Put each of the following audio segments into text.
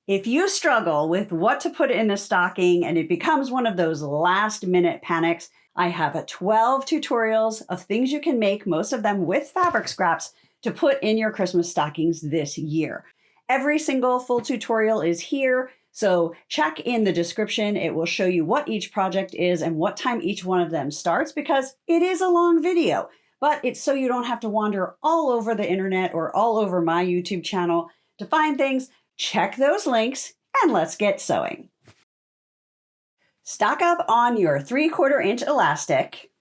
If you struggle with what to put in a stocking and it becomes one of those last minute panics, I have 12 tutorials of things you can make, most of them with fabric scraps, to put in your Christmas stockings this year. Every single full tutorial is here, so check in the description. It will show you what each project is and what time each one of them starts, because it is a long video, but it's so you don't have to wander all over the internet or all over my YouTube channel to find things. Check those links and let's get sewing. Stock up on your 3/4 inch elastic,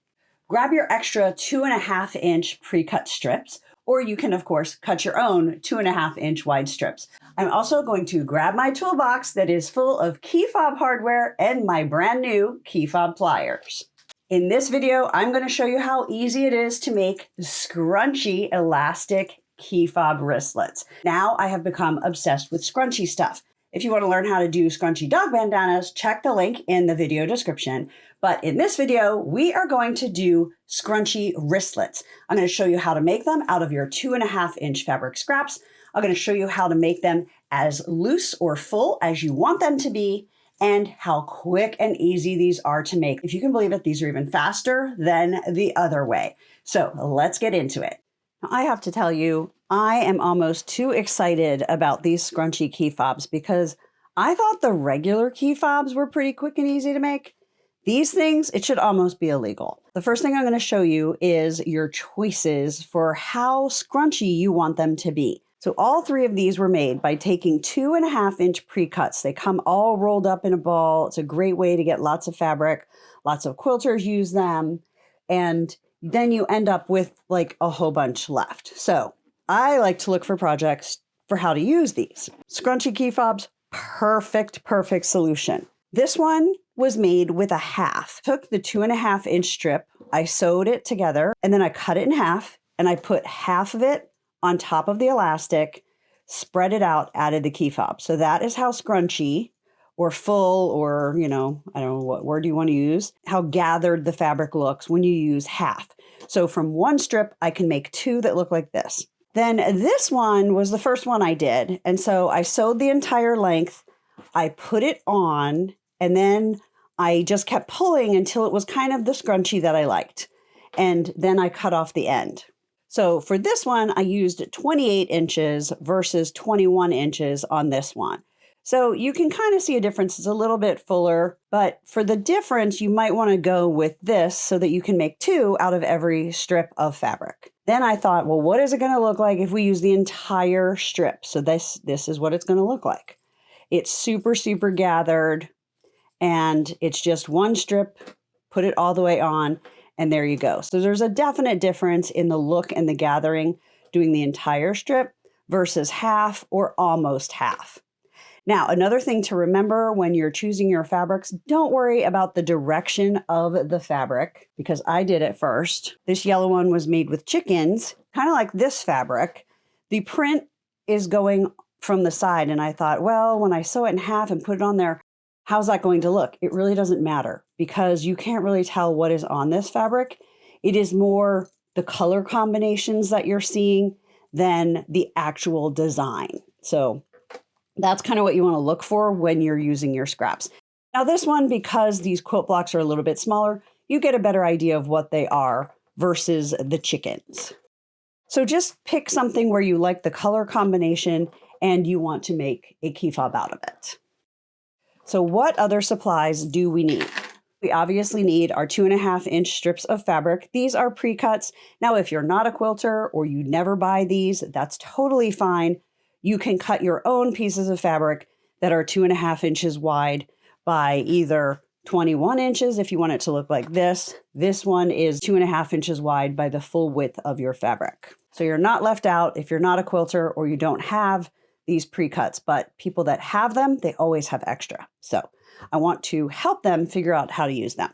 grab your extra 2.5 inch pre-cut strips, or you can of course cut your own 2.5 inch wide strips. I'm also going to grab my toolbox that is full of key fob hardware and my brand new key fob pliers. In this video, I'm going to show you how easy it is to make scrunchy elastic key fob wristlets. Now I have become obsessed with scrunchy stuff. If you want to learn how to do scrunchy dog bandanas, check the link in the video description. But in this video, we are going to do scrunchy wristlets. I'm going to show you how to make them out of your 2.5 inch fabric scraps. I'm going to show you how to make them as loose or full as you want them to be, and how quick and easy these are to make. If you can believe it, these are even faster than the other way. So let's get into it. I have to tell you, I am almost too excited about these scrunchy key fobs because I thought the regular key fobs were pretty quick and easy to make. These things, it should almost be illegal. The first thing I'm going to show you is your choices for how scrunchy you want them to be. So all three of these were made by taking 2.5 inch pre-cuts. They come all rolled up in a ball. It's a great way to get lots of fabric. Lots of quilters use them. And then you end up with like a whole bunch left. So I like to look for projects for how to use these. Scrunchy key fobs, perfect solution. This one was made with a half. Took the 2.5 inch strip, I sewed it together, and then I cut it in half, and I put half of it on top of the elastic, spread it out, added the key fob. So that is how scrunchy or full, or, I don't know what word you want to use, how gathered the fabric looks when you use half. So from one strip, I can make two that look like this. Then this one was the first one I did. And so I sewed the entire length, I put it on, and then I just kept pulling until it was kind of the scrunchie that I liked. And then I cut off the end. So for this one, I used 28 inches versus 21 inches on this one. So you can kind of see a difference. It's a little bit fuller, but for the difference, you might want to go with this so that you can make two out of every strip of fabric. Then I thought, well, what is it going to look like if we use the entire strip? So this is what it's going to look like. It's super gathered, and it's just one strip, put it all the way on, and there you go. So there's a definite difference in the look and the gathering doing the entire strip versus half or almost half. Now, another thing to remember when you're choosing your fabrics, don't worry about the direction of the fabric, because I did it first. This yellow one was made with chickens, kind of like this fabric. The print is going from the side, and I thought, well, when I sew it in half and put it on there, how's that going to look? It really doesn't matter, because you can't really tell what is on this fabric. It is more the color combinations that you're seeing than the actual design. So that's kind of what you want to look for when you're using your scraps. Now this one, because these quilt blocks are a little bit smaller, you get a better idea of what they are versus the chickens. So just pick something where you like the color combination and you want to make a key fob out of it. So what other supplies do we need? We obviously need our 2.5 inch strips of fabric. These are pre-cuts. Now, if you're not a quilter or you never buy these, that's totally fine. You can cut your own pieces of fabric that are 2.5 inches wide by either 21 inches if you want it to look like this. This one is 2.5 inches wide by the full width of your fabric. So you're not left out if you're not a quilter or you don't have these pre-cuts, but people that have them, they always have extra. So I want to help them figure out how to use them.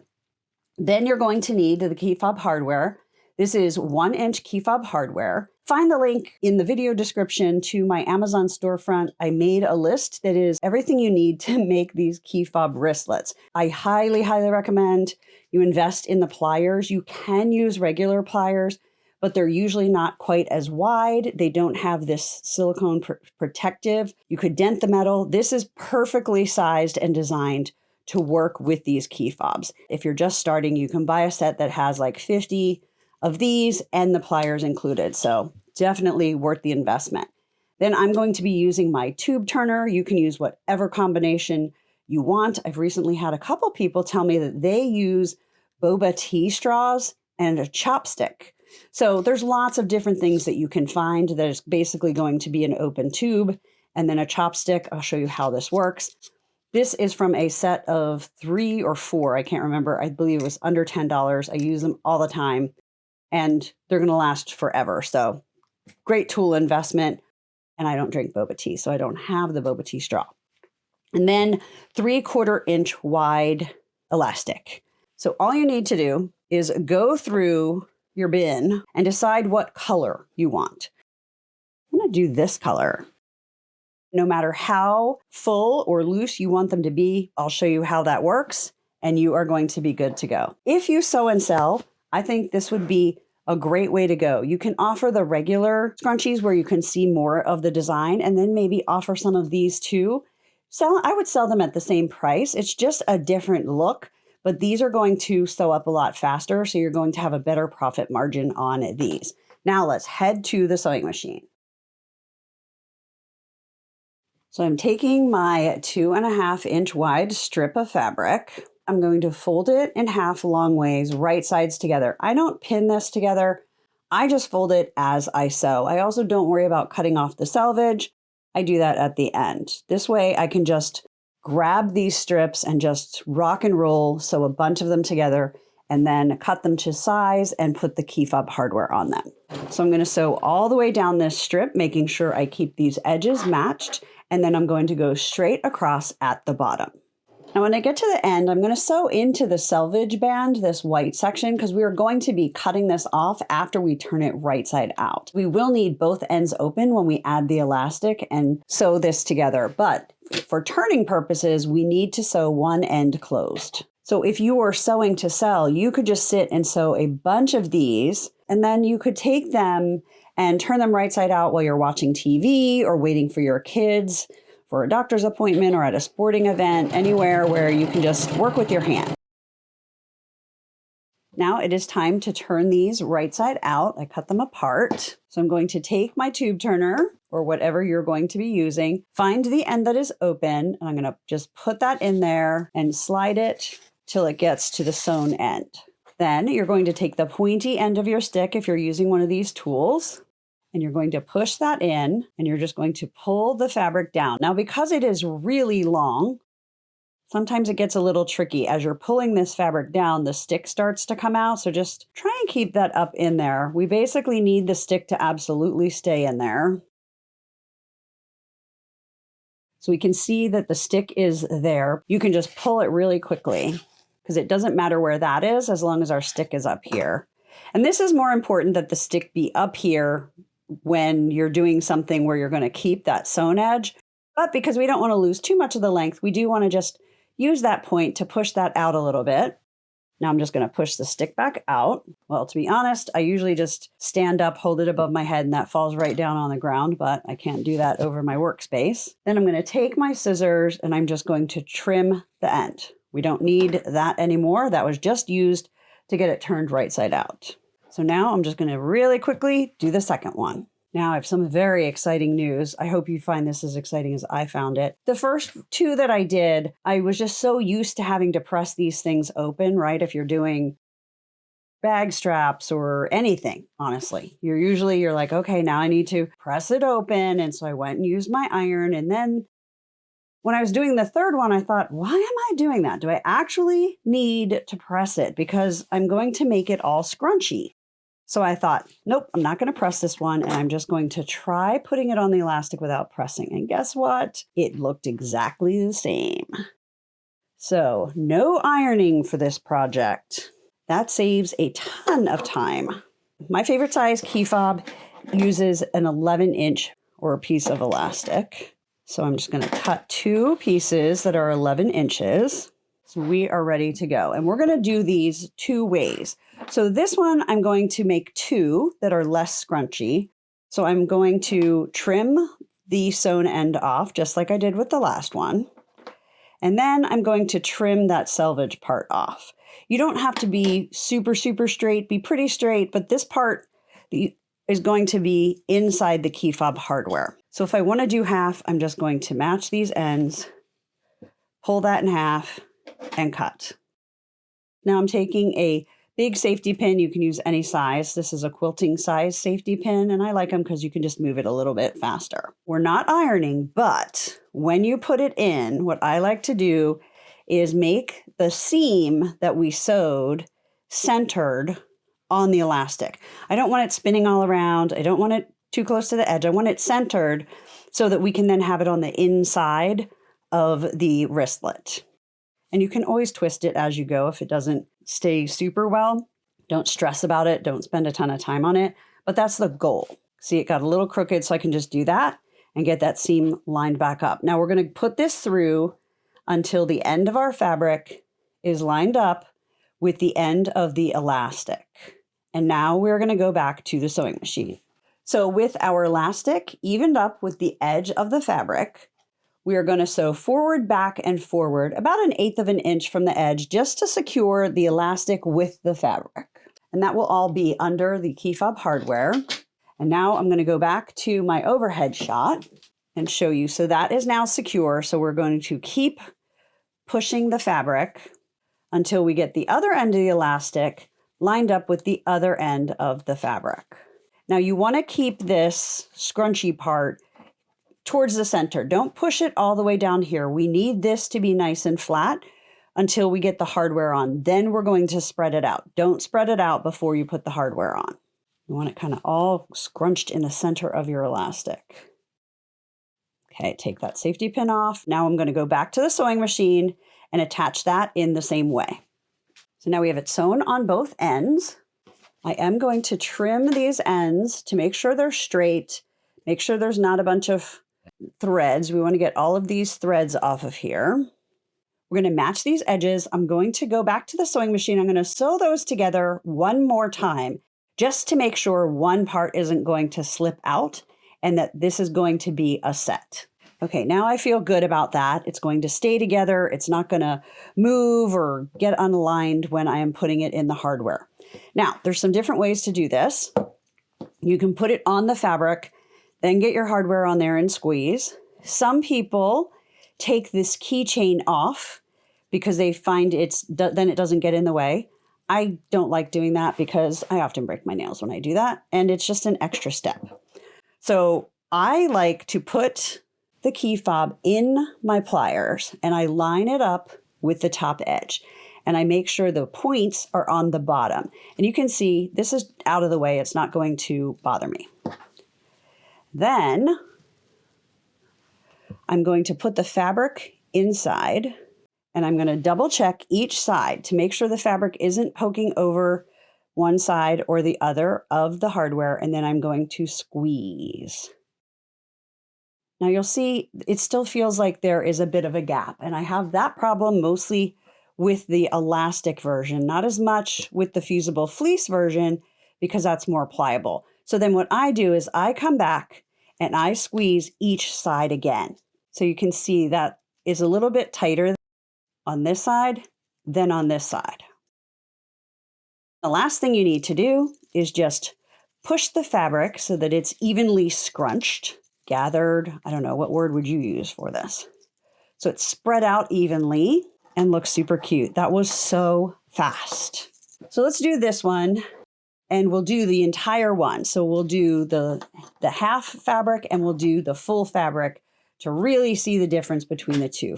Then you're going to need the key fob hardware. This is 1 inch key fob hardware. Find the link in the video description to my Amazon storefront. I made a list that is everything you need to make these key fob wristlets. I highly recommend you invest in the pliers. You can use regular pliers, but they're usually not quite as wide. They don't have this silicone protective. You could dent the metal. This is perfectly sized and designed to work with these key fobs. If you're just starting, you can buy a set that has like 50 of these and the pliers included. So definitely worth the investment. Then I'm going to be using my tube turner. You can use whatever combination you want. I've recently had a couple people tell me that they use boba tea straws and a chopstick. So there's lots of different things that you can find that is basically going to be an open tube and then a chopstick. I'll show you how this works. This is from a set of 3 or 4. I can't remember. I believe it was under $10. I use them all the time and they're going to last forever. So great tool investment. And I don't drink boba tea, so I don't have the boba tea straw. And then 3/4 inch wide elastic. So all you need to do is go through your bin and decide what color you want. I'm going to do this color. No matter how full or loose you want them to be, I'll show you how that works, and you are going to be good to go. If you sew and sell, I think this would be a great way to go. You can offer the regular scrunchies where you can see more of the design, and then maybe offer some of these too. I would sell them at the same price. It's just a different look, but these are going to sew up a lot faster, so you're going to have a better profit margin on these. Now let's head to the sewing machine. So I'm taking my 2.5 inch wide strip of fabric. I'm going to fold it in half long ways, right sides together. I don't pin this together. I just fold it as I sew. I also don't worry about cutting off the selvage. I do that at the end. This way I can just grab these strips and just rock and roll, sew a bunch of them together, and then cut them to size and put the key fob hardware on them. So I'm going to sew all the way down this strip, making sure I keep these edges matched, and then I'm going to go straight across at the bottom. Now when I get to the end, I'm going to sew into the selvage band, this white section, because we are going to be cutting this off after we turn it right side out. We will need both ends open when we add the elastic and sew this together, but for turning purposes, we need to sew one end closed. So if you were sewing to sell, you could just sit and sew a bunch of these, and then you could take them and turn them right side out while you're watching TV or waiting for your kids for a doctor's appointment or at a sporting event, anywhere where you can just work with your hand. Now it is time to turn these right side out. I cut them apart. So I'm going to take my tube turner or whatever you're going to be using, find the end that is open, and I'm going to just put that in there and slide it till it gets to the sewn end. Then you're going to take the pointy end of your stick if you're using one of these tools, and you're going to push that in, and you're just going to pull the fabric down. Now, because it is really long, sometimes it gets a little tricky. As you're pulling this fabric down, the stick starts to come out, so just try and keep that up in there. We basically need the stick to absolutely stay in there. So we can see that the stick is there. You can just pull it really quickly because it doesn't matter where that is as long as our stick is up here. And this is more important that the stick be up here when you're doing something where you're going to keep that sewn edge. But because we don't want to lose too much of the length, we do want to just use that point to push that out a little bit. Now I'm just going to push the stick back out. Well, to be honest, I usually just stand up, hold it above my head, and that falls right down on the ground, but I can't do that over my workspace. Then I'm going to take my scissors and I'm just going to trim the end. We don't need that anymore. That was just used to get it turned right side out. So now I'm just going to really quickly do the second one. Now I have some very exciting news. I hope you find this as exciting as I found it. The first two that I did, I was just so used to having to press these things open, right? If you're doing bag straps or anything, honestly, you're like, okay, now I need to press it open. And so I went and used my iron. And then when I was doing the third one, I thought, why am I doing that? Do I actually need to press it? Because I'm going to make it all scrunchy. So I thought, nope, I'm not going to press this one, and I'm just going to try putting it on the elastic without pressing. And guess what? It looked exactly the same. So no ironing for this project. That saves a ton of time. My favorite size key fob uses an 11-inch or a piece of elastic. So I'm just going to cut 2 pieces that are 11 inches. So we are ready to go. And we're going to do these 2 ways. So this one, I'm going to make 2 that are less scrunchy. So I'm going to trim the sewn end off, just like I did with the last one. And then I'm going to trim that selvage part off. You don't have to be super, super straight, be pretty straight, but this part is going to be inside the key fob hardware. So if I want to do half, I'm just going to match these ends, pull that in half, and cut. Now I'm taking a big safety pin. You can use any size. This is a quilting size safety pin, and I like them because you can just move it a little bit faster. We're not ironing, but when you put it in, what I like to do is make the seam that we sewed centered on the elastic. I don't want it spinning all around. I don't want it too close to the edge. I want it centered so that we can then have it on the inside of the wristlet. And you can always twist it as you go if it doesn't stay super well. Don't stress about it. Don't spend a ton of time on it. But that's the goal. See, it got a little crooked, so I can just do that and get that seam lined back up. Now we're going to put this through until the end of our fabric is lined up with the end of the elastic. And now we're going to go back to the sewing machine. So with our elastic evened up with the edge of the fabric, we are going to sew forward, back, and forward about 1/8 of an inch from the edge just to secure the elastic with the fabric. And that will all be under the key fob hardware. And now I'm going to go back to my overhead shot and show you. So that is now secure. So we're going to keep pushing the fabric until we get the other end of the elastic lined up with the other end of the fabric. Now you want to keep this scrunchy part towards the center. Don't push it all the way down here. We need this to be nice and flat until we get the hardware on. Then we're going to spread it out. Don't spread it out before you put the hardware on. You want it kind of all scrunched in the center of your elastic. Okay, take that safety pin off. Now I'm going to go back to the sewing machine and attach that in the same way. So now we have it sewn on both ends. I am going to trim these ends to make sure they're straight, make sure there's not a bunch of threads. We want to get all of these threads off of here. We're going to match these edges. I'm going to go back to the sewing machine. I'm going to sew those together one more time just to make sure one part isn't going to slip out and that this is going to be a set. Okay, now I feel good about that. It's going to stay together. It's not going to move or get unaligned when I am putting it in the hardware. Now, there's some different ways to do this. You can put it on the fabric, then get your hardware on there and squeeze. Some people take this keychain off because they find then it doesn't get in the way. I don't like doing that because I often break my nails when I do that, and it's just an extra step. So I like to put the key fob in my pliers and I line it up with the top edge. And I make sure the points are on the bottom. And you can see this is out of the way. It's not going to bother me. Then I'm going to put the fabric inside and I'm going to double check each side to make sure the fabric isn't poking over one side or the other of the hardware. And then I'm going to squeeze. Now you'll see it still feels like there is a bit of a gap. And I have that problem mostly with the elastic version, not as much with the fusible fleece version because that's more pliable. So then what I do is I come back and I squeeze each side again. So you can see that is a little bit tighter on this side than on this side. The last thing you need to do is just push the fabric so that it's evenly scrunched, gathered. I don't know, what word would you use for this? So it's spread out evenly and looks super cute. That was so fast. So let's do this one and we'll do the entire one. So we'll do the half fabric and we'll do the full fabric to really see the difference between the two.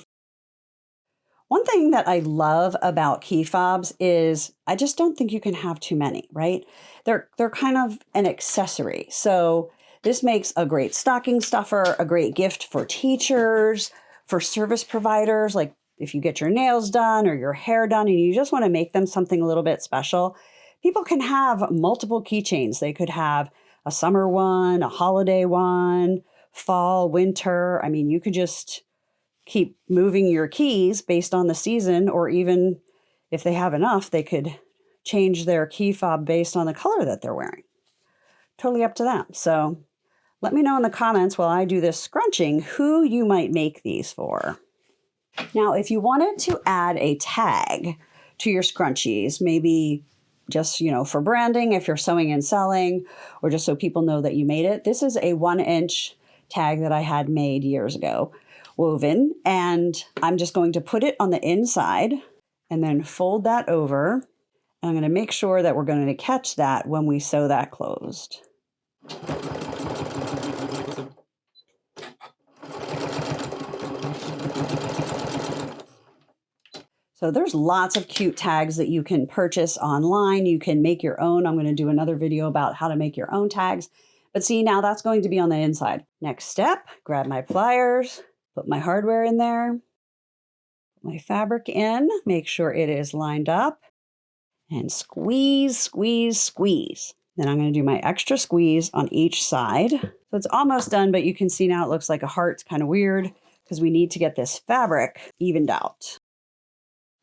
One thing that I love about key fobs is I just don't think you can have too many, right? They're kind of an accessory. So this makes a great stocking stuffer, a great gift for teachers, for service providers, like if you get your nails done or your hair done and you just want to make them something a little bit special. People can have multiple keychains. They could have a summer one, a holiday one, fall, winter. I mean, you could just keep moving your keys based on the season, or even if they have enough, they could change their key fob based on the color that they're wearing. Totally up to them. So let me know in the comments while I do this scrunching who you might make these for. Now, if you wanted to add a tag to your scrunchies, maybe just, for branding, if you're sewing and selling, or just so people know that you made it, this is a 1-inch tag that I had made years ago, woven, and I'm just going to put it on the inside and then fold that over. And I'm going to make sure that we're going to catch that when we sew that closed. So there's lots of cute tags that you can purchase online. You can make your own. I'm going to do another video about how to make your own tags. But see, now that's going to be on the inside. Next step, grab my pliers, put my hardware in there, put my fabric in, make sure it is lined up, and squeeze, squeeze, squeeze. Then I'm going to do my extra squeeze on each side. So it's almost done, but you can see now it looks like a heart. It's kind of weird because we need to get this fabric evened out.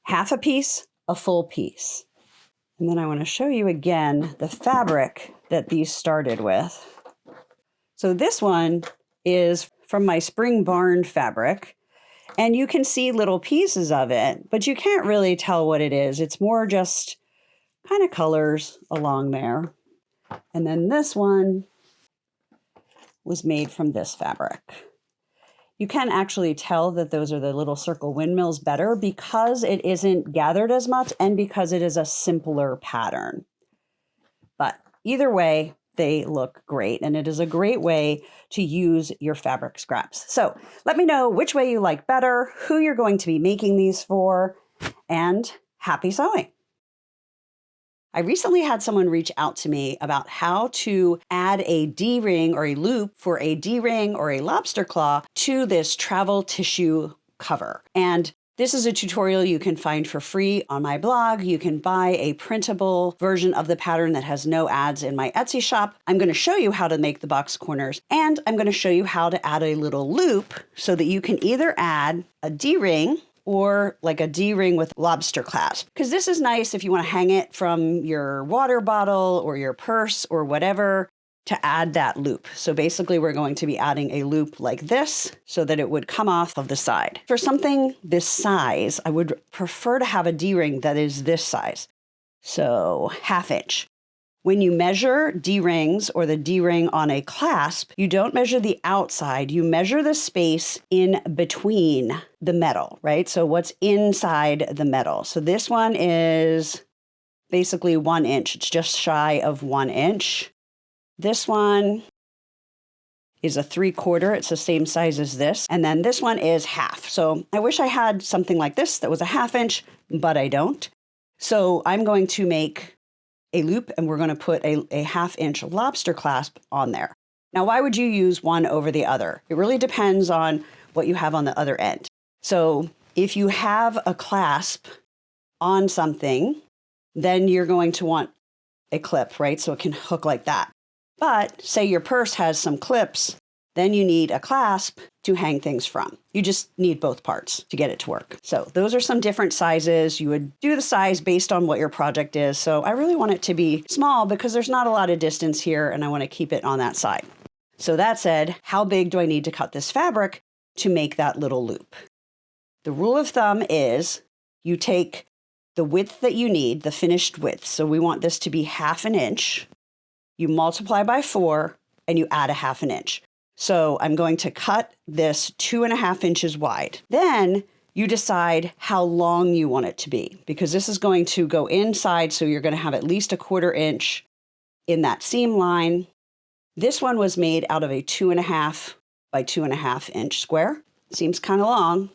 Half a piece, a full piece. And then I want to show you again the fabric that these started with. So this one is from my spring barn fabric, and you can see little pieces of it, but you can't really tell what it is. It's more just kind of colors along there. And then this one was made from this fabric. You can actually tell that those are the little circle windmills better because it isn't gathered as much and because it is a simpler pattern. But either way, they look great, and it is a great way to use your fabric scraps. So let me know which way you like better, who you're going to be making these for, and happy sewing. I recently had someone reach out to me about how to add a D-ring or a loop for a D-ring or a lobster claw to this travel tissue cover. And this is a tutorial you can find for free on my blog. You can buy a printable version of the pattern that has no ads in my Etsy shop. I'm going to show you how to make the box corners, and I'm going to show you how to add a little loop so that you can either add a D-ring or like a D-ring with lobster clasp. Because this is nice if you want to hang it from your water bottle or your purse or whatever to add that loop. So basically we're going to be adding a loop like this so that it would come off of the side. For something this size, I would prefer to have a D-ring that is this size. So 1/2 inch. When you measure D-rings or the D-ring on a clasp, you don't measure the outside, you measure the space in between the metal, right? So what's inside the metal. So this one is basically 1 inch. It's just shy of 1 inch. This one is a 3/4. It's the same size as this. And then this one is 1/2. So I wish I had something like this that was a 1/2 inch, but I don't. So I'm going to make a loop, and we're going to put a 1/2 inch lobster clasp on there. Now, why would you use one over the other? It really depends on what you have on the other end. So if you have a clasp on something, then you're going to want a clip, right? So it can hook like that. But say your purse has some clips, then you need a clasp to hang things from. You just need both parts to get it to work. So those are some different sizes. You would do the size based on what your project is. So I really want it to be small because there's not a lot of distance here, and I want to keep it on that side. So that said, how big do I need to cut this fabric to make that little loop? The rule of thumb is you take the width that you need, the finished width. So we want this to be 1/2 inch. You multiply by 4 and you add a 1/2 inch. So I'm going to cut this 2.5 inches wide. Then you decide how long you want it to be, because this is going to go inside. So you're going to have at least a 1/4 inch in that seam line. This one was made out of a 2.5 by 2.5 inch square. Seems kind of long.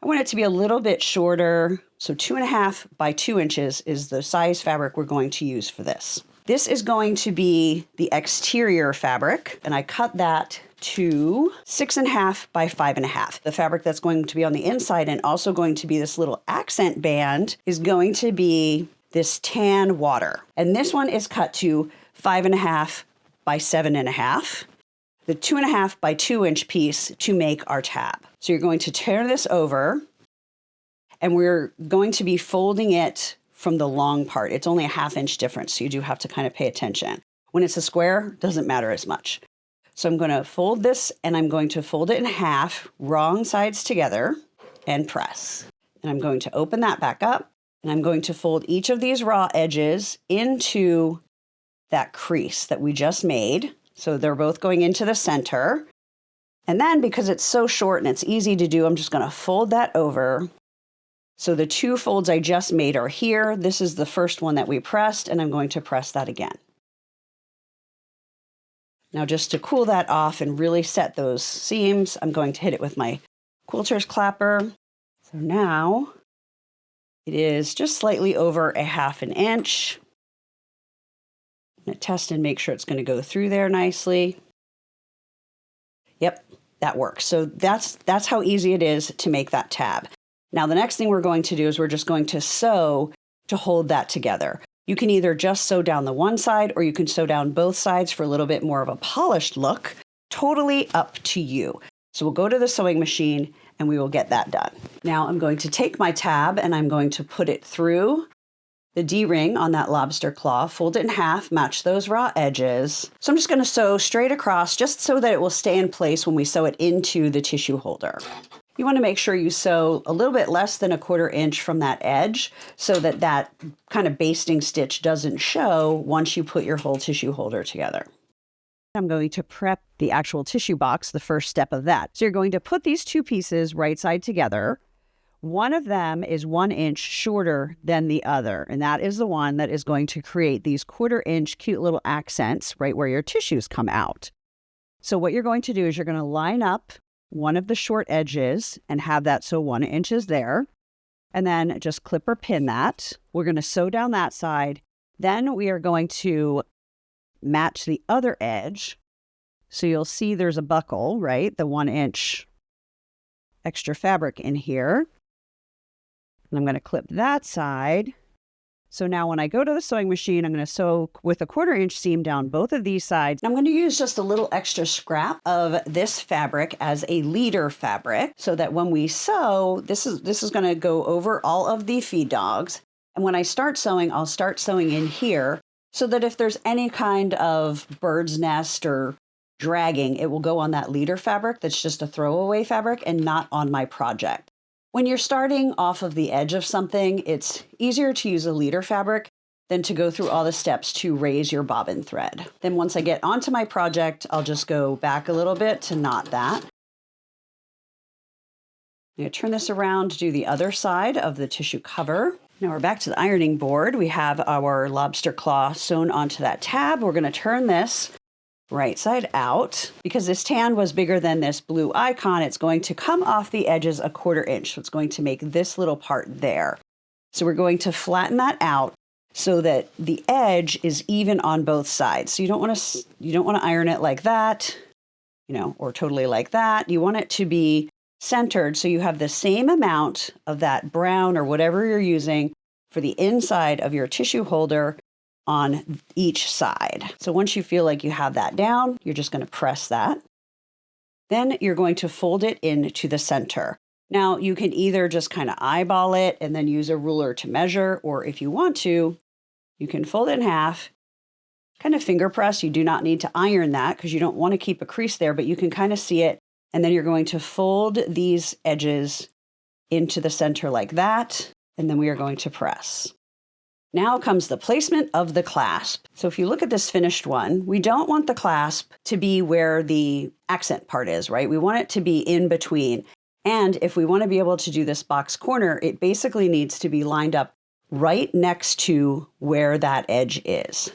I want it to be a little bit shorter. So 2.5 by 2 inches is the size fabric we're going to use for this. This is going to be the exterior fabric, and I cut that to 6.5 by 5.5. The fabric that's going to be on the inside and also going to be this little accent band is going to be this tan water. And this one is cut to 5.5 by 7.5. the 2.5 by 2 inch piece to make our tab. So you're going to tear this over, and we're going to be folding it from the long part. It's only a 1/2 inch difference, so you do have to kind of pay attention. When it's a square, it doesn't matter as much. So I'm going to fold this, and I'm going to fold it in half, wrong sides together, and press. And I'm going to open that back up, and I'm going to fold each of these raw edges into that crease that we just made. So they're both going into the center. And then because it's so short and it's easy to do, I'm just going to fold that over. So the 2 folds I just made are here. This is the first one that we pressed, and I'm going to press that again. Now just to cool that off and really set those seams, I'm going to hit it with my quilter's clapper. So now it is just slightly over a 1/2 inch. I'm going to test and make sure it's going to go through there nicely. Yep, that works. So that's how easy it is to make that tab. Now the next thing we're going to do is we're just going to sew to hold that together. You can either just sew down the one side, or you can sew down both sides for a little bit more of a polished look. Totally up to you. So we'll go to the sewing machine and we will get that done. Now I'm going to take my tab and I'm going to put it through the D-ring on that lobster claw, fold it in half, match those raw edges. So I'm just going to sew straight across just so that it will stay in place when we sew it into the tissue holder. You want to make sure you sew a little bit less than a 1/4 inch from that edge so that that kind of basting stitch doesn't show once you put your whole tissue holder together. I'm going to prep the actual tissue box, the first step of that. So you're going to put these 2 pieces right side together. One of them is 1 inch shorter than the other, and that is the one that is going to create these 1/4 inch cute little accents right where your tissues come out. So what you're going to do is you're going to line up one of the short edges and have that sew 1 inch is there, and then just clip or pin that. We're going to sew down that side. Then we are going to match the other edge. So you'll see there's a buckle, right? The 1 inch extra fabric in here. And I'm going to clip that side. So now when I go to the sewing machine, I'm going to sew with a 1/4 inch seam down both of these sides. I'm going to use just a little extra scrap of this fabric as a leader fabric so that when we sew, this is going to go over all of the feed dogs. And when I start sewing, I'll start sewing in here so that if there's any kind of bird's nest or dragging, it will go on that leader fabric that's just a throwaway fabric and not on my project. When you're starting off of the edge of something, it's easier to use a leader fabric than to go through all the steps to raise your bobbin thread. Then once I get onto my project, I'll just go back a little bit to knot that. I'm going to turn this around to do the other side of the tissue cover. Now we're back to the ironing board. We have our lobster claw sewn onto that tab. We're going to turn this right side out. Because this tan was bigger than this blue icon, it's going to come off the edges a 1/4 inch. So it's going to make this little part there. So we're going to flatten that out so that the edge is even on both sides. So you don't want to iron it like that, or totally like that. You want it to be centered so you have the same amount of that brown or whatever you're using for the inside of your tissue holder on each side. So once you feel like you have that down, you're just going to press that. Then you're going to fold it into the center. Now you can either just kind of eyeball it and then use a ruler to measure, or if you want to, you can fold it in half, kind of finger press. You do not need to iron that because you don't want to keep a crease there, but you can kind of see it. And then you're going to fold these edges into the center like that. And then we are going to press. Now comes the placement of the clasp. So if you look at this finished one, we don't want the clasp to be where the accent part is, right? We want it to be in between. And if we want to be able to do this box corner, it basically needs to be lined up right next to where that edge is.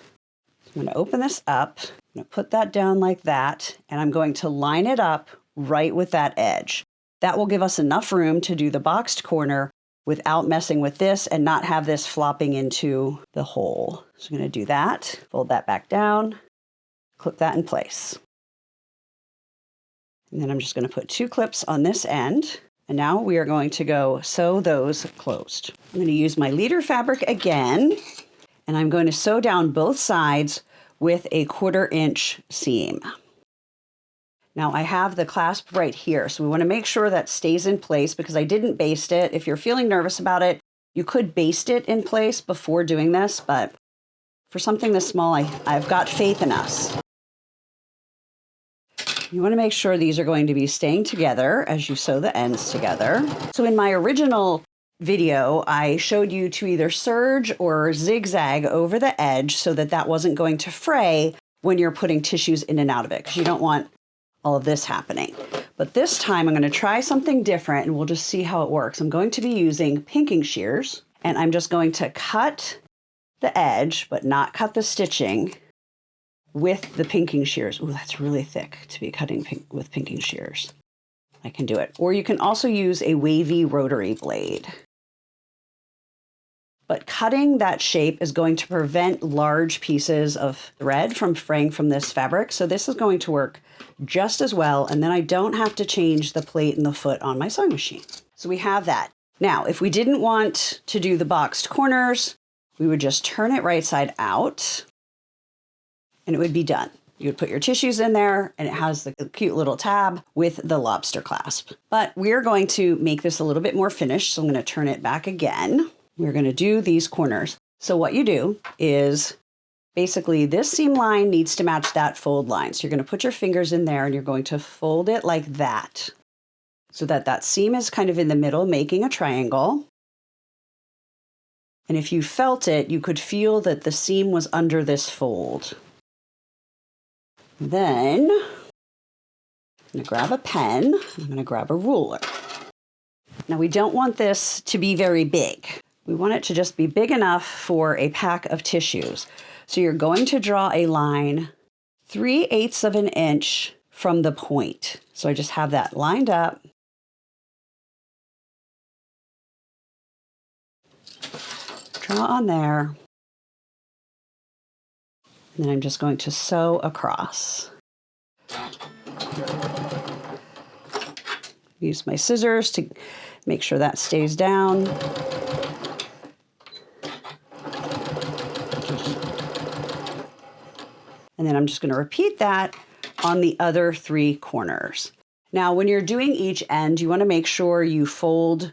I'm going to open this up, I'm going to put that down like that, and I'm going to line it up right with that edge. That will give us enough room to do the boxed corner without messing with this and not have this flopping into the hole. So I'm going to do that, fold that back down, clip that in place. And then I'm just going to put 2 clips on this end. And now we are going to go sew those closed. I'm going to use my leader fabric again, and I'm going to sew down both sides with a 1/4 inch seam. Now I have the clasp right here, so we want to make sure that stays in place because I didn't baste it. If you're feeling nervous about it, you could baste it in place before doing this, but for something this small, I've got faith in us. You want to make sure these are going to be staying together as you sew the ends together. So in my original video, I showed you to either serge or zigzag over the edge so that that wasn't going to fray when you're putting tissues in and out of it, because you don't want all of this happening. But this time I'm going to try something different and we'll just see how it works. I'm going to be using pinking shears and I'm just going to cut the edge, but not cut the stitching with the pinking shears. Ooh, that's really thick to be cutting with pinking shears. I can do it. Or you can also use a wavy rotary blade. But cutting that shape is going to prevent large pieces of thread from fraying from this fabric. So this is going to work just as well. And then I don't have to change the plate and the foot on my sewing machine. So we have that. Now, if we didn't want to do the boxed corners, we would just turn it right side out and it would be done. You would put your tissues in there and it has the cute little tab with the lobster clasp. But we're going to make this a little bit more finished. So I'm going to turn it back again. We're going to do these corners. So what you do is basically this seam line needs to match that fold line. So you're going to put your fingers in there and you're going to fold it like that so that that seam is kind of in the middle, making a triangle. And if you felt it, you could feel that the seam was under this fold. Then I'm going to grab a pen. I'm going to grab a ruler. Now we don't want this to be very big. We want it to just be big enough for a pack of tissues. So you're going to draw a line 3/8 of an inch from the point. So I just have that lined up. Draw on there. And then I'm just going to sew across. Use my scissors to make sure that stays down. And then I'm just going to repeat that on the other 3 corners. Now, when you're doing each end, you want to make sure you fold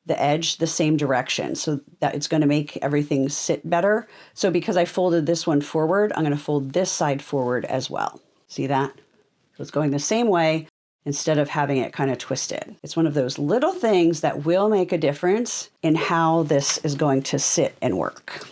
the edge the same direction so that it's going to make everything sit better. So because I folded this one forward, I'm going to fold this side forward as well. See that? So it's going the same way instead of having it kind of twisted. It's one of those little things that will make a difference in how this is going to sit and work.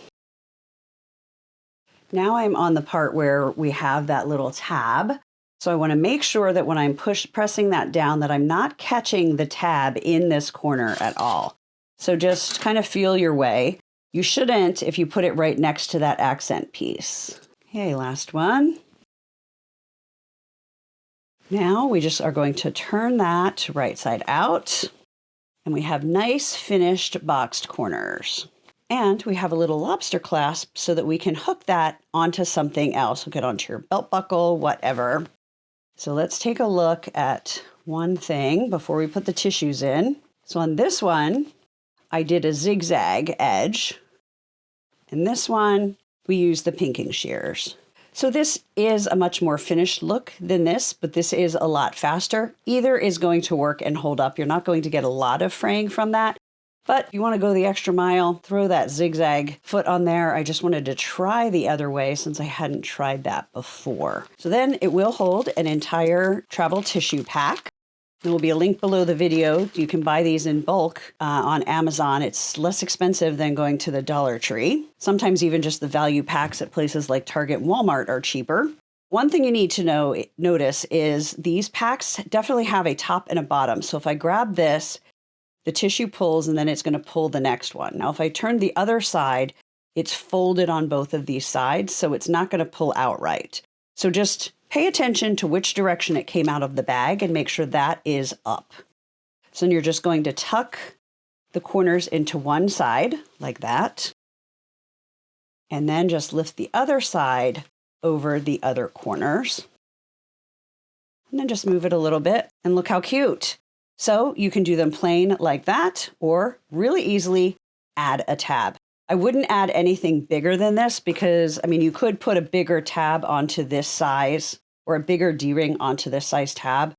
Now I'm on the part where we have that little tab. So I want to make sure that when I'm pressing that down that I'm not catching the tab in this corner at all. So just kind of feel your way. You shouldn't if you put it right next to that accent piece. Okay, last one. Now we just are going to turn that right side out and we have nice finished boxed corners. And we have a little lobster clasp so that we can hook that onto something else. Hook it onto your belt buckle, whatever. So let's take a look at one thing before we put the tissues in. So on this one, I did a zigzag edge. And this one, we used the pinking shears. So this is a much more finished look than this, but this is a lot faster. Either is going to work and hold up. You're not going to get a lot of fraying from that. But if you want to go the extra mile, throw that zigzag foot on there. I just wanted to try the other way since I hadn't tried that before. So then it will hold an entire travel tissue pack. There will be a link below the video. You can buy these in bulk on Amazon. It's less expensive than going to the Dollar Tree. Sometimes even just the value packs at places like Target and Walmart are cheaper. One thing you need to notice is these packs definitely have a top and a bottom. So if I grab this, the tissue pulls and then it's going to pull the next one. Now, if I turn the other side, it's folded on both of these sides, so it's not going to pull outright. So just pay attention to which direction it came out of the bag and make sure that is up. So then you're just going to tuck the corners into one side like that. And then just lift the other side over the other corners. And then just move it a little bit and look how cute. So you can do them plain like that or really easily add a tab. I wouldn't add anything bigger than this because, I mean, you could put a bigger tab onto this size or a bigger D-ring onto this size tab,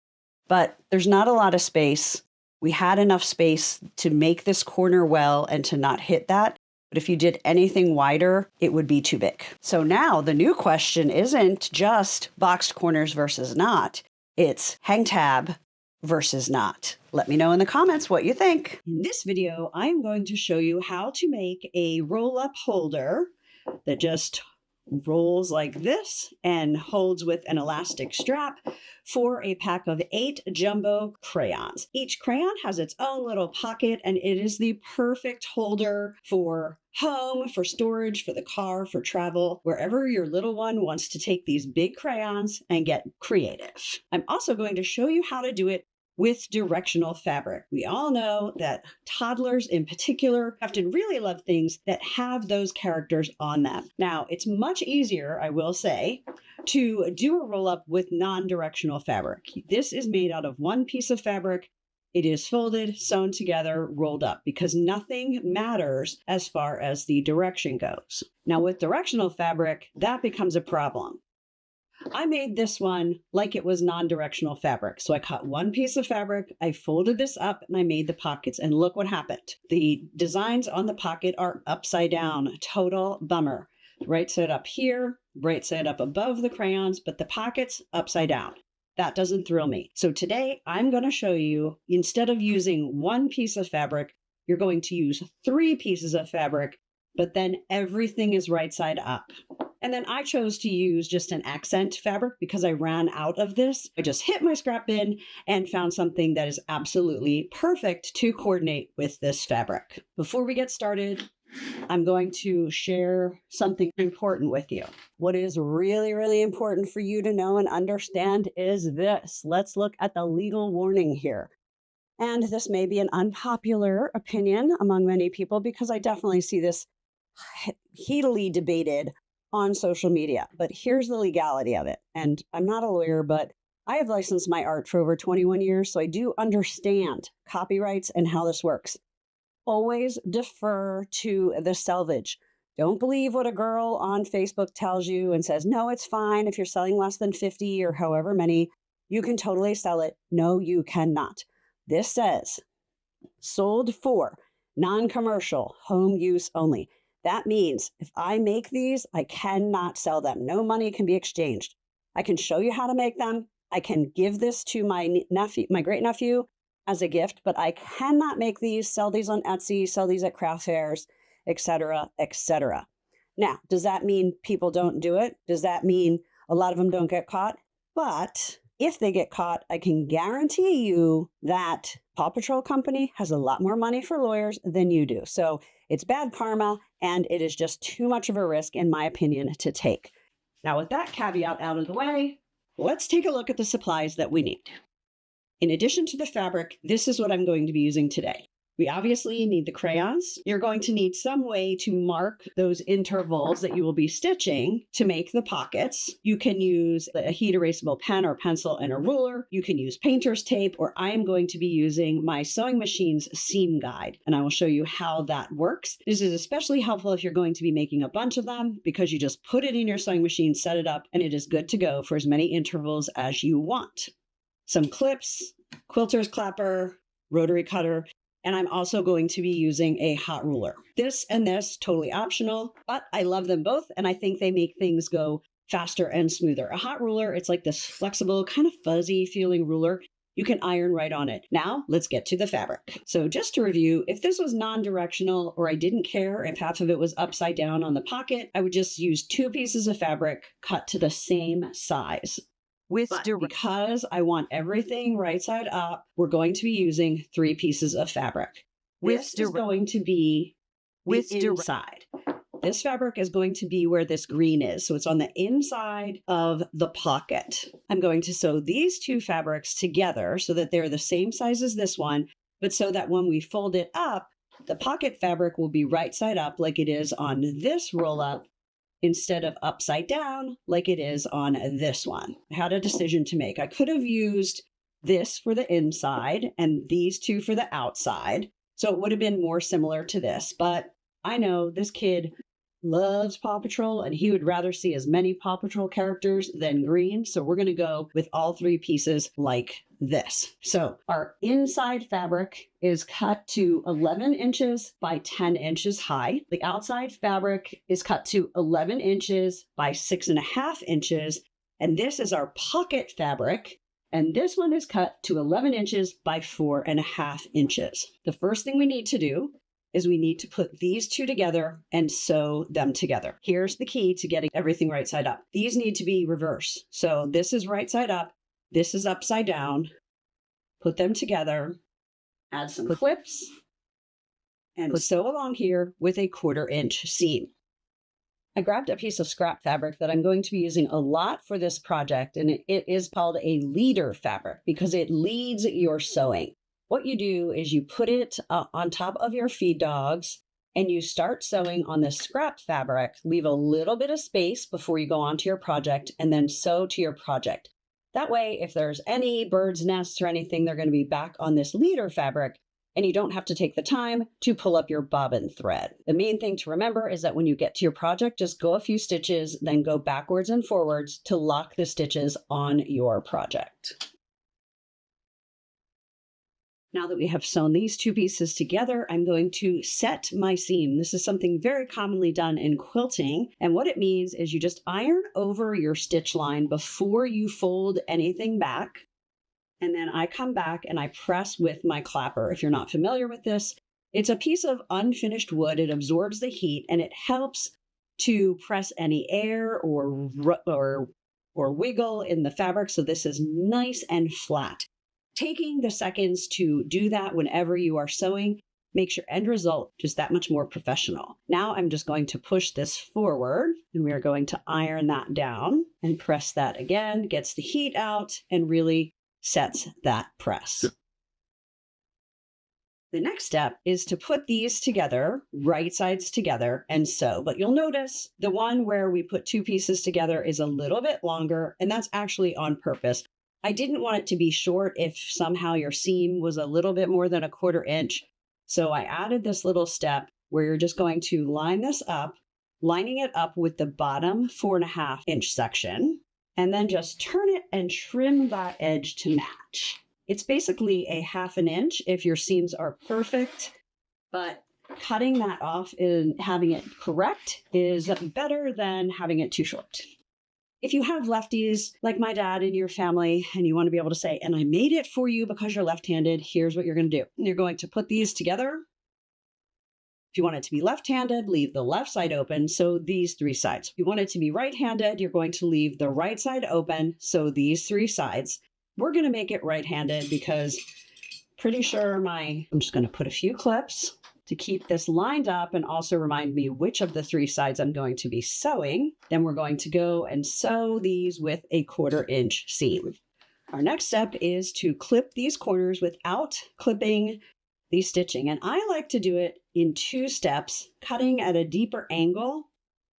but there's not a lot of space. We had enough space to make this corner well and to not hit that. But if you did anything wider, it would be too big. So now the new question isn't just boxed corners versus not. It's hang tab versus not. Let me know in the comments what you think. In this video, I'm going to show you how to make a roll-up holder that just rolls like this and holds with an elastic strap for a pack of 8 jumbo crayons. Each crayon has its own little pocket, and it is the perfect holder for home, for storage, for the car, for travel, wherever your little one wants to take these big crayons and get creative. I'm also going to show you how to do it with directional fabric. We all know that toddlers in particular often really love things that have those characters on them. Now, it's much easier, I will say, to do a roll-up with non-directional fabric. This is made out of one piece of fabric. It is folded, sewn together, rolled up, because nothing matters as far as the direction goes. Now, with directional fabric, that becomes a problem. I made this one like it was non-directional fabric. So I cut one piece of fabric, I folded this up, and I made the pockets, and look what happened. The designs on the pocket are upside down. Total bummer. Right side up here, right side up above the crayons, but the pocket's upside down. That doesn't thrill me. So today I'm going to show you, instead of using one piece of fabric, you're going to use 3 pieces of fabric, but then everything is right side up. And then I chose to use just an accent fabric because I ran out of this. I just hit my scrap bin and found something that is absolutely perfect to coordinate with this fabric. Before we get started, I'm going to share something important with you. What is really, really important for you to know and understand is this. Let's look at the legal warning here. And this may be an unpopular opinion among many people because I definitely see this heatedly debated on social media, but here's the legality of it. And I'm not a lawyer, but I have licensed my art for over 21 years, so I do understand copyrights and how this works. Always defer to the selvage. Don't believe what a girl on Facebook tells you and says, no, it's fine if you're selling less than 50 or however many, you can totally sell it. No, you cannot. This says sold for non-commercial home use only. That means if I make these, I cannot sell them. No money can be exchanged. I can show you how to make them. I can give this to my nephew, my great nephew, as a gift, but I cannot make these, sell these on Etsy, sell these at craft fairs, etc., etc. Now, does that mean people don't do it? Does that mean a lot of them don't get caught? But if they get caught, I can guarantee you that Paw Patrol Company has a lot more money for lawyers than you do. So it's bad karma, and it is just too much of a risk, in my opinion, to take. Now, with that caveat out of the way, let's take a look at the supplies that we need. In addition to the fabric, this is what I'm going to be using today. We obviously need the crayons. You're going to need some way to mark those intervals that you will be stitching to make the pockets. You can use a heat erasable pen or pencil and a ruler. You can use painter's tape, or I am going to be using my sewing machine's seam guide, and I will show you how that works. This is especially helpful if you're going to be making a bunch of them because you just put it in your sewing machine, set it up, and it is good to go for as many intervals as you want. Some clips, quilter's clapper, rotary cutter, and I'm also going to be using a hot ruler. This and this, totally optional, but I love them both, and I think they make things go faster and smoother. A hot ruler, it's like this flexible, kind of fuzzy feeling ruler. You can iron right on it. Now, let's get to the fabric. So just to review, if this was non-directional or I didn't care if half of it was upside down on the pocket, I would just use 2 pieces of fabric cut to the same size. Because I want everything right side up, we're going to be using 3 pieces of fabric. This is going to be the inside. This fabric is going to be where this green is. So it's on the inside of the pocket. I'm going to sew these 2 fabrics together so that they're the same size as this one, but so that when we fold it up, the pocket fabric will be right side up like it is on this roll up, instead of upside down like it is on this one. I had a decision to make. I could have used this for the inside and these 2 for the outside, so it would have been more similar to this, but I know this kid loves Paw Patrol, and he would rather see as many Paw Patrol characters than green. So we're going to go with all 3 pieces like this. So our inside fabric is cut to 11 inches by 10 inches high. The outside fabric is cut to 11 inches by 6.5 inches. And this is our pocket fabric. And this one is cut to 11 inches by 4.5 inches. The first thing we need to do is we need to put these 2 together and sew them together. Here's the key to getting everything right side up. These need to be reversed. So this is right side up, this is upside down. Put them together, add some clips, and sew along here with a 1/4 inch seam. I grabbed a piece of scrap fabric that I'm going to be using a lot for this project, and it is called a leader fabric because it leads your sewing. What you do is you put it on top of your feed dogs and you start sewing on the scrap fabric. Leave a little bit of space before you go on to your project and then sew to your project. That way, if there's any bird's nests or anything, they're going to be back on this leader fabric and you don't have to take the time to pull up your bobbin thread. The main thing to remember is that when you get to your project, just go a few stitches, then go backwards and forwards to lock the stitches on your project. Now that we have sewn these 2 pieces together, I'm going to set my seam. This is something very commonly done in quilting. And what it means is you just iron over your stitch line before you fold anything back. And then I come back and I press with my clapper. If you're not familiar with this, it's a piece of unfinished wood. It absorbs the heat and it helps to press any air or wiggle in the fabric. So this is nice and flat. Taking the seconds to do that whenever you are sewing makes your end result just that much more professional. Now I'm just going to push this forward and we are going to iron that down and press that again, gets the heat out and really sets that press. The next step is to put these together, right sides together, and sew. But you'll notice the one where we put 2 pieces together is a little bit longer, and that's actually on purpose. I didn't want it to be short if somehow your seam was a little bit more than a 1/4 inch. So I added this little step where you're just going to line this up, lining it up with the bottom 4.5 inch section, and then just turn it and trim that edge to match. It's basically a 1/2 inch if your seams are perfect, but cutting that off and having it correct is better than having it too short. If you have lefties like my dad in your family and you want to be able to say, and I made it for you because you're left-handed, here's what you're going to do. You're going to put these together. If you want it to be left-handed, leave the left side open, sew these 3 sides. If you want it to be right-handed, you're going to leave the right side open, sew these 3 sides. We're going to make it right-handed because pretty sure I'm just going to put a few clips to keep this lined up and also remind me which of the 3 sides I'm going to be sewing. Then we're going to go and sew these with a 1/4 inch seam. Our next step is to clip these corners without clipping the stitching. And I like to do it in 2 steps, cutting at a deeper angle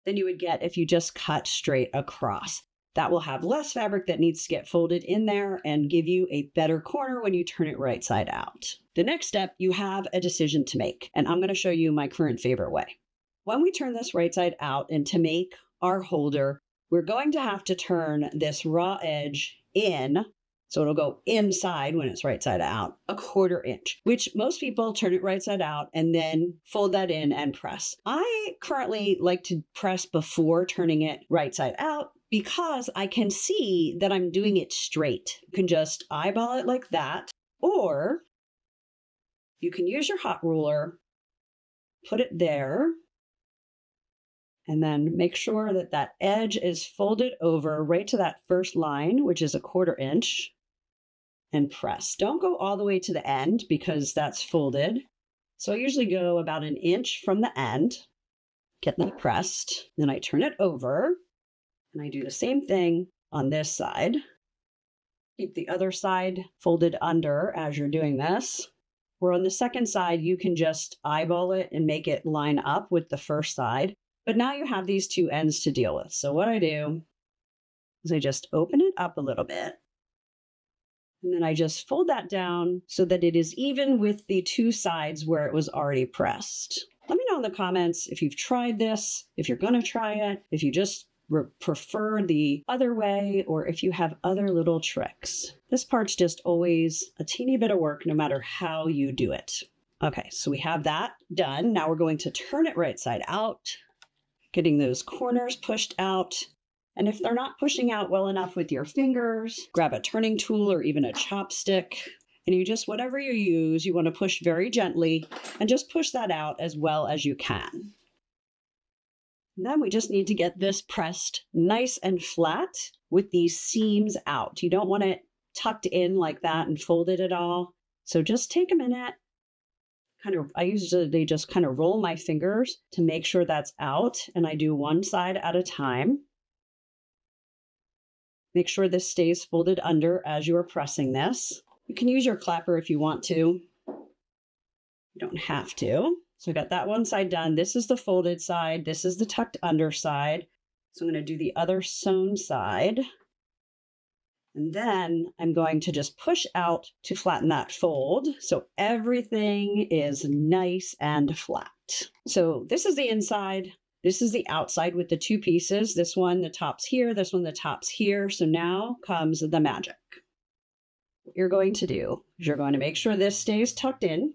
than you would get if you just cut straight across. That will have less fabric that needs to get folded in there and give you a better corner when you turn it right side out. The next step, you have a decision to make, and I'm going to show you my current favorite way. When we turn this right side out and to make our holder, we're going to have to turn this raw edge in, so it'll go inside when it's right side out, a 1/4 inch, which most people turn it right side out and then fold that in and press. I currently like to press before turning it right side out because I can see that I'm doing it straight. You can just eyeball it like that, or you can use your hot ruler, put it there, and then make sure that that edge is folded over right to that first line, which is a 1/4 inch, and press. Don't go all the way to the end because that's folded. So I usually go about 1 inch from the end, get that pressed, then I turn it over, and I do the same thing on this side. Keep the other side folded under as you're doing this. Where on the second side, you can just eyeball it and make it line up with the first side. But now you have these 2 ends to deal with. So what I do is I just open it up a little bit. And then I just fold that down so that it is even with the 2 sides where it was already pressed. Let me know in the comments if you've tried this, if you're going to try it, if you just prefer the other way, or if you have other little tricks. This part's just always a teeny bit of work no matter how you do it. Okay, so we have that done. Now we're going to turn it right side out, getting those corners pushed out. And if they're not pushing out well enough with your fingers, grab a turning tool or even a chopstick. And you just, whatever you use, you want to push very gently and just push that out as well as you can. And then we just need to get this pressed nice and flat with these seams out. You don't want it tucked in like that and folded at all. So just take a minute. I usually just kind of roll my fingers to make sure that's out, and I do one side at a time. Make sure this stays folded under as you are pressing this. You can use your clapper if you want to. You don't have to. So I got that one side done. This is the folded side. This is the tucked under side. So I'm going to do the other sewn side. And then I'm going to just push out to flatten that fold so everything is nice and flat. So this is the inside. This is the outside with the two pieces. This one, the top's here. This one, the top's here. So now comes the magic. What you're going to do is you're going to make sure this stays tucked in.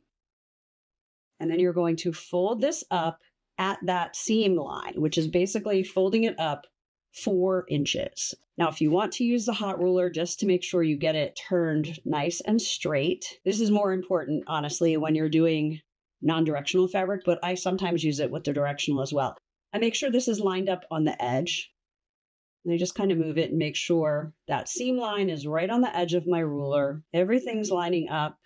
And then you're going to fold this up at that seam line, which is basically folding it up 4 inches. Now, if you want to use the hot ruler just to make sure you get it turned nice and straight, this is more important, honestly, when you're doing non-directional fabric, but I sometimes use it with the directional as well. I make sure this is lined up on the edge. And I just kind of move it and make sure that seam line is right on the edge of my ruler. Everything's lining up.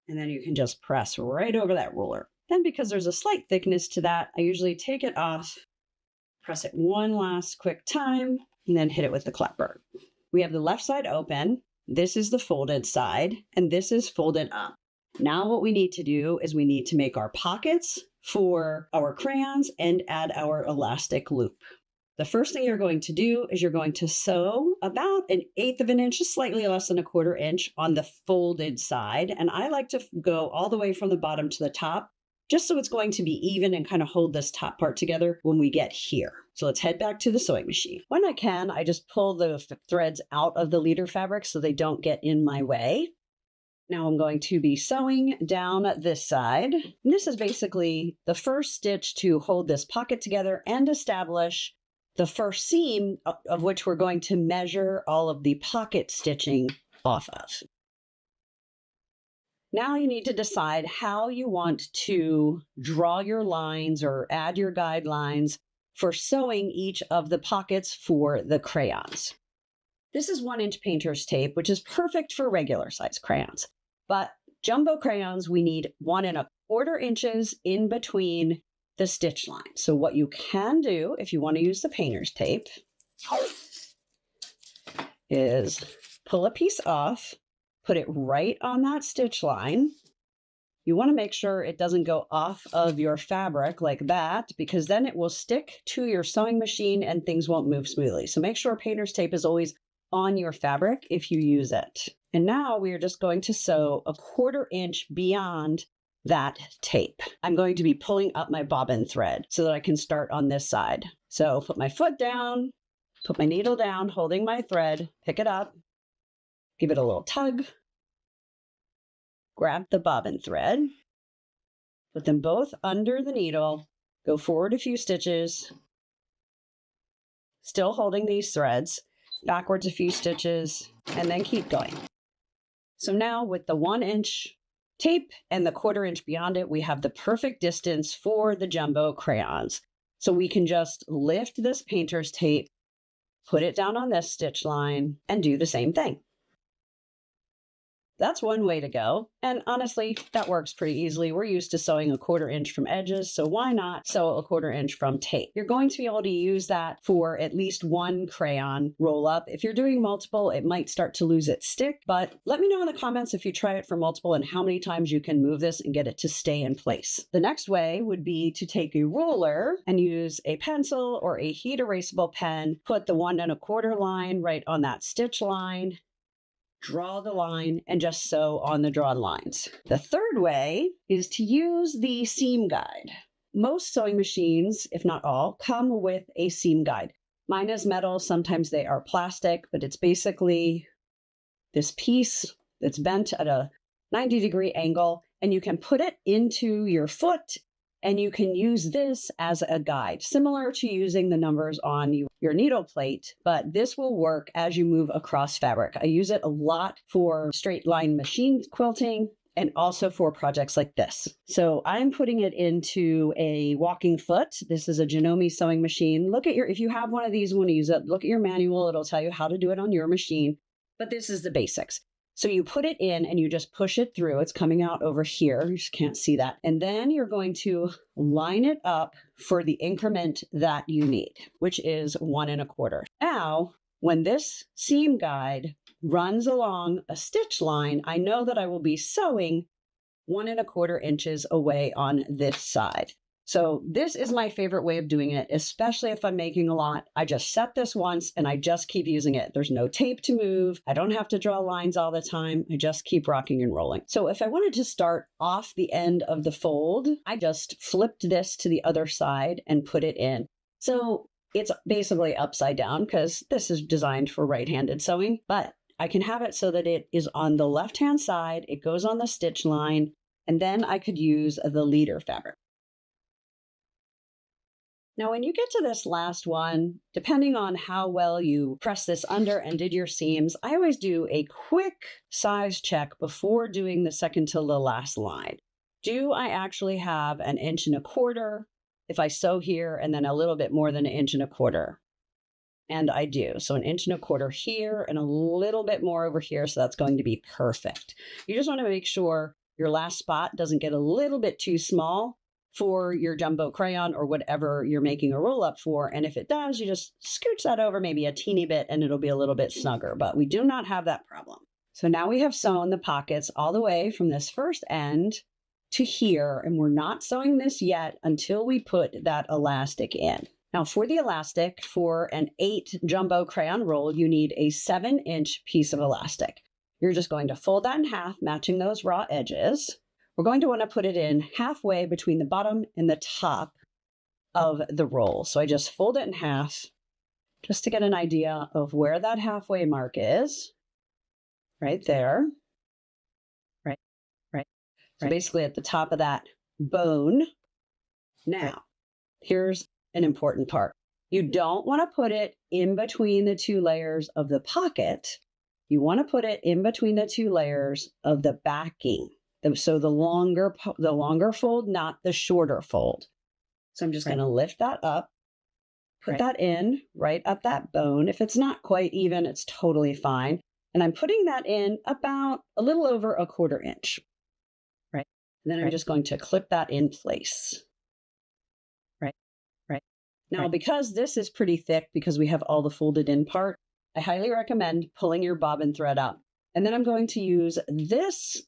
And then you can just press right over that ruler. Then because there's a slight thickness to that, I usually take it off, press it one last quick time, and then hit it with the clapper. We have the left side open. This is the folded side, and this is folded up. Now what we need to do is we need to make our pockets for our crayons and add our elastic loop. The first thing you're going to do is you're going to sew about 1/8 of an inch, slightly less than 1/4 inch on the folded side. And I like to go all the way from the bottom to the top, just so it's going to be even and kind of hold this top part together when we get here. So let's head back to the sewing machine. When I can, I just pull the threads out of the leader fabric so they don't get in my way. Now I'm going to be sewing down this side. And this is basically the first stitch to hold this pocket together and establish the first seam of which we're going to measure all of the pocket stitching off of. Now you need to decide how you want to draw your lines or add your guidelines for sewing each of the pockets for the crayons. This is 1-inch painter's tape, which is perfect for regular size crayons. But jumbo crayons, we need 1¼ inches in between the stitch line. So what you can do if you want to use the painter's tape is pull a piece off, put it right on that stitch line. You want to make sure it doesn't go off of your fabric like that, because then it will stick to your sewing machine and things won't move smoothly. So make sure painter's tape is always on your fabric if you use it. And now we are just going to sew 1/4 inch beyond that tape. I'm going to be pulling up my bobbin thread so that I can start on this side. So put my foot down, put my needle down, holding my thread, pick it up, give it a little tug, grab the bobbin thread, put them both under the needle, go forward a few stitches, still holding these threads, backwards a few stitches, and then keep going. So now with the 1-inch tape and the 1/4 inch beyond it, we have the perfect distance for the jumbo crayons. So we can just lift this painter's tape, put it down on this stitch line, and do the same thing. That's one way to go. And honestly, that works pretty easily. We're used to sewing 1/4 inch from edges, so why not sew 1/4 inch from tape? You're going to be able to use that for at least one crayon roll up. If you're doing multiple, it might start to lose its stick, but let me know in the comments if you try it for multiple and how many times you can move this and get it to stay in place. The next way would be to take a ruler and use a pencil or a heat erasable pen, put the 1 1/4 line right on that stitch line, draw the line, and just sew on the drawn lines. The third way is to use the seam guide. Most sewing machines, if not all, come with a seam guide. Mine is metal, sometimes they are plastic, but it's basically this piece that's bent at a 90-degree angle, and you can put it into your foot, and you can use this as a guide, similar to using the numbers on your needle plate, but this will work as you move across fabric. I use it a lot for straight line machine quilting and also for projects like this. So I'm putting it into a walking foot. This is a Janome sewing machine. If you have one of these, want to use it, look at your manual. It'll tell you how to do it on your machine, but this is the basics. So you put it in and you just push it through. It's coming out over here. You just can't see that. And then you're going to line it up for the increment that you need, which is 1 1/4. Now, when this seam guide runs along a stitch line, I know that I will be sewing 1 1/4 inches away on this side. So this is my favorite way of doing it, especially if I'm making a lot. I just set this once and I just keep using it. There's no tape to move. I don't have to draw lines all the time. I just keep rocking and rolling. So if I wanted to start off the end of the fold, I just flipped this to the other side and put it in. So it's basically upside down because this is designed for right-handed sewing, but I can have it so that it is on the left-hand side. It goes on the stitch line, and then I could use the leader fabric. Now, when you get to this last one, depending on how well you press this under and did your seams, I always do a quick size check before doing the second to the last line. Do I actually have 1 1/4 inch if I sew here and then a little bit more than 1 1/4 inch? And I do. So 1 1/4 inch here and a little bit more over here. So that's going to be perfect. You just want to make sure your last spot doesn't get a little bit too small for your jumbo crayon or whatever you're making a roll up for. And if it does, you just scooch that over maybe a teeny bit and it'll be a little bit snugger, but we do not have that problem. So now we have sewn the pockets all the way from this first end to here, and we're not sewing this yet until we put that elastic in. Now for the elastic, for an 8 jumbo crayon roll, you need a 7-inch piece of elastic. You're just going to fold that in half, matching those raw edges. We're going to want to put it in halfway between the bottom and the top of the roll. So I just fold it in half just to get an idea of where that halfway mark is. Right there. Right. So basically at the top of that bone. Now, here's an important part. You don't want to put it in between the 2 layers of the pocket. You want to put it in between the 2 layers of the backing. So the longer fold, not the shorter fold. So I'm just going to lift that up, put that in right at that bone. If it's not quite even, it's totally fine. And I'm putting that in about a little over 1/4 inch. And then I'm just going to clip that in place. Now, because this is pretty thick, because we have all the folded in part, I highly recommend pulling your bobbin thread up. And then I'm going to use this.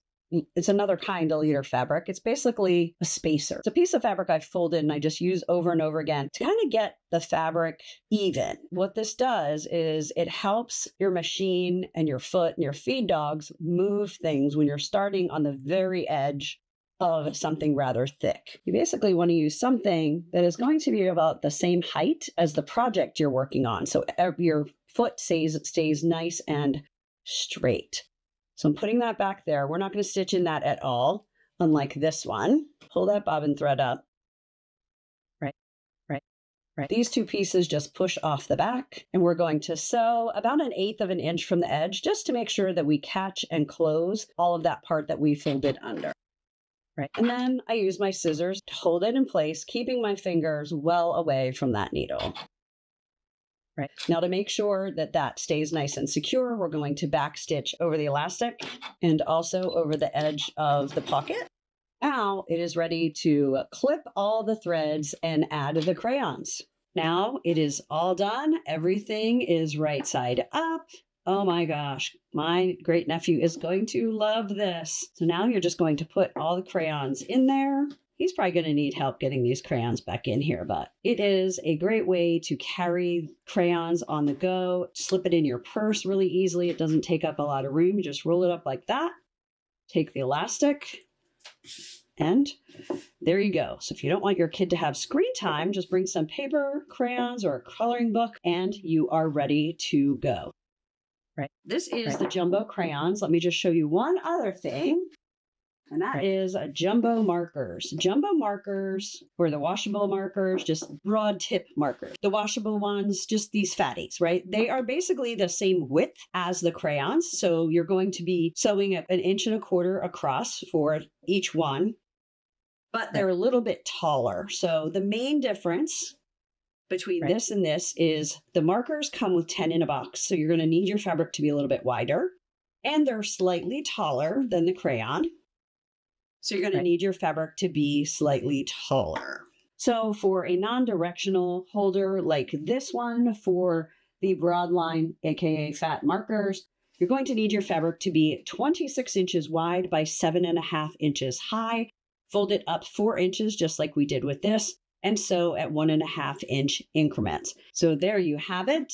It's another kind of leader fabric. It's basically a spacer. It's a piece of fabric I've folded and I just use over and over again to kind of get the fabric even. What this does is it helps your machine and your foot and your feed dogs move things when you're starting on the very edge of something rather thick. You basically want to use something that is going to be about the same height as the project you're working on. So your foot stays nice and straight. So I'm putting that back there. We're not going to stitch in that at all, unlike this one. Pull that bobbin thread up. Right. These 2 pieces just push off the back, and we're going to sew about 1/8 of an inch from the edge just to make sure that we catch and close all of that part that we folded under. And then I use my scissors to hold it in place, keeping my fingers well away from that needle. Now to make sure that that stays nice and secure, we're going to back stitch over the elastic and also over the edge of the pocket. Now it is ready to clip all the threads and add the crayons. Now it is all done. Everything is right side up. Oh my gosh, my great nephew is going to love this. So now you're just going to put all the crayons in there. He's probably going to need help getting these crayons back in here, but it is a great way to carry crayons on the go. Slip it in your purse really easily. It doesn't take up a lot of room. You just roll it up like that. Take the elastic, and there you go. So if you don't want your kid to have screen time, just bring some paper, crayons, or a coloring book, and you are ready to go. Right. This is the jumbo crayons. Let me just show you one other thing. And that is jumbo markers. Jumbo markers, or the washable markers, just broad tip markers. The washable ones, just these fatties, right? They are basically the same width as the crayons. So you're going to be sewing 1.25 inches across for each one, but they're a little bit taller. So the main difference between this and this is the markers come with 10 in a box. So you're going to need your fabric to be a little bit wider, and they're slightly taller than the crayon. So you're going to need your fabric to be slightly taller. So for a non-directional holder like this one, for the broad line, aka fat markers, you're going to need your fabric to be 26 inches wide by 7.5 inches high. Fold it up 4 inches, just like we did with this, and sew at 1.5 inch increments. So there you have it.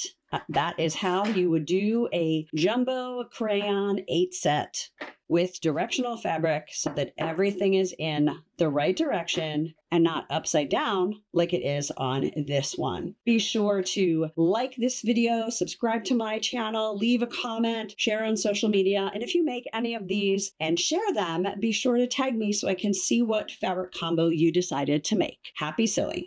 That is how you would do a jumbo crayon 8 set with directional fabric, so that everything is in the right direction and not upside down like it is on this one. Be sure to like this video, subscribe to my channel, leave a comment, share on social media, and if you make any of these and share them, be sure to tag me so I can see what fabric combo you decided to make. Happy sewing!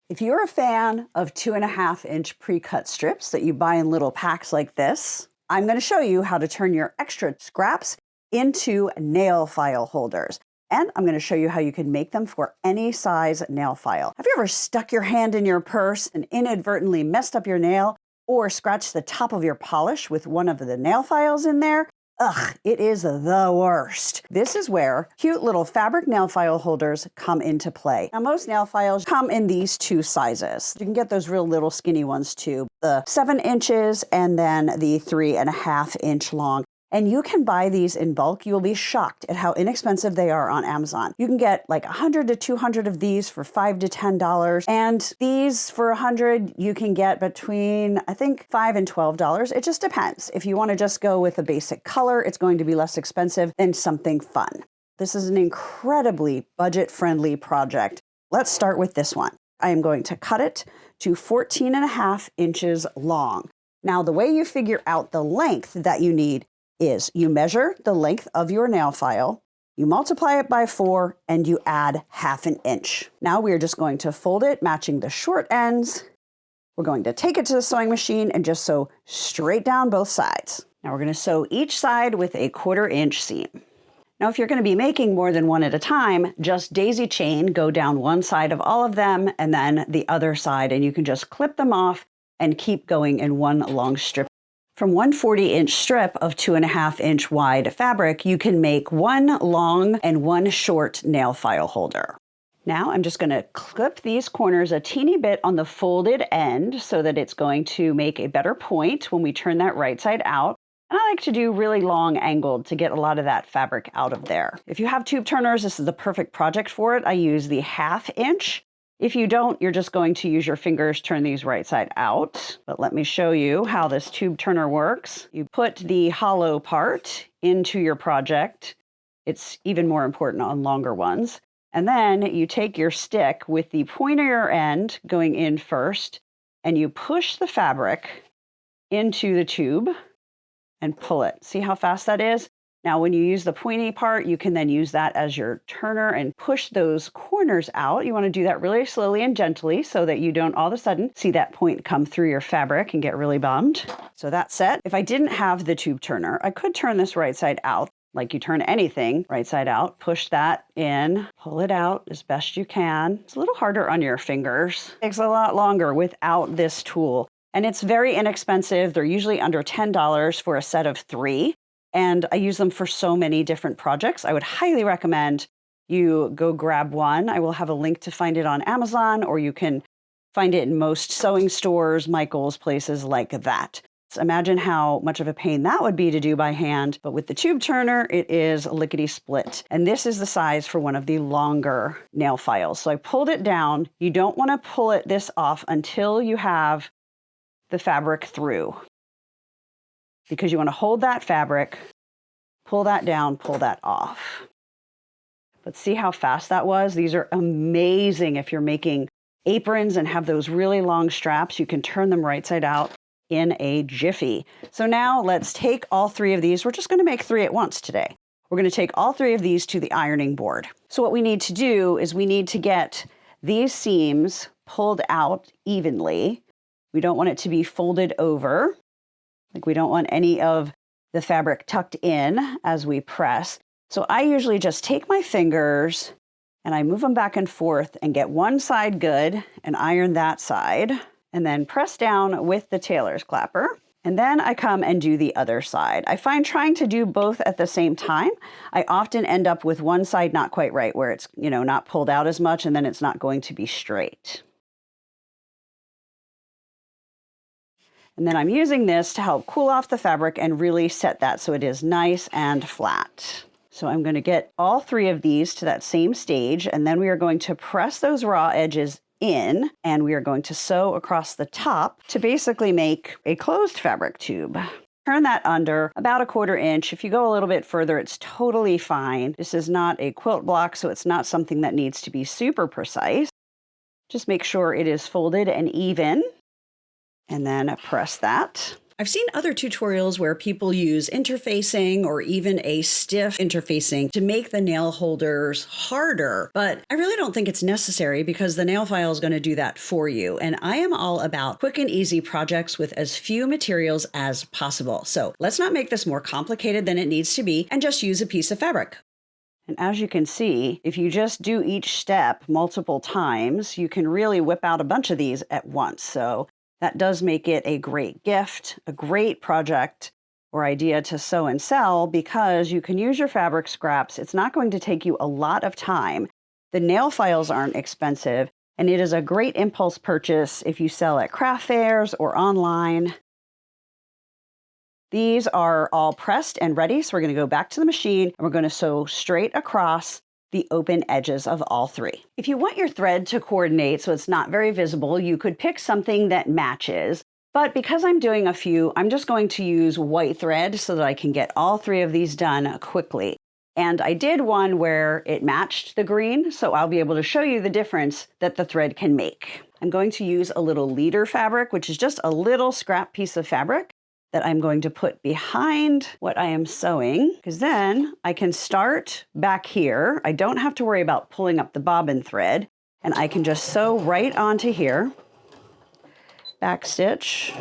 If you're a fan of 2.5 inch pre-cut strips that you buy in little packs like this, I'm going to show you how to turn your extra scraps into nail file holders. And I'm going to show you how you can make them for any size nail file. Have you ever stuck your hand in your purse and inadvertently messed up your nail, or scratched the top of your polish with one of the nail files in there? Ugh, it is the worst. This is where cute little fabric nail file holders come into play. Now, most nail files come in these 2 sizes. You can get those real little skinny ones too, the 7 inches and then the 3.5 inch long. And you can buy these in bulk. You will be shocked at how inexpensive they are on Amazon. You can get like 100 to 200 of these for $5 to $10. And these for 100, you can get between, I think, $5 and $12. It just depends. If you want to just go with a basic color, it's going to be less expensive than something fun. This is an incredibly budget-friendly project. Let's start with this one. I am going to cut it to 14.5 inches long. Now, the way you figure out the length that you need is you measure the length of your nail file, you multiply it by 4, and you add 1/2 inch. Now we're just going to fold it, matching the short ends. We're going to take it to the sewing machine and just sew straight down both sides. Now we're going to sew each side with a 1/4 inch seam. Now, if you're going to be making more than one at a time, just daisy chain, go down one side of all of them and then the other side, and you can just clip them off and keep going in one long strip. From one 40-inch strip of 2.5 inch wide fabric, you can make one long and one short nail file holder. Now I'm just going to clip these corners a teeny bit on the folded end so that it's going to make a better point when we turn that right side out. And I like to do really long angled to get a lot of that fabric out of there. If you have tube turners, this is the perfect project for it. I use the 1/2 inch. If you don't, you're just going to use your fingers, turn these right side out. But let me show you how this tube turner works. You put the hollow part into your project. It's even more important on longer ones. And then you take your stick with the pointier end going in first, and you push the fabric into the tube and pull it. See how fast that is? Now, when you use the pointy part, you can then use that as your turner and push those corners out. You want to do that really slowly and gently so that you don't all of a sudden see that point come through your fabric and get really bummed. So that's it. If I didn't have the tube turner, I could turn this right side out, like you turn anything right side out. Push that in, pull it out as best you can. It's a little harder on your fingers. It takes a lot longer without this tool. And it's very inexpensive. They're usually under $10 for a set of 3. And I use them for so many different projects. I would highly recommend you go grab one. I will have a link to find it on Amazon, or you can find it in most sewing stores, Michael's, places like that. Imagine how much of a pain that would be to do by hand, but with the tube turner, it is lickety split. And this is the size for one of the longer nail files. So I pulled it down. You don't want to pull this off until you have the fabric through, because you want to hold that fabric, pull that down, pull that off. But see how fast that was? These are amazing if you're making aprons and have those really long straps. You can turn them right side out in a jiffy. So now let's take all 3 of these. We're just going to make 3 at once today. We're going to take all 3 of these to the ironing board. So what we need to do is we need to get these seams pulled out evenly. We don't want it to be folded over. Like, we don't want any of the fabric tucked in as we press. So I usually just take my fingers and I move them back and forth and get one side good and iron that side, and then press down with the tailor's clapper. And then I come and do the other side. I find trying to do both at the same time, I often end up with one side not quite right, where it's, not pulled out as much, and then it's not going to be straight. And then I'm using this to help cool off the fabric and really set that so it is nice and flat. So I'm going to get all 3 of these to that same stage, and then we are going to press those raw edges in, and we are going to sew across the top to basically make a closed fabric tube. Turn that under about a 1/4 inch. If you go a little bit further, it's totally fine. This is not a quilt block, so it's not something that needs to be super precise. Just make sure it is folded and even, and then press that. I've seen other tutorials where people use interfacing or even a stiff interfacing to make the nail holders harder, but I really don't think it's necessary because the nail file is going to do that for you. And I am all about quick and easy projects with as few materials as possible. So let's not make this more complicated than it needs to be and just use a piece of fabric. And as you can see, if you just do each step multiple times, you can really whip out a bunch of these at once. So that does make it a great gift, a great project or idea to sew and sell, because you can use your fabric scraps. It's not going to take you a lot of time. The nail files aren't expensive, and it is a great impulse purchase if you sell at craft fairs or online. These are all pressed and ready, so we're going to go back to the machine and we're going to sew straight across the open edges of all 3. If you want your thread to coordinate so it's not very visible, you could pick something that matches. But because I'm doing a few, I'm just going to use white thread so that I can get all 3 of these done quickly. And I did one where it matched the green, so I'll be able to show you the difference that the thread can make. I'm going to use a little leader fabric, which is just a little scrap piece of fabric that I'm going to put behind what I am sewing, because then I can start back here. I don't have to worry about pulling up the bobbin thread, and I can just sew right onto here, back stitch,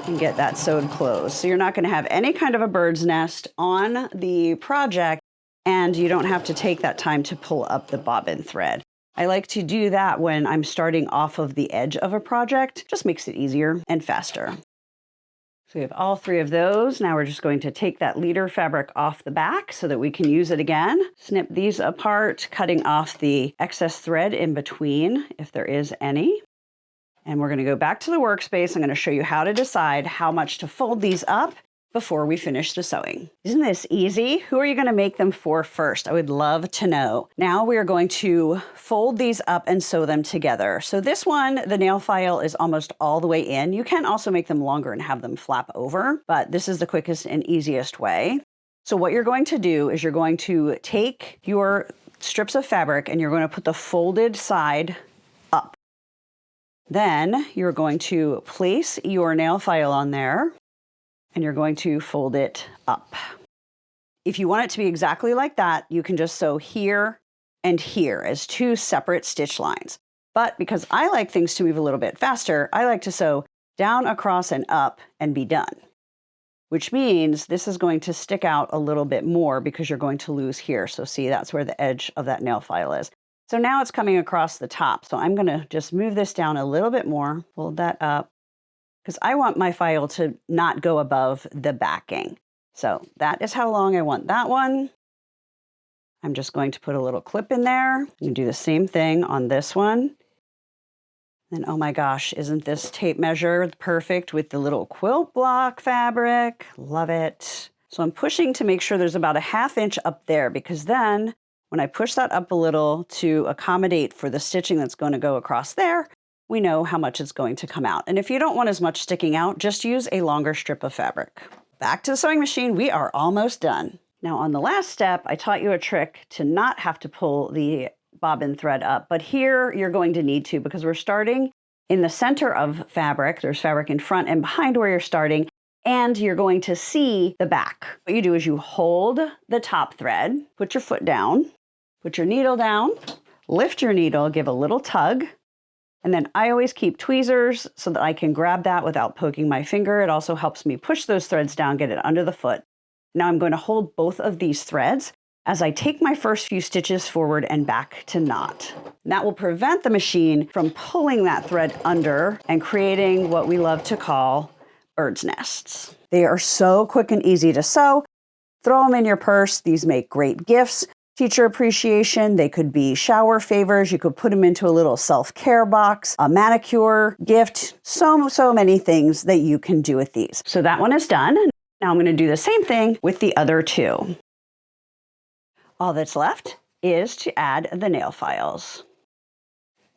and get that sewed closed. So you're not going to have any kind of a bird's nest on the project, and you don't have to take that time to pull up the bobbin thread. I like to do that when I'm starting off of the edge of a project. Just makes it easier and faster. So we have all 3 of those. Now we're just going to take that leader fabric off the back so that we can use it again. Snip these apart, cutting off the excess thread in between if there is any. And we're going to go back to the workspace. I'm going to show you how to decide how much to fold these up before we finish the sewing. Isn't this easy? Who are you going to make them for first? I would love to know. Now we are going to fold these up and sew them together. So this one, the nail file is almost all the way in. You can also make them longer and have them flap over, but this is the quickest and easiest way. So what you're going to do is you're going to take your strips of fabric and you're going to put the folded side up. Then you're going to place your nail file on there, and you're going to fold it up. If you want it to be exactly like that, you can just sew here and here as 2 separate stitch lines. But because I like things to move a little bit faster, I like to sew down, across, and up and be done. Which means this is going to stick out a little bit more because you're going to lose here. So see, that's where the edge of that nail file is. So now it's coming across the top. So I'm gonna just move this down a little bit more, fold that up, because I want my file to not go above the backing. So that is how long I want that one. I'm just going to put a little clip in there. You do the same thing on this one. And oh my gosh, isn't this tape measure perfect with the little quilt block fabric? Love it. So I'm pushing to make sure there's about a 1/2 inch up there, because then when I push that up a little to accommodate for the stitching that's going to go across there, we know how much it's going to come out. And if you don't want as much sticking out, just use a longer strip of fabric. Back to the sewing machine, we are almost done. Now on the last step, I taught you a trick to not have to pull the bobbin thread up, but here you're going to need to, because we're starting in the center of fabric. There's fabric in front and behind where you're starting, and you're going to see the back. What you do is you hold the top thread, put your foot down, put your needle down, lift your needle, give a little tug, and then I always keep tweezers so that I can grab that without poking my finger. It also helps me push those threads down, get it under the foot. Now I'm going to hold both of these threads as I take my first few stitches forward and back to knot. And that will prevent the machine from pulling that thread under and creating what we love to call bird's nests. They are so quick and easy to sew. Throw them in your purse. These make great gifts. Teacher appreciation. They could be shower favors. You could put them into a little self-care box, a manicure gift. So many things that you can do with these. So that one is done. Now I'm going to do the same thing with the other two. All that's left is to add the nail files.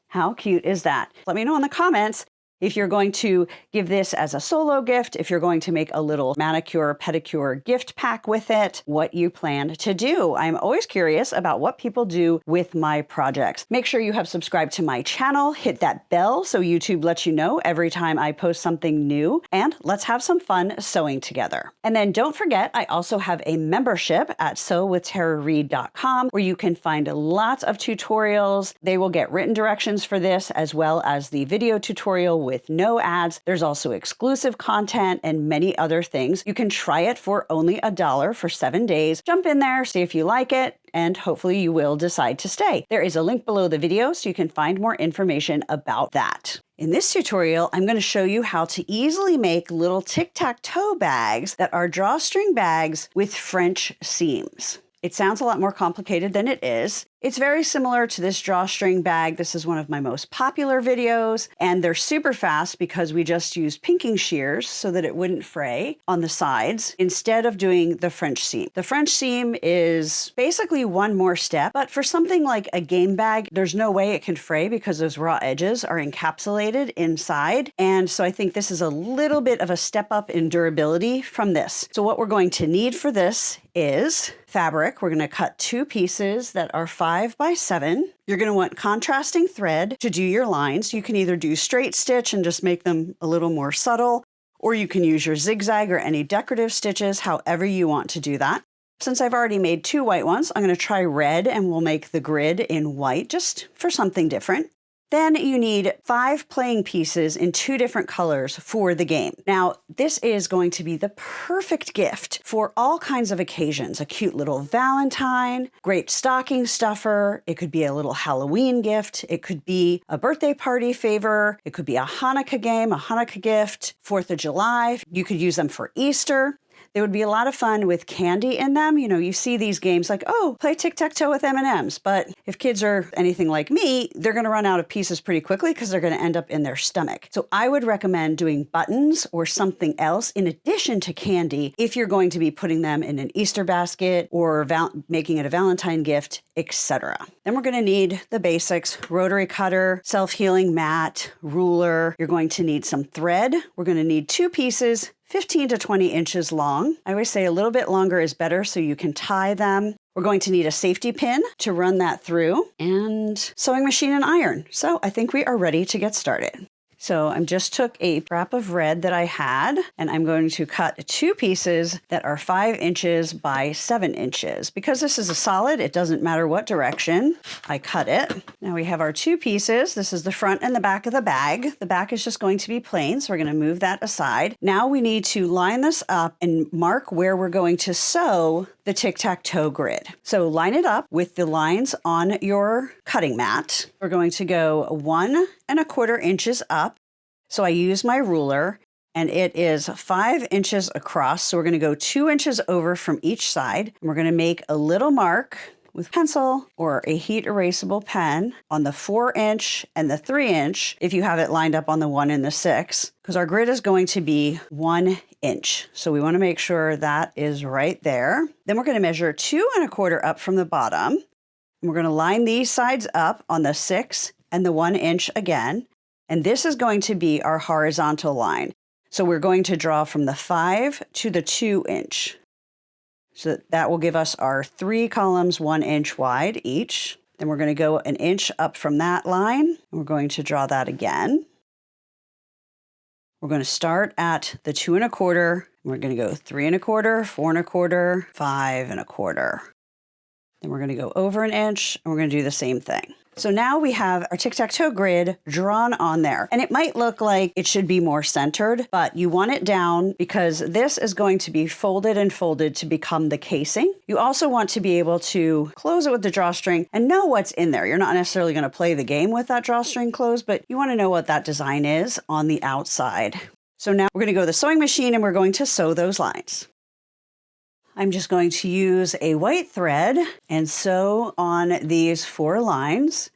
How cute is that? Let me know in the comments if you're going to give this as a solo gift, if you're going to make a little manicure, pedicure gift pack with it, what you plan to do. I'm always curious about what people do with my projects. Make sure you have subscribed to my channel, hit that bell so YouTube lets you know every time I post something new, and let's have some fun sewing together. And then don't forget, I also have a membership at sewwithtarareed.com where you can find lots of tutorials. They will get written directions for this, as well as the video tutorial with no ads. There's also exclusive content and many other things. You can try it for only $1 for 7 days. Jump in there, see if you like it, and hopefully you will decide to stay. There is a link below the video so you can find more information about that. In this tutorial, I'm going to show you how to easily make little tic-tac-toe bags that are drawstring bags with French seams. It sounds a lot more complicated than it is. It's very similar to this drawstring bag. This is one of my most popular videos, and they're super fast because we just used pinking shears so that it wouldn't fray on the sides instead of doing the French seam. The French seam is basically one more step, but for something like a game bag, there's no way it can fray because those raw edges are encapsulated inside. And so I think this is a little bit of a step up in durability from this. So what we're going to need for this is fabric. We're going to cut 2 pieces that are 5 by 7. You're going to want contrasting thread to do your lines. You can either do straight stitch and just make them a little more subtle, or you can use your zigzag or any decorative stitches, however you want to do that. Since I've already made 2 white ones, I'm going to try red, and we'll make the grid in white just for something different. Then you need 5 playing pieces in 2 different colors for the game. Now, this is going to be the perfect gift for all kinds of occasions. A cute little Valentine, great stocking stuffer. It could be a little Halloween gift. It could be a birthday party favor. It could be a Hanukkah game, a Hanukkah gift, 4th of July. You could use them for Easter. They would be a lot of fun with candy in them. You know, you see these games like, oh, play tic-tac-toe with M&Ms. But if kids are anything like me, they're going to run out of pieces pretty quickly because they're going to end up in their stomach. So I would recommend doing buttons or something else in addition to candy if you're going to be putting them in an Easter basket or making it a Valentine gift, etc. Then we're going to need the basics: rotary cutter, self-healing mat, ruler. You're going to need some thread. We're going to need 2 pieces, 15 to 20 inches long. I always say a little bit longer is better so you can tie them. We're going to need a safety pin to run that through, and sewing machine and iron. So I think we are ready to get started. So I just took a scrap of red that I had, and I'm going to cut 2 pieces that are 5 inches by 7 inches. Because this is a solid, it doesn't matter what direction I cut it. Now we have our 2 pieces. This is the front and the back of the bag. The back is just going to be plain, so we're going to move that aside. Now we need to line this up and mark where we're going to sew the tic-tac-toe grid. So line it up with the lines on your cutting mat. We're going to go 1 1/4 inches up. So I use my ruler, and it is 5 inches across. So we're going to go 2 inches over from each side. And we're going to make a little mark with pencil or a heat erasable pen on the 4-inch and the 3-inch if you have it lined up on the 1 and the 6, because our grid is going to be 1 inch. So we want to make sure that is right there. Then we're going to measure 2 1/4 up from the bottom. And we're going to line these sides up on the 6 and the 1 inch again. And this is going to be our horizontal line. So we're going to draw from the 5 to the 2 inch. So that will give us our 3 columns 1 inch wide each. Then we're going to go 1 inch up from that line. And we're going to draw that again. We're going to start at the 2 1/4. We're going to go 3 1/4, 4 1/4, 5 1/4. Then we're going to go over 1 inch, and we're going to do the same thing. So now we have our tic-tac-toe grid drawn on there. And it might look like it should be more centered, but you want it down because this is going to be folded and folded to become the casing. You also want to be able to close it with the drawstring and know what's in there. You're not necessarily going to play the game with that drawstring closed, but you want to know what that design is on the outside. So now we're going to go to the sewing machine and we're going to sew those lines. I'm just going to use a white thread and sew on these 4 lines.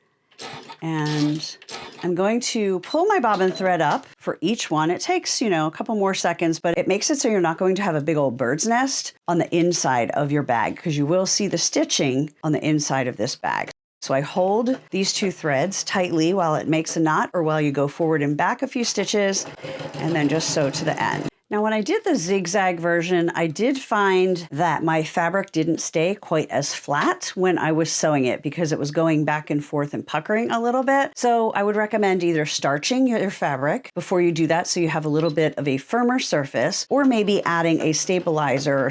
And I'm going to pull my bobbin thread up for each one. It takes, a couple more seconds, but it makes it so you're not going to have a big old bird's nest on the inside of your bag, because you will see the stitching on the inside of this bag. So I hold these 2 threads tightly while it makes a knot, or while you go forward and back a few stitches, and then just sew to the end. Now, when I did the zigzag version, I did find that my fabric didn't stay quite as flat when I was sewing it because it was going back and forth and puckering a little bit. So I would recommend either starching your fabric before you do that so you have a little bit of a firmer surface, or maybe adding a stabilizer or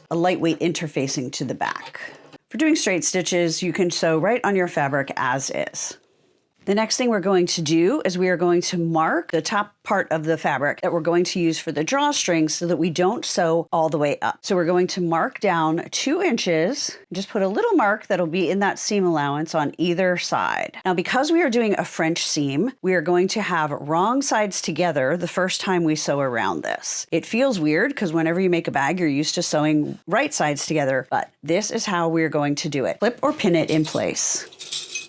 a lightweight interfacing to the back. For doing straight stitches, you can sew right on your fabric as is. The next thing we're going to do is we are going to mark the top part of the fabric that we're going to use for the drawstring so that we don't sew all the way up. So we're going to mark down 2 inches, just put a little mark that'll be in that seam allowance on either side. Now, because we are doing a French seam, we are going to have wrong sides together the first time we sew around this. It feels weird because whenever you make a bag, you're used to sewing right sides together, but this is how we're going to do it. Flip or pin it in place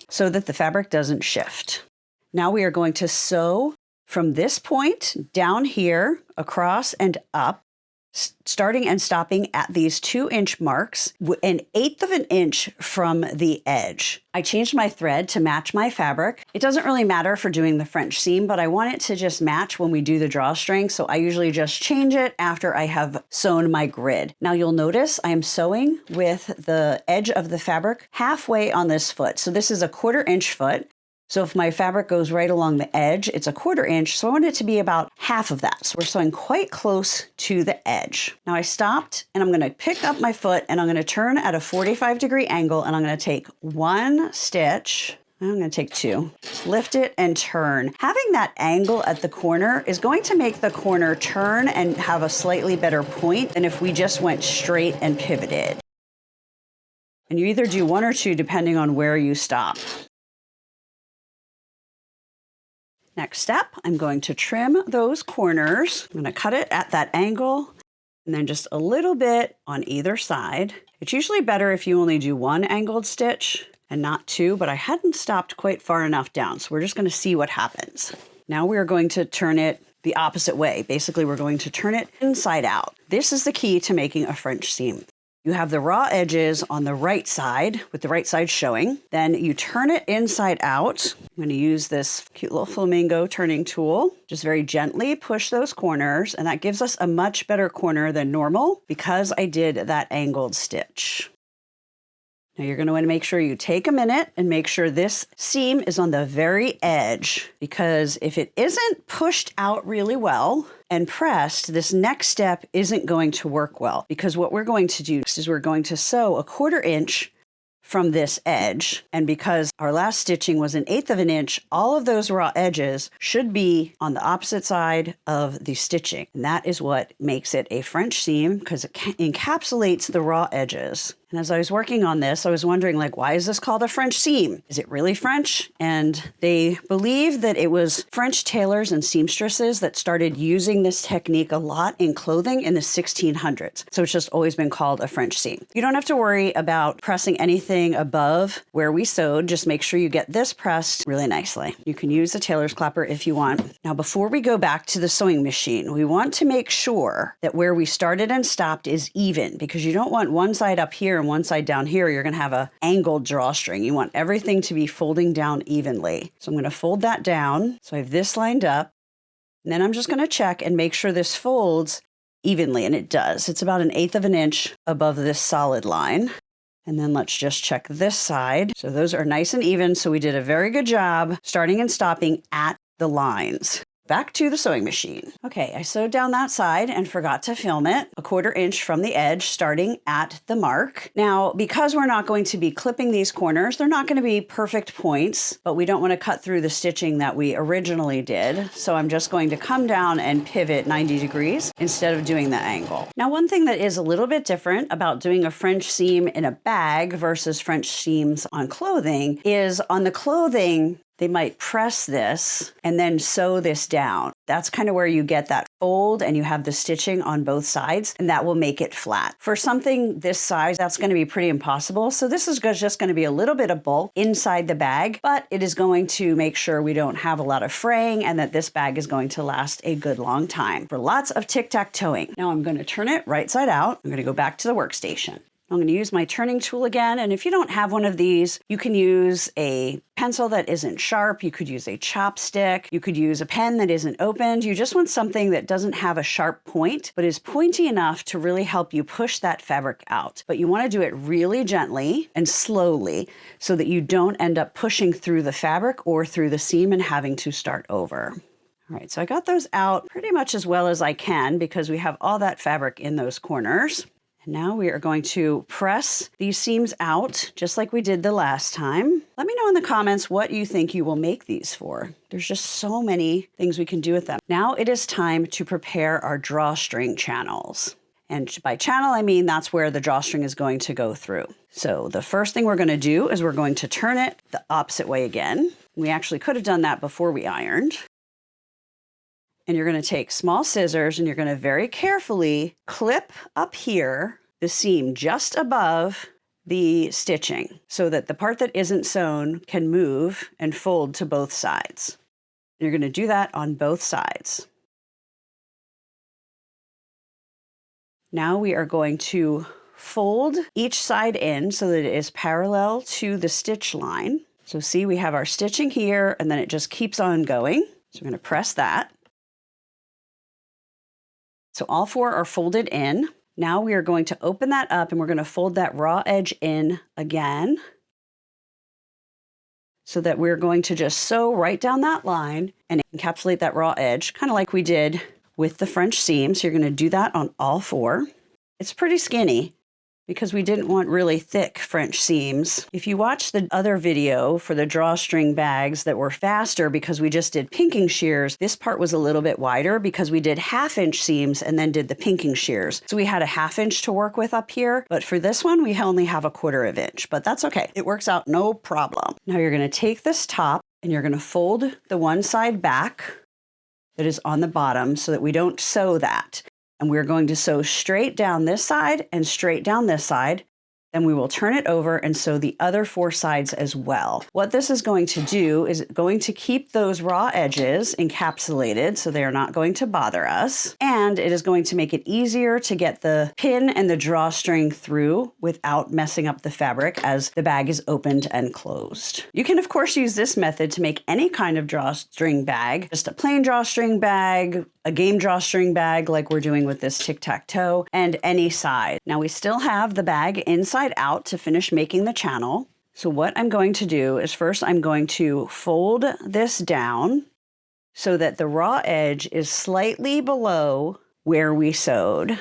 so that the fabric doesn't shift. Now we are going to sew from this point down here, across and up, starting and stopping at these 2 inch marks, 1/8 of an inch from the edge. I changed my thread to match my fabric. It doesn't really matter for doing the French seam, but I want it to just match when we do the drawstring, so I usually just change it after I have sewn my grid. Now you'll notice I am sewing with the edge of the fabric halfway on this foot. So this is a 1/4 inch foot. So if my fabric goes right along the edge, it's a 1/4 inch. So I want it to be about half of that. So we're sewing quite close to the edge. Now I stopped and I'm going to pick up my foot and I'm going to turn at a 45-degree angle and I'm going to take 1 stitch. I'm going to take 2, lift it and turn. Having that angle at the corner is going to make the corner turn and have a slightly better point than if we just went straight and pivoted. And you either do 1 or 2 depending on where you stop. Next step, I'm going to trim those corners. I'm going to cut it at that angle and then just a little bit on either side. It's usually better if you only do 1 angled stitch and not 2, but I hadn't stopped quite far enough down, so we're just going to see what happens. Now we are going to turn it the opposite way. Basically, we're going to turn it inside out. This is the key to making a French seam. You have the raw edges on the right side with the right side showing. Then you turn it inside out. I'm going to use this cute little flamingo turning tool. Just very gently push those corners, and that gives us a much better corner than normal because I did that angled stitch. Now you're going to want to make sure you take a minute and make sure this seam is on the very edge, because if it isn't pushed out really well and pressed, this next step isn't going to work well, because what we're going to do is we're going to sew a 1/4 inch from this edge. And because our last stitching was 1/8 of an inch, all of those raw edges should be on the opposite side of the stitching. And that is what makes it a French seam, because it encapsulates the raw edges. And as I was working on this, I was wondering, like, why is this called a French seam? Is it really French? And they believe that it was French tailors and seamstresses that started using this technique a lot in clothing in the 1600s. So it's just always been called a French seam. You don't have to worry about pressing anything above where we sewed. Just make sure you get this pressed really nicely. You can use a tailor's clapper if you want. Now, before we go back to the sewing machine, we want to make sure that where we started and stopped is even, because you don't want one side up here and one side down here. You're going to have a angled drawstring. You want everything to be folding down evenly. So I'm going to fold that down. So I have this lined up, and then I'm just going to check and make sure this folds evenly, and it does. It's about 1/8 of an inch above this solid line. And then let's just check this side. So those are nice and even. So we did a very good job starting and stopping at the lines. Back to the sewing machine. Okay, I sewed down that side and forgot to film it 1/4 inch from the edge, starting at the mark. Now, because we're not going to be clipping these corners, they're not going to be perfect points, but we don't want to cut through the stitching that we originally did. So I'm just going to come down and pivot 90 degrees instead of doing the angle. Now, one thing that is a little bit different about doing a French seam in a bag versus French seams on clothing is on the clothing, they might press this and then sew this down. That's kind of where you get that fold and you have the stitching on both sides, and that will make it flat. For something this size, that's going to be pretty impossible. So this is just going to be a little bit of bulk inside the bag, but it is going to make sure we don't have a lot of fraying and that this bag is going to last a good long time for lots of tic-tac-toeing. Now I'm going to turn it right side out. I'm going to go back to the workstation. I'm going to use my turning tool again, and if you don't have one of these, you can use a pencil that isn't sharp, you could use a chopstick, you could use a pen that isn't opened. You just want something that doesn't have a sharp point, but is pointy enough to really help you push that fabric out. But you want to do it really gently and slowly so that you don't end up pushing through the fabric or through the seam and having to start over. All right, so I got those out pretty much as well as I can because we have all that fabric in those corners. Now we are going to press these seams out just like we did the last time. Let me know in the comments what you think you will make these for. There's just so many things we can do with them. Now it is time to prepare our drawstring channels. And by channel, I mean that's where the drawstring is going to go through. So the first thing we're going to do is we're going to turn it the opposite way again. We actually could have done that before we ironed. And you're going to take small scissors and you're going to very carefully clip up here the seam just above the stitching so that the part that isn't sewn can move and fold to both sides. You're going to do that on both sides. Now we are going to fold each side in so that it is parallel to the stitch line. So see, we have our stitching here and then it just keeps on going. So we're going to press that. So all four are folded in. Now we are going to open that up and we're going to fold that raw edge in again so that we're going to just sew right down that line and encapsulate that raw edge, kind of like we did with the French seam. So you're going to do that on all four. It's pretty skinny because we didn't want really thick French seams. If you watch the other video for the drawstring bags that were faster because we just did pinking shears, this part was a little bit wider because we did 1/2 inch seams and then did the pinking shears. So we had a 1/2 inch to work with up here, but for this one, we only have 1/4 inch, but that's okay. It works out no problem. Now you're gonna take this top and you're gonna fold the one side back that is on the bottom so that we don't sew that. And we're going to sew straight down this side and straight down this side. Then we will turn it over and sew the other 4 sides as well. What this is going to do is going to keep those raw edges encapsulated so they are not going to bother us. And it is going to make it easier to get the pin and the drawstring through without messing up the fabric as the bag is opened and closed. You can of course use this method to make any kind of drawstring bag, just a plain drawstring bag, a game drawstring bag like we're doing with this tic-tac-toe, and any size. Now we still have the bag inside out to finish making the channel. So what I'm going to do is first I'm going to fold this down so that the raw edge is slightly below where we sewed.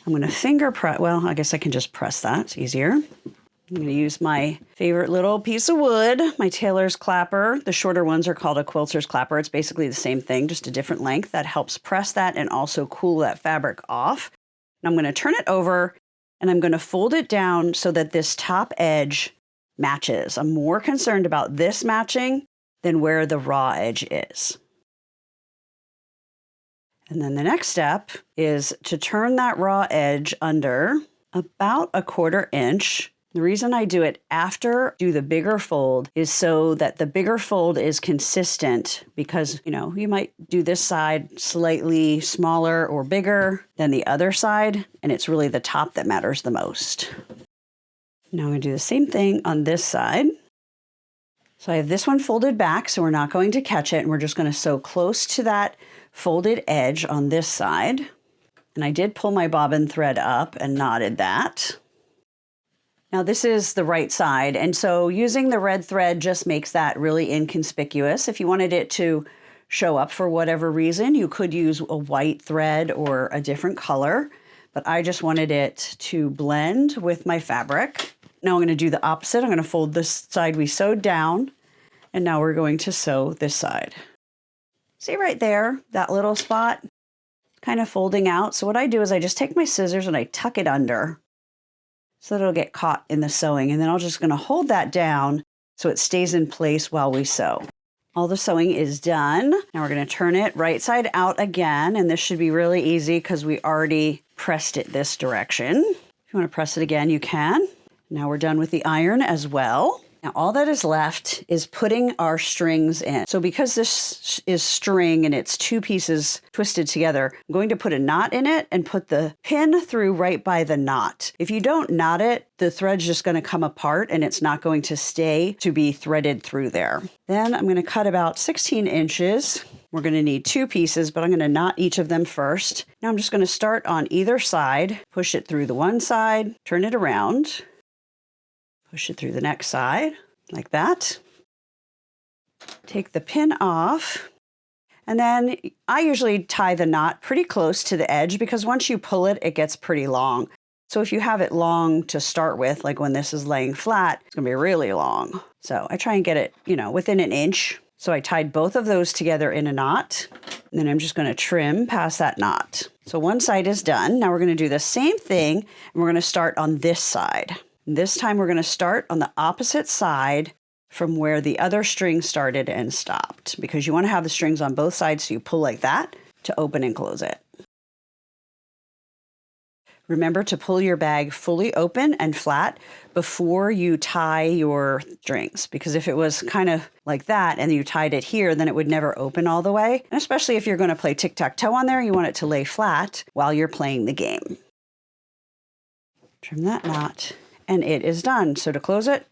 I'm going to finger press, well, I guess I can just press that, it's easier. I'm going to use my favorite little piece of wood, my tailor's clapper. The shorter ones are called a quilter's clapper. It's basically the same thing, just a different length. That helps press that and also cool that fabric off. And I'm going to turn it over and I'm going to fold it down so that this top edge matches. I'm more concerned about this matching than where the raw edge is. And then the next step is to turn that raw edge under about 1/4 inch. The reason I do it after do the bigger fold is so that the bigger fold is consistent, because, you know, you might do this side slightly smaller or bigger than the other side, and it's really the top that matters the most. Now I'm going to do the same thing on this side. So I have this one folded back, so we're not going to catch it, and we're just going to sew close to that folded edge on this side. And I did pull my bobbin thread up and knotted that. Now this is the right side, and so using the red thread just makes that really inconspicuous. If you wanted it to show up for whatever reason, you could use a white thread or a different color, but I just wanted it to blend with my fabric. Now I'm going to do the opposite. I'm going to fold this side we sewed down, and now we're going to sew this side. See right there, that little spot kind of folding out. So what I do is I just take my scissors and I tuck it under so that it'll get caught in the sewing. And then I'm just going to hold that down so it stays in place while we sew. All the sewing is done. Now we're going to turn it right side out again. And this should be really easy because we already pressed it this direction. If you want to press it again, you can. Now we're done with the iron as well. Now all that is left is putting our strings in. So because this is string and it's 2 pieces twisted together, I'm going to put a knot in it and put the pin through right by the knot. If you don't knot it, the thread's just going to come apart and it's not going to stay to be threaded through there. Then I'm going to cut about 16 inches. We're going to need 2 pieces, but I'm going to knot each of them first. Now I'm just going to start on either side, push it through the one side, turn it around, push it through the next side, like that. Take the pin off, and then I usually tie the knot pretty close to the edge because once you pull it, it gets pretty long. So if you have it long to start with, like when this is laying flat, it's gonna be really long. So I try and get it, you know, within an inch. So I tied both of those together in a knot, and then I'm just gonna trim past that knot. So one side is done. Now we're gonna do the same thing, and we're gonna start on this side. This time we're going to start on the opposite side from where the other string started and stopped, because you want to have the strings on both sides, so you pull like that to open and close it. Remember to pull your bag fully open and flat before you tie your strings, because if it was kind of like that and you tied it here, then it would never open all the way. And especially if you're going to play tic-tac-toe on there, you want it to lay flat while you're playing the game. Trim that knot. And it is done. So to close it,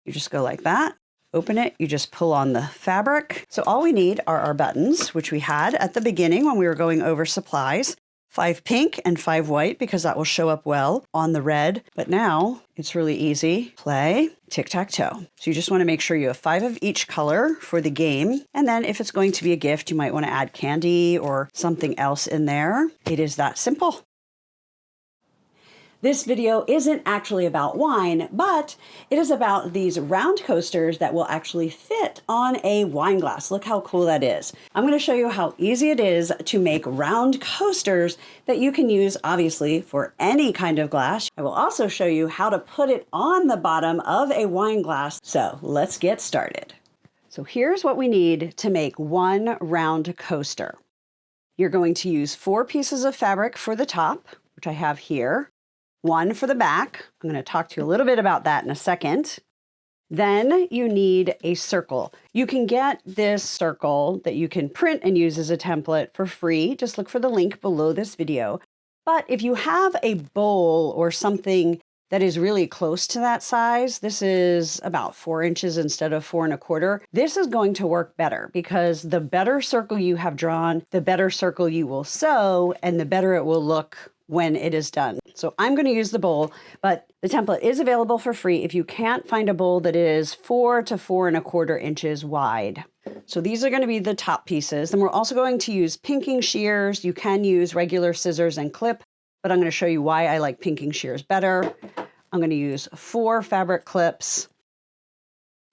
you just go like that. Open it, you just pull on the fabric. So all we need are our buttons, which we had at the beginning when we were going over supplies. 5 pink and 5 white, because that will show up well on the red. But now it's really easy. Play tic-tac-toe. So you just want to make sure you have 5 of each color for the game. And then if it's going to be a gift, you might want to add candy or something else in there. It is that simple. This video isn't actually about wine, but it is about these round coasters that will actually fit on a wine glass. Look how cool that is. I'm going to show you how easy it is to make round coasters that you can use, obviously, for any kind of glass. I will also show you how to put it on the bottom of a wine glass. So let's get started. So here's what we need to make one round coaster. You're going to use 4 pieces of fabric for the top, which I have here. 1 for the back. I'm going to talk to you a little bit about that in a second. Then you need a circle. You can get this circle that you can print and use as a template for free. Just look for the link below this video. But if you have a bowl or something that is really close to that size, this is about 4 inches instead of 4 1/4. This is going to work better because the better circle you have drawn, the better circle you will sew, and the better it will look when it is done. So I'm going to use the bowl, but the template is available for free if you can't find a bowl that is 4 to 4 1/4 inches wide. So these are going to be the top pieces. Then we're also going to use pinking shears. You can use regular scissors and clip, but I'm going to show you why I like pinking shears better. I'm going to use 4 fabric clips.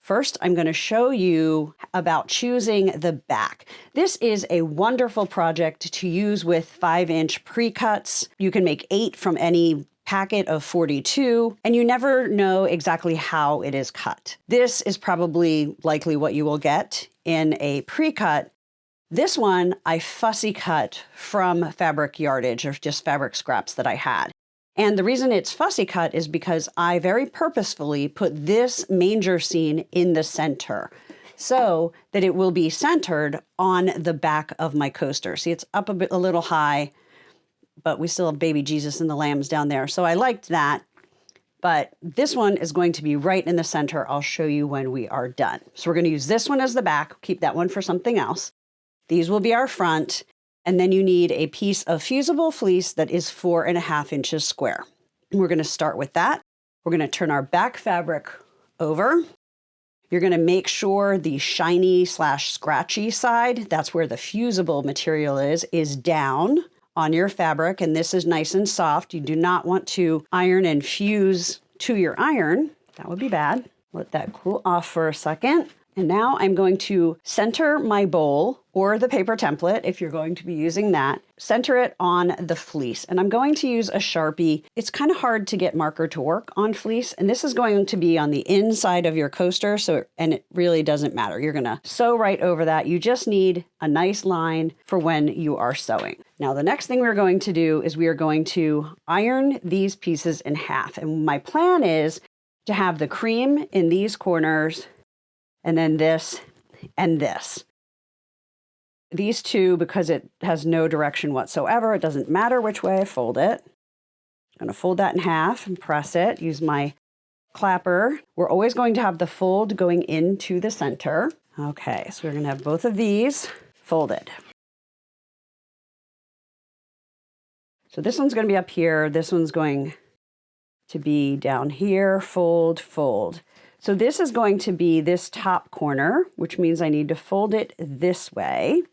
First, I'm going to show you about choosing the back. This is a wonderful project to use with 5-inch pre-cuts. You can make 8 from any packet of 42, and you never know exactly how it is cut. This is probably likely what you will get in a pre-cut. This one I fussy cut from fabric yardage or just fabric scraps that I had. And the reason it's fussy cut is because I very purposefully put this manger scene in the center so that it will be centered on the back of my coaster. See, it's up a little high, but we still have baby Jesus and the lambs down there. So I liked that, but this one is going to be right in the center. I'll show you when we are done. So we're going to use this one as the back, keep that one for something else. These will be our front. And then you need a piece of fusible fleece that is 4.5 inches square. We're going to start with that. We're going to turn our back fabric over. You're going to make sure the shiny / scratchy side, that's where the fusible material is down on your fabric. And this is nice and soft. You do not want to iron and fuse to your iron. That would be bad. Let that cool off for a second. And now I'm going to center my bowl or the paper template, if you're going to be using that, center it on the fleece. And I'm going to use a Sharpie. It's kind of hard to get marker to work on fleece. And this is going to be on the inside of your coaster. And it really doesn't matter. You're going to sew right over that. You just need a nice line for when you are sewing. Now, the next thing we're going to do is we are going to iron these pieces in half. And my plan is to have the cream in these corners, and then this and this. These two, because it has no direction whatsoever, it doesn't matter which way I fold it. I'm going to fold that in half and press it, use my clapper. We're always going to have the fold going into the center. Okay, so we're going to have both of these folded. So this one's going to be up here. This one's going to be down here, fold, fold. So this is going to be this top corner, which means I need to fold it this way.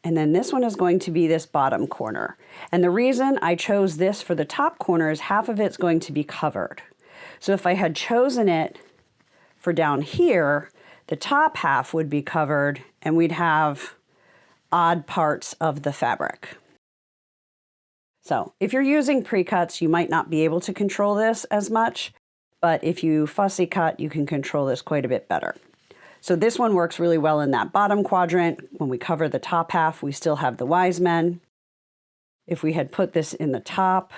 And then this one is going to be this bottom corner. And the reason I chose this for the top corner is half of it's going to be covered. So if I had chosen it for down here, the top half would be covered and we'd have odd parts of the fabric. So if you're using pre-cuts, you might not be able to control this as much. But if you fussy cut, you can control this quite a bit better. So this one works really well in that bottom quadrant. When we cover the top half, we still have the wise men. If we had put this in the top,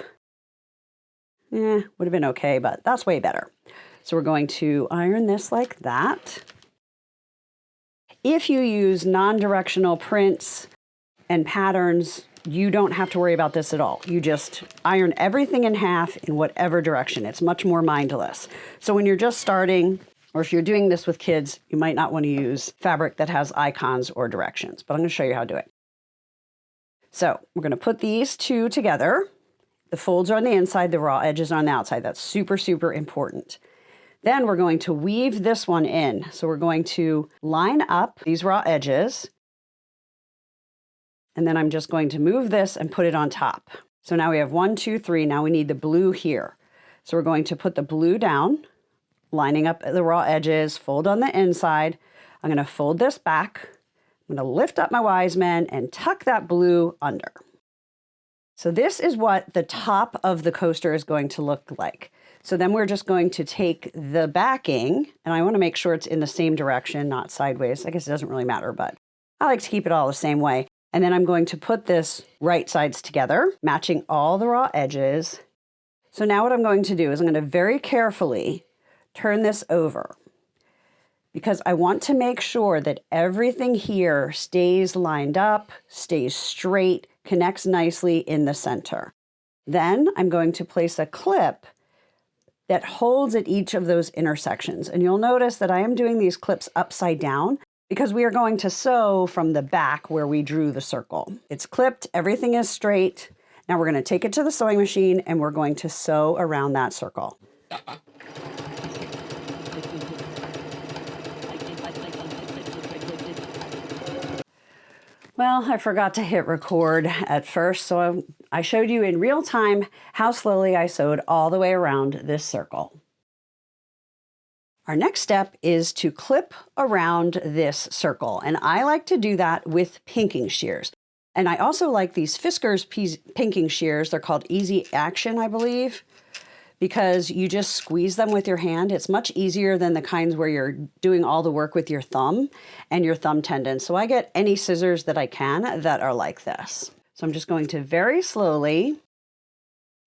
would have been okay, but that's way better. So we're going to iron this like that. If you use non-directional prints and patterns, you don't have to worry about this at all. You just iron everything in half in whatever direction. It's much more mindless. So when you're just starting, or if you're doing this with kids, you might not want to use fabric that has icons or directions, but I'm going to show you how to do it. So we're going to put these two together. The folds are on the inside, the raw edges are on the outside. That's super, super important. Then we're going to weave this one in. So we're going to line up these raw edges. And then I'm just going to move this and put it on top. So now we have 1, 2, 3. Now we need the blue here. So we're going to put the blue down, lining up the raw edges, fold on the inside. I'm going to fold this back. I'm going to lift up my wise men and tuck that blue under. So this is what the top of the coaster is going to look like. So then we're just going to take the backing, and I want to make sure it's in the same direction, not sideways. I guess it doesn't really matter, but I like to keep it all the same way. And then I'm going to put this right sides together, matching all the raw edges. So now what I'm going to do is I'm going to very carefully turn this over because I want to make sure that everything here stays lined up, stays straight, connects nicely in the center. Then I'm going to place a clip that holds at each of those intersections. And you'll notice that I am doing these clips upside down because we are going to sew from the back where we drew the circle. It's clipped, everything is straight. Now we're going to take it to the sewing machine and we're going to sew around that circle. Well, I forgot to hit record at first, so I showed you in real time how slowly I sewed all the way around this circle. Our next step is to clip around this circle, and I like to do that with pinking shears. And I also like these Fiskars pinking shears. They're called Easy Action, I believe, because you just squeeze them with your hand. It's much easier than the kinds where you're doing all the work with your thumb and your thumb tendon. So I get any scissors that I can that are like this. So I'm just going to very slowly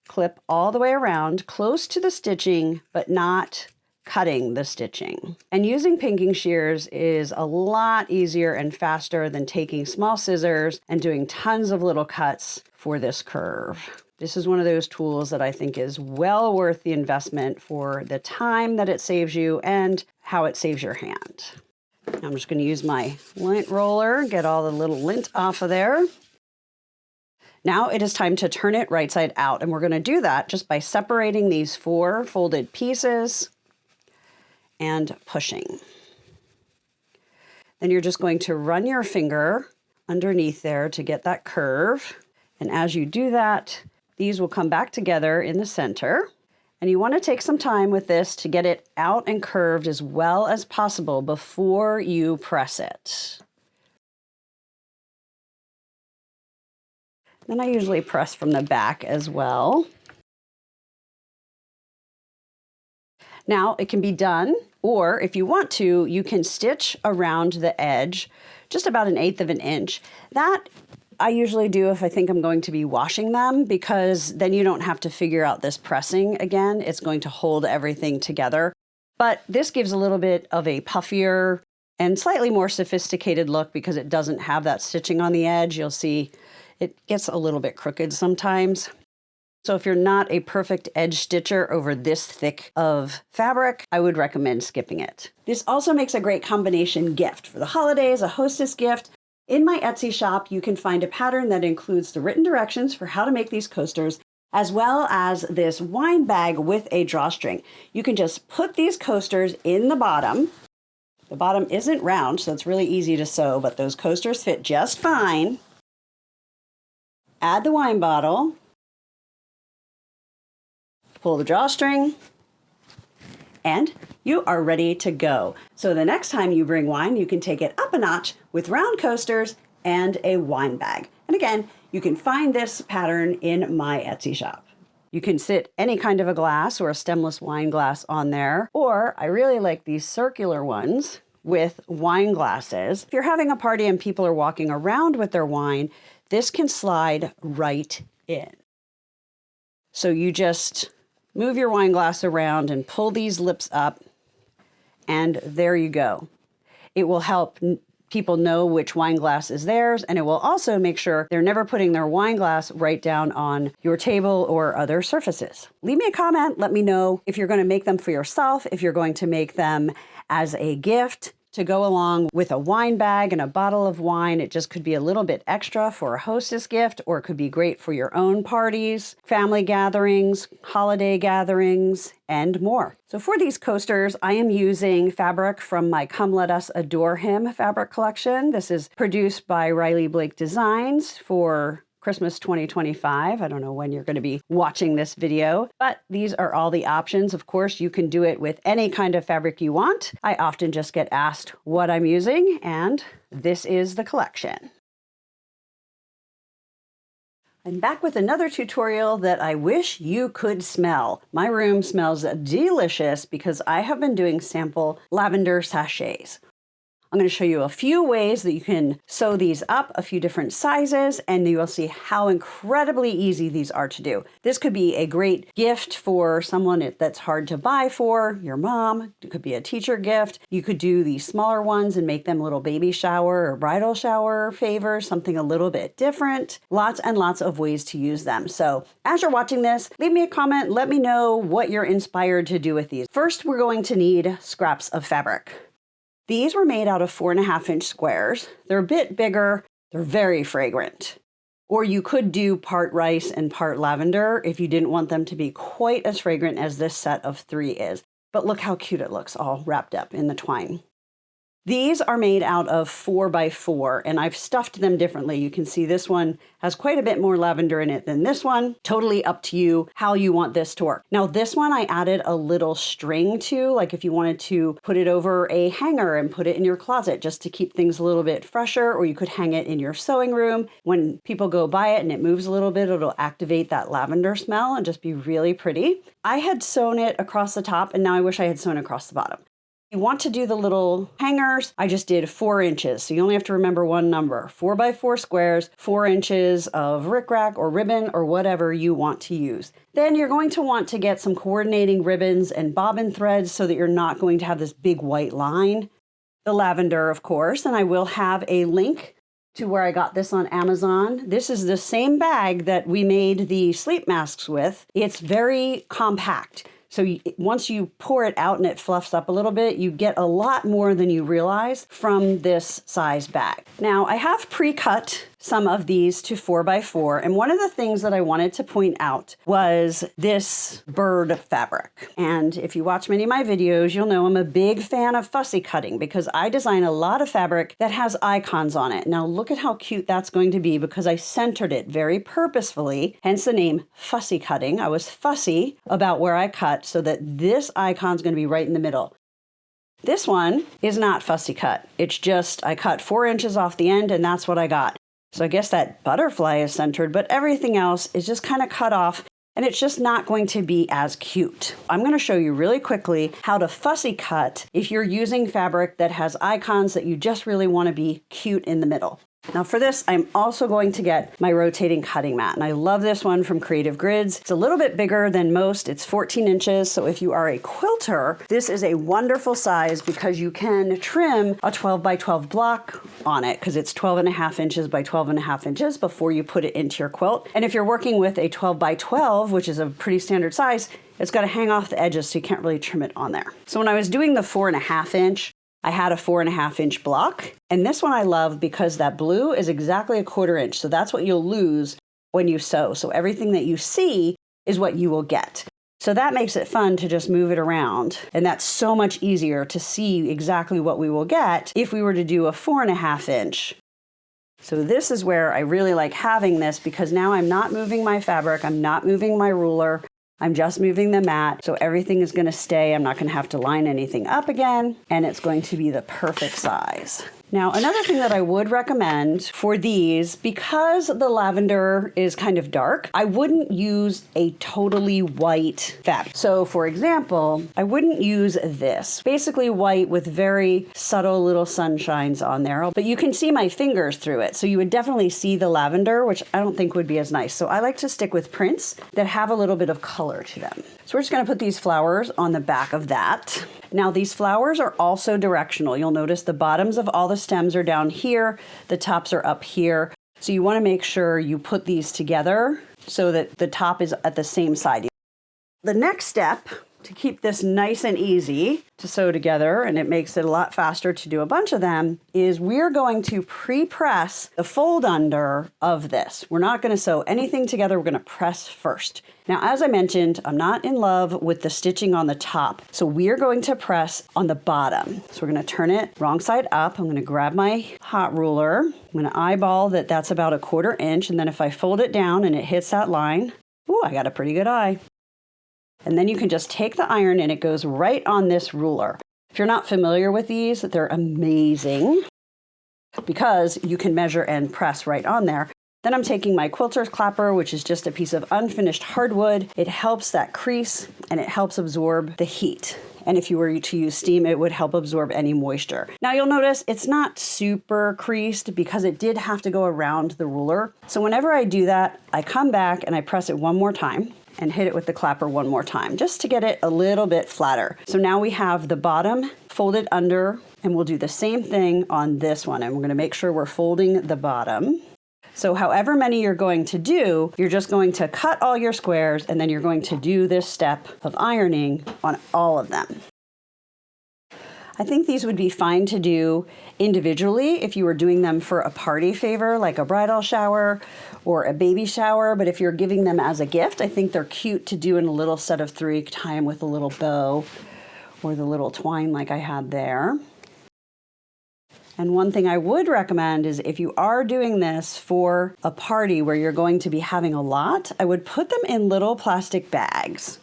clip all the way around, close to the stitching, but not cutting the stitching. And using pinking shears is a lot easier and faster than taking small scissors and doing tons of little cuts for this curve. This is one of those tools that I think is well worth the investment for the time that it saves you and how it saves your hand. I'm just going to use my lint roller, get all the little lint off of there. Now it is time to turn it right side out, and we're going to do that just by separating these 4 folded pieces and pushing. Then you're just going to run your finger underneath there to get that curve. And as you do that, these will come back together in the center. And you want to take some time with this to get it out and curved as well as possible before you press it. Then I usually press from the back as well. Now it can be done, or if you want to, you can stitch around the edge just about 1/8 of an inch. That I usually do if I think I'm going to be washing them, because then you don't have to figure out this pressing again. It's going to hold everything together. But this gives a little bit of a puffier and slightly more sophisticated look because it doesn't have that stitching on the edge. You'll see it gets a little bit crooked sometimes. So if you're not a perfect edge stitcher over this thick of fabric, I would recommend skipping it. This also makes a great combination gift for the holidays, a hostess gift. In my Etsy shop, you can find a pattern that includes the written directions for how to make these coasters, as well as this wine bag with a drawstring. You can just put these coasters in the bottom. The bottom isn't round, so it's really easy to sew, but those coasters fit just fine. Add the wine bottle. Pull the drawstring, and you are ready to go. So the next time you bring wine, you can take it up a notch with round coasters and a wine bag. And again, you can find this pattern in my Etsy shop. You can sit any kind of a glass or a stemless wine glass on there, or I really like these circular ones with wine glasses. If you're having a party and people are walking around with their wine, this can slide right in. So you just move your wine glass around and pull these lips up, and there you go. It will help people know which wine glass is theirs, and it will also make sure they're never putting their wine glass right down on your table or other surfaces. Leave me a comment. Let me know if you're going to make them for yourself, if you're going to make them as a gift to go along with a wine bag and a bottle of wine. It just could be a little bit extra for a hostess gift, or it could be great for your own parties, family gatherings, holiday gatherings, and more. So for these coasters, I am using fabric from my Come Let Us Adore Him fabric collection. This is produced by Riley Blake Designs for Christmas 2025. I don't know when you're going to be watching this video, but these are all the options. Of course, you can do it with any kind of fabric you want. I often just get asked what I'm using, and this is the collection. I'm back with another tutorial that I wish you could smell. My room smells delicious because I have been doing sample lavender sachets. I'm going to show you a few ways that you can sew these up, a few different sizes, and you will see how incredibly easy these are to do. This could be a great gift for someone that's hard to buy for, your mom. It could be a teacher gift. You could do these smaller ones and make them little baby shower or bridal shower favors, something a little bit different. Lots and lots of ways to use them. So as you're watching this, leave me a comment. Let me know what you're inspired to do with these. First, we're going to need scraps of fabric. These were made out of 4.5-inch squares. They're a bit bigger. They're very fragrant. Or you could do part rice and part lavender if you didn't want them to be quite as fragrant as this set of 3 is. But look how cute it looks all wrapped up in the twine. These are made out of 4x4 and I've stuffed them differently. You can see this one has quite a bit more lavender in it than this one. Totally up to you how you want this to work. Now this one I added a little string to, like if you wanted to put it over a hanger and put it in your closet just to keep things a little bit fresher, or you could hang it in your sewing room. When people go by it and it moves a little bit, it'll activate that lavender smell and just be really pretty. I had sewn it across the top and now I wish I had sewn across the bottom. You want to do the little hangers, I just did 4 inches. So you only have to remember one number, 4x4 squares, 4 inches of rickrack or ribbon or whatever you want to use. Then you're going to want to get some coordinating ribbons and bobbin threads so that you're not going to have this big white line. The lavender, of course, and I will have a link to where I got this on Amazon. This is the same bag that we made the sleep masks with. It's very compact. So once you pour it out and it fluffs up a little bit, you get a lot more than you realize from this size bag. Now I have pre-cut some of these to 4x4. And one of the things that I wanted to point out was this bird fabric. And if you watch many of my videos, you'll know I'm a big fan of fussy cutting because I design a lot of fabric that has icons on it. Now look at how cute that's going to be because I centered it very purposefully, hence the name fussy cutting. I was fussy about where I cut so that this icon is going to be right in the middle. This one is not fussy cut. It's just I cut 4 inches off the end and that's what I got. So I guess that butterfly is centered, but everything else is just kind of cut off and it's just not going to be as cute. I'm going to show you really quickly how to fussy cut if you're using fabric that has icons that you just really want to be cute in the middle. Now for this, I'm also going to get my rotating cutting mat, and I love this one from Creative Grids. It's a little bit bigger than most. It's 14 inches, so if you are a quilter, this is a wonderful size because you can trim a 12 by 12 block on it because it's 12.5 inches by 12.5 inches before you put it into your quilt. And if you're working with a 12 by 12, which is a pretty standard size, it's got to hang off the edges so you can't really trim it on there. So when I was doing the 4.5 inch, I had a 4.5 inch block, and this one I love because that blue is exactly 1/4 inch. So that's what you'll lose when you sew. So everything that you see is what you will get. So that makes it fun to just move it around. And that's so much easier to see exactly what we will get if we were to do a 4.5 inch. So this is where I really like having this because now I'm not moving my fabric. I'm not moving my ruler. I'm just moving the mat, so everything is going to stay. I'm not going to have to line anything up again, and it's going to be the perfect size. Now, another thing that I would recommend for these, because the lavender is kind of dark, I wouldn't use a totally white fabric. So for example, I wouldn't use this. Basically white with very subtle little sunshines on there, but you can see my fingers through it. So you would definitely see the lavender, which I don't think would be as nice. So I like to stick with prints that have a little bit of color to them. So we're just going to put these flowers on the back of that. Now these flowers are also directional. You'll notice the bottoms of all the stems are down here, the tops are up here. So you want to make sure you put these together so that the top is at the same side. The next step to keep this nice and easy to sew together, and it makes it a lot faster to do a bunch of them, is we're going to pre-press the fold under of this. We're not going to sew anything together. We're going to press first. Now, as I mentioned, I'm not in love with the stitching on the top. So we're going to press on the bottom. So we're going to turn it wrong side up. I'm going to grab my hot ruler. I'm going to eyeball that that's about 1/4 inch. And then if I fold it down and it hits that line, ooh, I got a pretty good eye. And then you can just take the iron and it goes right on this ruler. If you're not familiar with these, they're amazing because you can measure and press right on there. Then I'm taking my quilter's clapper, which is just a piece of unfinished hardwood. It helps that crease and it helps absorb the heat. And if you were to use steam, it would help absorb any moisture. Now you'll notice it's not super creased because it did have to go around the ruler. So whenever I do that, I come back and I press it one more time and hit it with the clapper one more time, just to get it a little bit flatter. So now we have the bottom folded under, and we'll do the same thing on this one. And we're gonna make sure we're folding the bottom. So however many you're going to do, you're just going to cut all your squares, and then you're going to do this step of ironing on all of them. I think these would be fine to do individually if you were doing them for a party favor, like a bridal shower or a baby shower. But if you're giving them as a gift, I think they're cute to do in a little set of 3, tie them with a little bow or the little twine like I had there. And one thing I would recommend is if you are doing this for a party where you're going to be having a lot, I would put them in little plastic bags.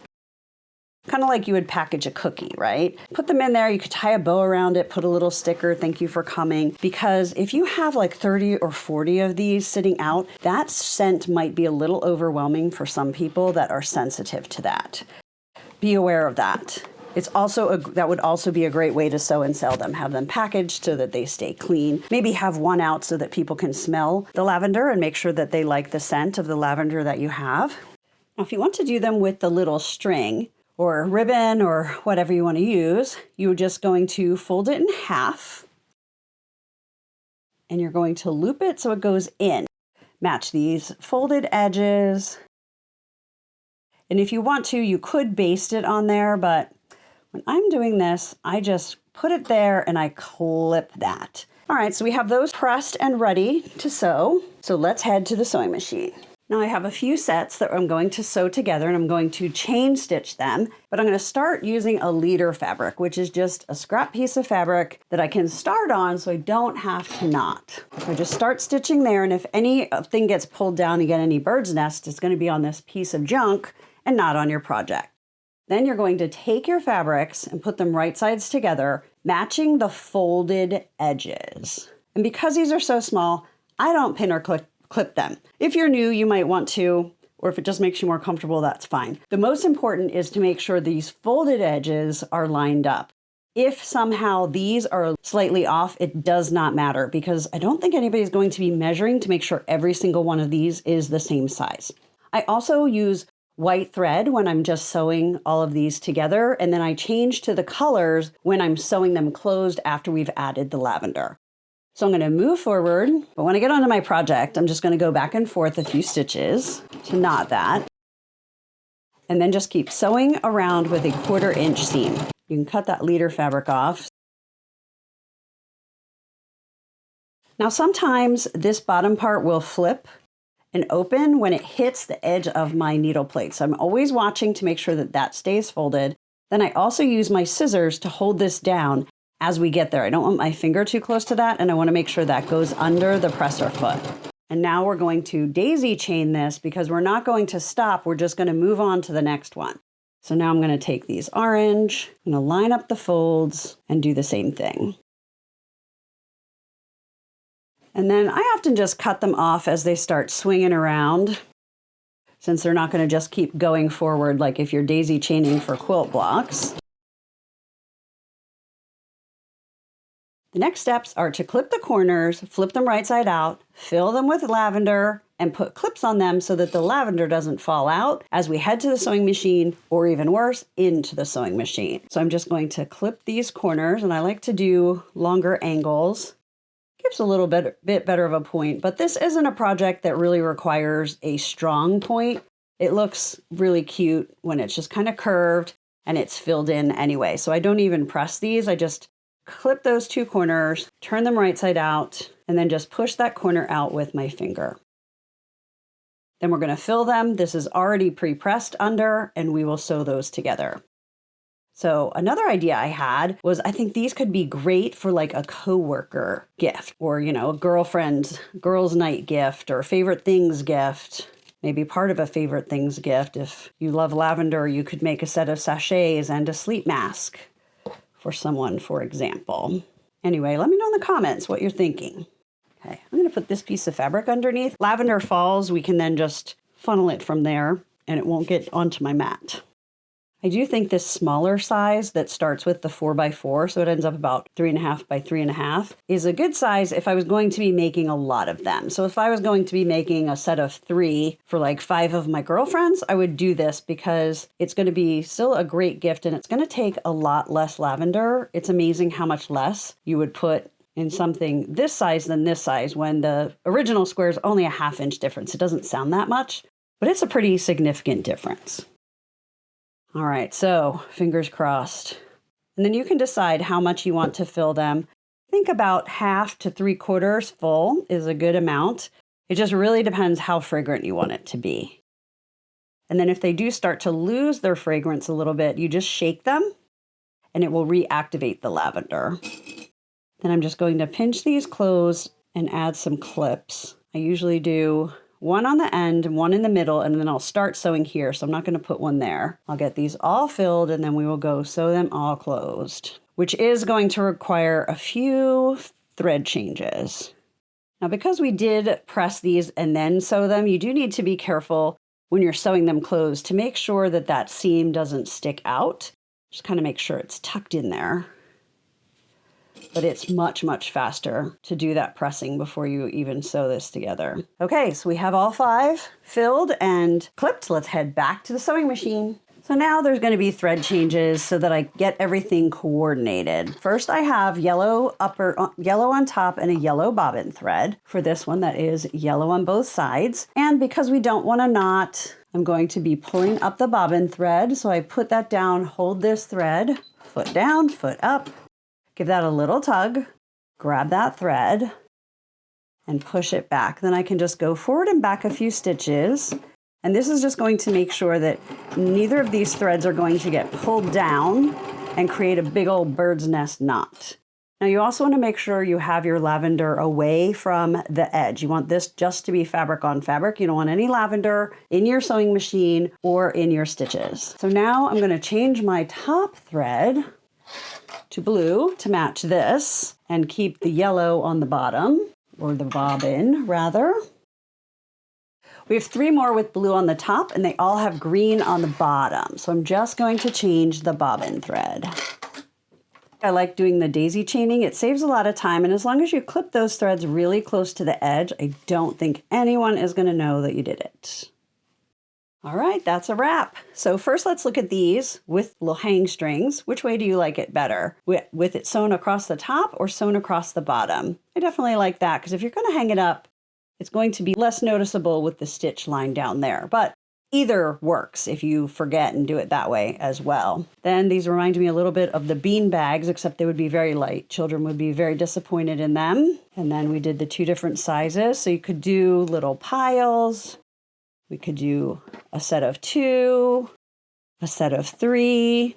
Kind of like you would package a cookie, right? Put them in there, you could tie a bow around it, put a little sticker, thank you for coming. Because if you have like 30 or 40 of these sitting out, that scent might be a little overwhelming for some people that are sensitive to that. Be aware of that. It's also that would also be a great way to sew and sell them. Have them packaged so that they stay clean. Maybe have one out so that people can smell the lavender and make sure that they like the scent of the lavender that you have. Now, if you want to do them with the little string or ribbon or whatever you want to use, you're just going to fold it in half and you're going to loop it so it goes in. Match these folded edges. And if you want to, you could baste it on there, but when I'm doing this, I just put it there and I clip that. All right, so we have those pressed and ready to sew. So let's head to the sewing machine. Now I have a few sets that I'm going to sew together and I'm going to chain stitch them, but I'm going to start using a leader fabric, which is just a scrap piece of fabric that I can start on so I don't have to knot. So I just start stitching there, and if anything gets pulled down and get any bird's nest, it's going to be on this piece of junk and not on your project. Then you're going to take your fabrics and put them right sides together, matching the folded edges. And because these are so small, I don't pin or clip them. If you're new, you might want to, or if it just makes you more comfortable, that's fine. The most important is to make sure these folded edges are lined up. If somehow these are slightly off, it does not matter, because I don't think anybody's going to be measuring to make sure every single one of these is the same size. I also use white thread when I'm just sewing all of these together, and then I change to the colors when I'm sewing them closed after we've added the lavender. So I'm going to move forward, but when I get onto my project, I'm just going to go back and forth a few stitches to knot that, and then just keep sewing around with a 1/4 inch seam. You can cut that leader fabric off. Now sometimes this bottom part will flip and open when it hits the edge of my needle plate. So I'm always watching to make sure that that stays folded. Then I also use my scissors to hold this down as we get there. I don't want my finger too close to that, and I want to make sure that goes under the presser foot. And now we're going to daisy chain this because we're not going to stop. We're just going to move on to the next one. So now I'm going to take these orange, I'm going to line up the folds and do the same thing. And then I often just cut them off as they start swinging around, since they're not going to just keep going forward like if you're daisy chaining for quilt blocks. The next steps are to clip the corners, flip them right side out, fill them with lavender, and put clips on them so that the lavender doesn't fall out as we head to the sewing machine, or even worse, into the sewing machine. So I'm just going to clip these corners, and I like to do longer angles. Gives a little bit better of a point, but this isn't a project that really requires a strong point. It looks really cute when it's just kind of curved and it's filled in anyway. So I don't even press these. I just clip those two corners, turn them right side out, and then just push that corner out with my finger. Then we're going to fill them. This is already pre-pressed under, and we will sew those together. So another idea I had was I think these could be great for like a coworker gift, or, you know, a girlfriend, girls' night gift, or favorite things gift. Maybe part of a favorite things gift. If you love lavender, you could make a set of sachets and a sleep mask for someone, for example. Anyway, let me know in the comments what you're thinking. Okay, I'm going to put this piece of fabric underneath. Lavender falls, we can then just funnel it from there and it won't get onto my mat. I do think this smaller size that starts with the 4x4, so it ends up about 3.5 by 3.5, is a good size if I was going to be making a lot of them. So if I was going to be making a set of 3 for like 5 of my girlfriends, I would do this because it's going to be still a great gift and it's going to take a lot less lavender. It's amazing how much less you would put in something this size than this size when the original square is only a 1/2 inch difference. It doesn't sound that much, but it's a pretty significant difference. All right, so fingers crossed. And then you can decide how much you want to fill them. Think about 1/2 to 3/4 full is a good amount. It just really depends how fragrant you want it to be. And then if they do start to lose their fragrance a little bit, you just shake them and it will reactivate the lavender. Then I'm just going to pinch these closed and add some clips. I usually do one on the end and one in the middle, and then I'll start sewing here. So I'm not going to put one there. I'll get these all filled and then we will go sew them all closed, which is going to require a few thread changes. Now, because we did press these and then sew them, you do need to be careful when you're sewing them closed to make sure that that seam doesn't stick out. Just kind of make sure it's tucked in there. But it's much, much faster to do that pressing before you even sew this together. Okay, so we have all 5 filled and clipped. Let's head back to the sewing machine. So now there's going to be thread changes so that I get everything coordinated. First, I have yellow on top and a yellow bobbin thread. For this one, that is yellow on both sides. And because we don't want a knot, I'm going to be pulling up the bobbin thread. So I put that down, hold this thread, foot down, foot up. Give that a little tug, grab that thread, and push it back. Then I can just go forward and back a few stitches. And this is just going to make sure that neither of these threads are going to get pulled down and create a big old bird's nest knot. Now you also want to make sure you have your lavender away from the edge. You want this just to be fabric on fabric. You don't want any lavender in your sewing machine or in your stitches. So now I'm going to change my top thread to blue to match this and keep the yellow on the bottom, or the bobbin rather. We have 3 more with blue on the top and they all have green on the bottom. So I'm just going to change the bobbin thread. I like doing the daisy chaining. It saves a lot of time, and as long as you clip those threads really close to the edge, I don't think anyone is going to know that you did it. All right, that's a wrap. So first let's look at these with little hang strings. Which way do you like it better? With it sewn across the top or sewn across the bottom? I definitely like that because if you're going to hang it up, it's going to be less noticeable with the stitch line down there. But either works if you forget and do it that way as well. Then these remind me a little bit of the bean bags, except they would be very light. Children would be very disappointed in them. And then we did the 2 different sizes. So you could do little piles. We could do a set of 2, a set of 3.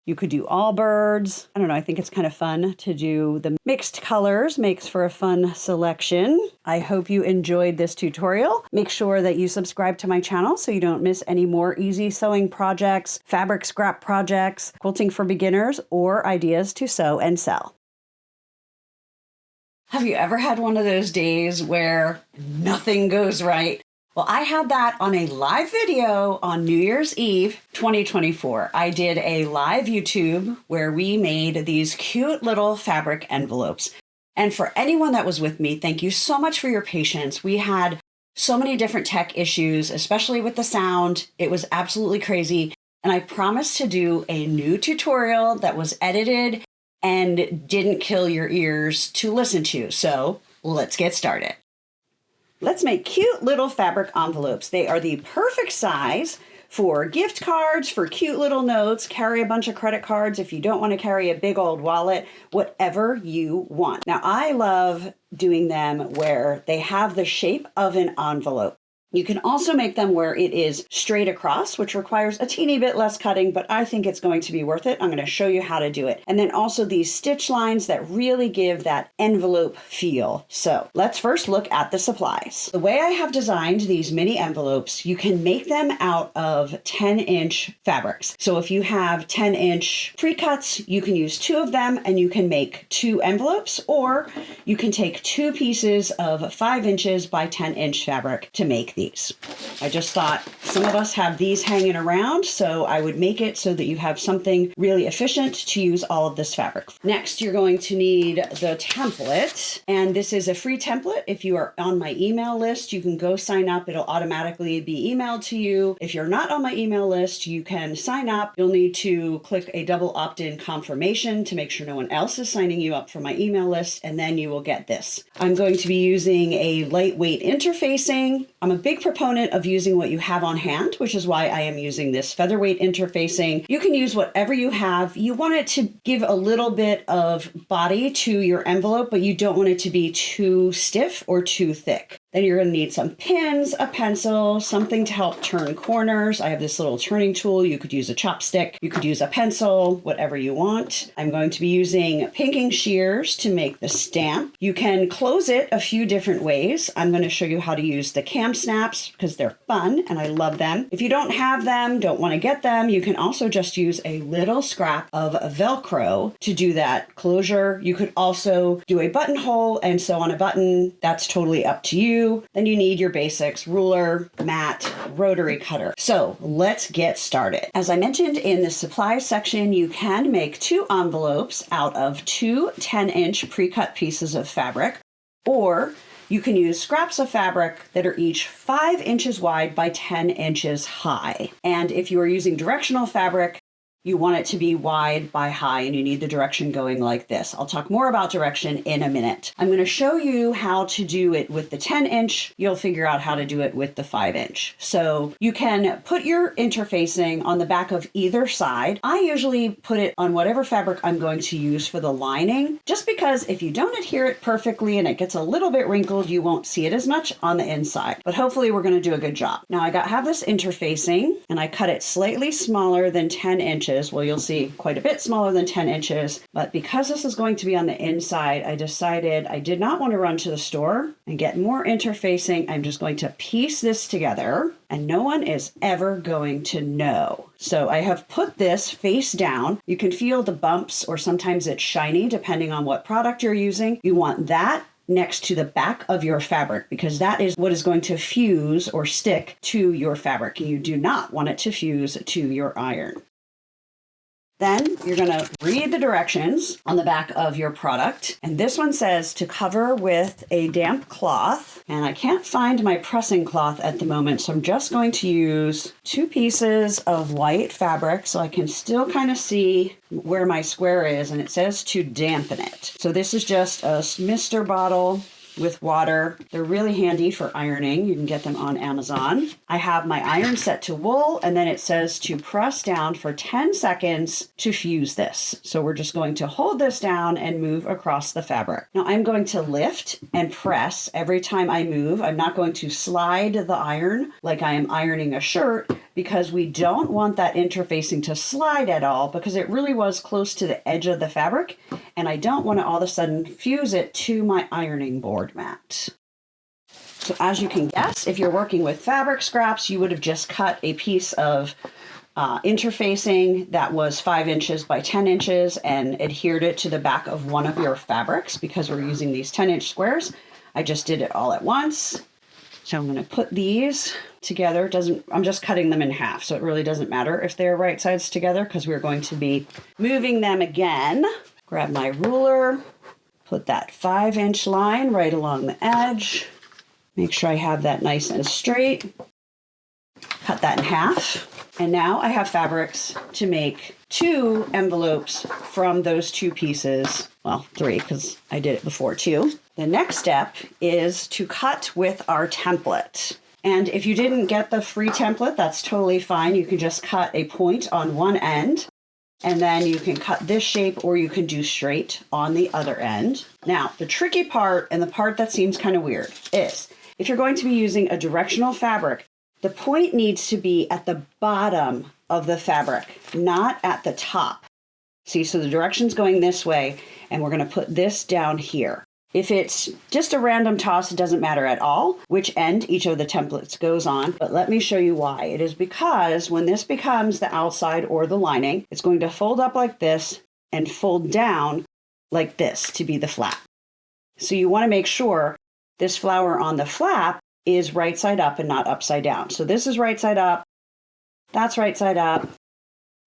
You could do all birds. I don't know, I think it's kind of fun to do the mixed colors, makes for a fun selection. I hope you enjoyed this tutorial. Make sure that you subscribe to my channel so you don't miss any more easy sewing projects, fabric scrap projects, quilting for beginners, or ideas to sew and sell. Have you ever had one of those days where nothing goes right? Well, I had that on a live video on New Year's Eve 2024. I did a live YouTube where we made these cute little fabric envelopes. And for anyone that was with me, thank you so much for your patience. We had so many different tech issues, especially with the sound. It was absolutely crazy. And I promised to do a new tutorial that was edited and didn't kill your ears to listen to. So let's get started. Let's make cute little fabric envelopes. They are the perfect size for gift cards, for cute little notes, carry a bunch of credit cards if you don't want to carry a big old wallet, whatever you want. Now, I love doing them where they have the shape of an envelope. You can also make them where it is straight across, which requires a teeny bit less cutting, but I think it's going to be worth it. I'm going to show you how to do it. And then also these stitch lines that really give that envelope feel. So let's first look at the supplies. The way I have designed these mini envelopes, you can make them out of 10-inch fabrics. So if you have 10-inch Precuts, you can use 2 of them and you can make 2 envelopes, or you can take 2 pieces of 5 inches by 10-inch fabric to make these. I just thought some of us have these hanging around, so I would make it so that you have something really efficient to use all of this fabric. Next, you're going to need the template, and this is a free template. If you are on my email list, you can go sign up. It'll automatically be emailed to you. If you're not on my email list, you can sign up. You'll need to click a double opt-in confirmation to make sure no one else is signing you up for my email list, and then you will get this. I'm going to be using a lightweight interfacing. I'm a big proponent of using what you have on hand, which is why I am using this featherweight interfacing. You can use whatever you have. You want it to give a little bit of body to your envelope, but you don't want it to be too stiff or too thick. Then you're going to need some pins, a pencil, something to help turn corners. I have this little turning tool. You could use a chopstick. You could use a pencil, whatever you want. I'm going to be using pinking shears to make the stamp. You can close it a few different ways. I'm going to show you how to use the cam snaps because they're fun and I love them. If you don't have them, don't want to get them, you can also just use a little scrap of Velcro to do that closure. You could also do a buttonhole and sew on a button. That's totally up to you. Then you need your basics, ruler, mat, rotary cutter. So let's get started. As I mentioned in the supplies section, you can make 2 envelopes out of 2 10-inch pre-cut pieces of fabric, or you can use scraps of fabric that are each 5 inches wide by 10 inches high. And if you are using directional fabric, you want it to be wide by high and you need the direction going like this. I'll talk more about direction in a minute. I'm going to show you how to do it with the 10-inch. You'll figure out how to do it with the 5-inch. So you can put your interfacing on the back of either side. I usually put it on whatever fabric I'm going to use for the lining, just because if you don't adhere it perfectly and it gets a little bit wrinkled, you won't see it as much on the inside. But hopefully we're going to do a good job. Now I have this interfacing and I cut it slightly smaller than 10 inches. Well, you'll see quite a bit smaller than 10 inches, but because this is going to be on the inside, I decided I did not want to run to the store and get more interfacing. I'm just going to piece this together and no one is ever going to know. So I have put this face down. You can feel the bumps or sometimes it's shiny depending on what product you're using. You want that next to the back of your fabric because that is what is going to fuse or stick to your fabric. You do not want it to fuse to your iron. Then you're going to read the directions on the back of your product. And this one says to cover with a damp cloth. And I can't find my pressing cloth at the moment, so I'm just going to use 2 pieces of white fabric so I can still kind of see where my square is. And it says to dampen it. So this is just a mister bottle with water. They're really handy for ironing. You can get them on Amazon. I have my iron set to wool, and then it says to press down for 10 seconds to fuse this. So we're just going to hold this down and move across the fabric. Now I'm going to lift and press every time I move. I'm not going to slide the iron like I am ironing a shirt because we don't want that interfacing to slide at all because it really was close to the edge of the fabric and I don't want to all of a sudden fuse it to my ironing board mat. So as you can guess, if you're working with fabric scraps, you would have just cut a piece of interfacing that was 5 inches by 10 inches and adhered it to the back of one of your fabrics because we're using these 10-inch squares. I just did it all at once. So I'm going to put these together. I'm just cutting them in half, so it really doesn't matter if they're right sides together because we're going to be moving them again. Grab my ruler, put that 5-inch line right along the edge. Make sure I have that nice and straight. Cut that in half. And now I have fabrics to make 2 envelopes from those 2 pieces. Well, 3 because I did it before 2. The next step is to cut with our template. And if you didn't get the free template, that's totally fine. You can just cut a point on one end and then you can cut this shape or you can do straight on the other end. Now, the tricky part and the part that seems kind of weird is if you're going to be using a directional fabric, the point needs to be at the bottom of the fabric, not at the top. See, so the direction's going this way and we're going to put this down here. If it's just a random toss, it doesn't matter at all which end each of the templates goes on, but let me show you why. It is because when this becomes the outside or the lining, it's going to fold up like this and fold down like this to be the flap. So you want to make sure this flower on the flap is right side up and not upside down. So this is right side up, that's right side up,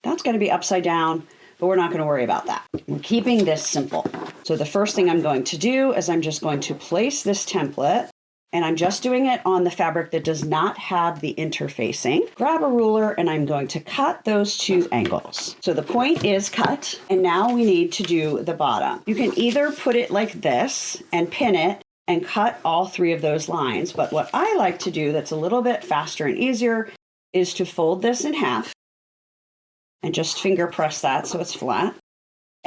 that's going to be upside down, but we're not going to worry about that. We're keeping this simple. So the first thing I'm going to do is I'm just going to place this template, and I'm just doing it on the fabric that does not have the interfacing. Grab a ruler and I'm going to cut those 2 angles. So the point is cut, and now we need to do the bottom. You can either put it like this and pin it and cut all 3 of those lines, but what I like to do that's a little bit faster and easier is to fold this in half and just finger press that so it's flat.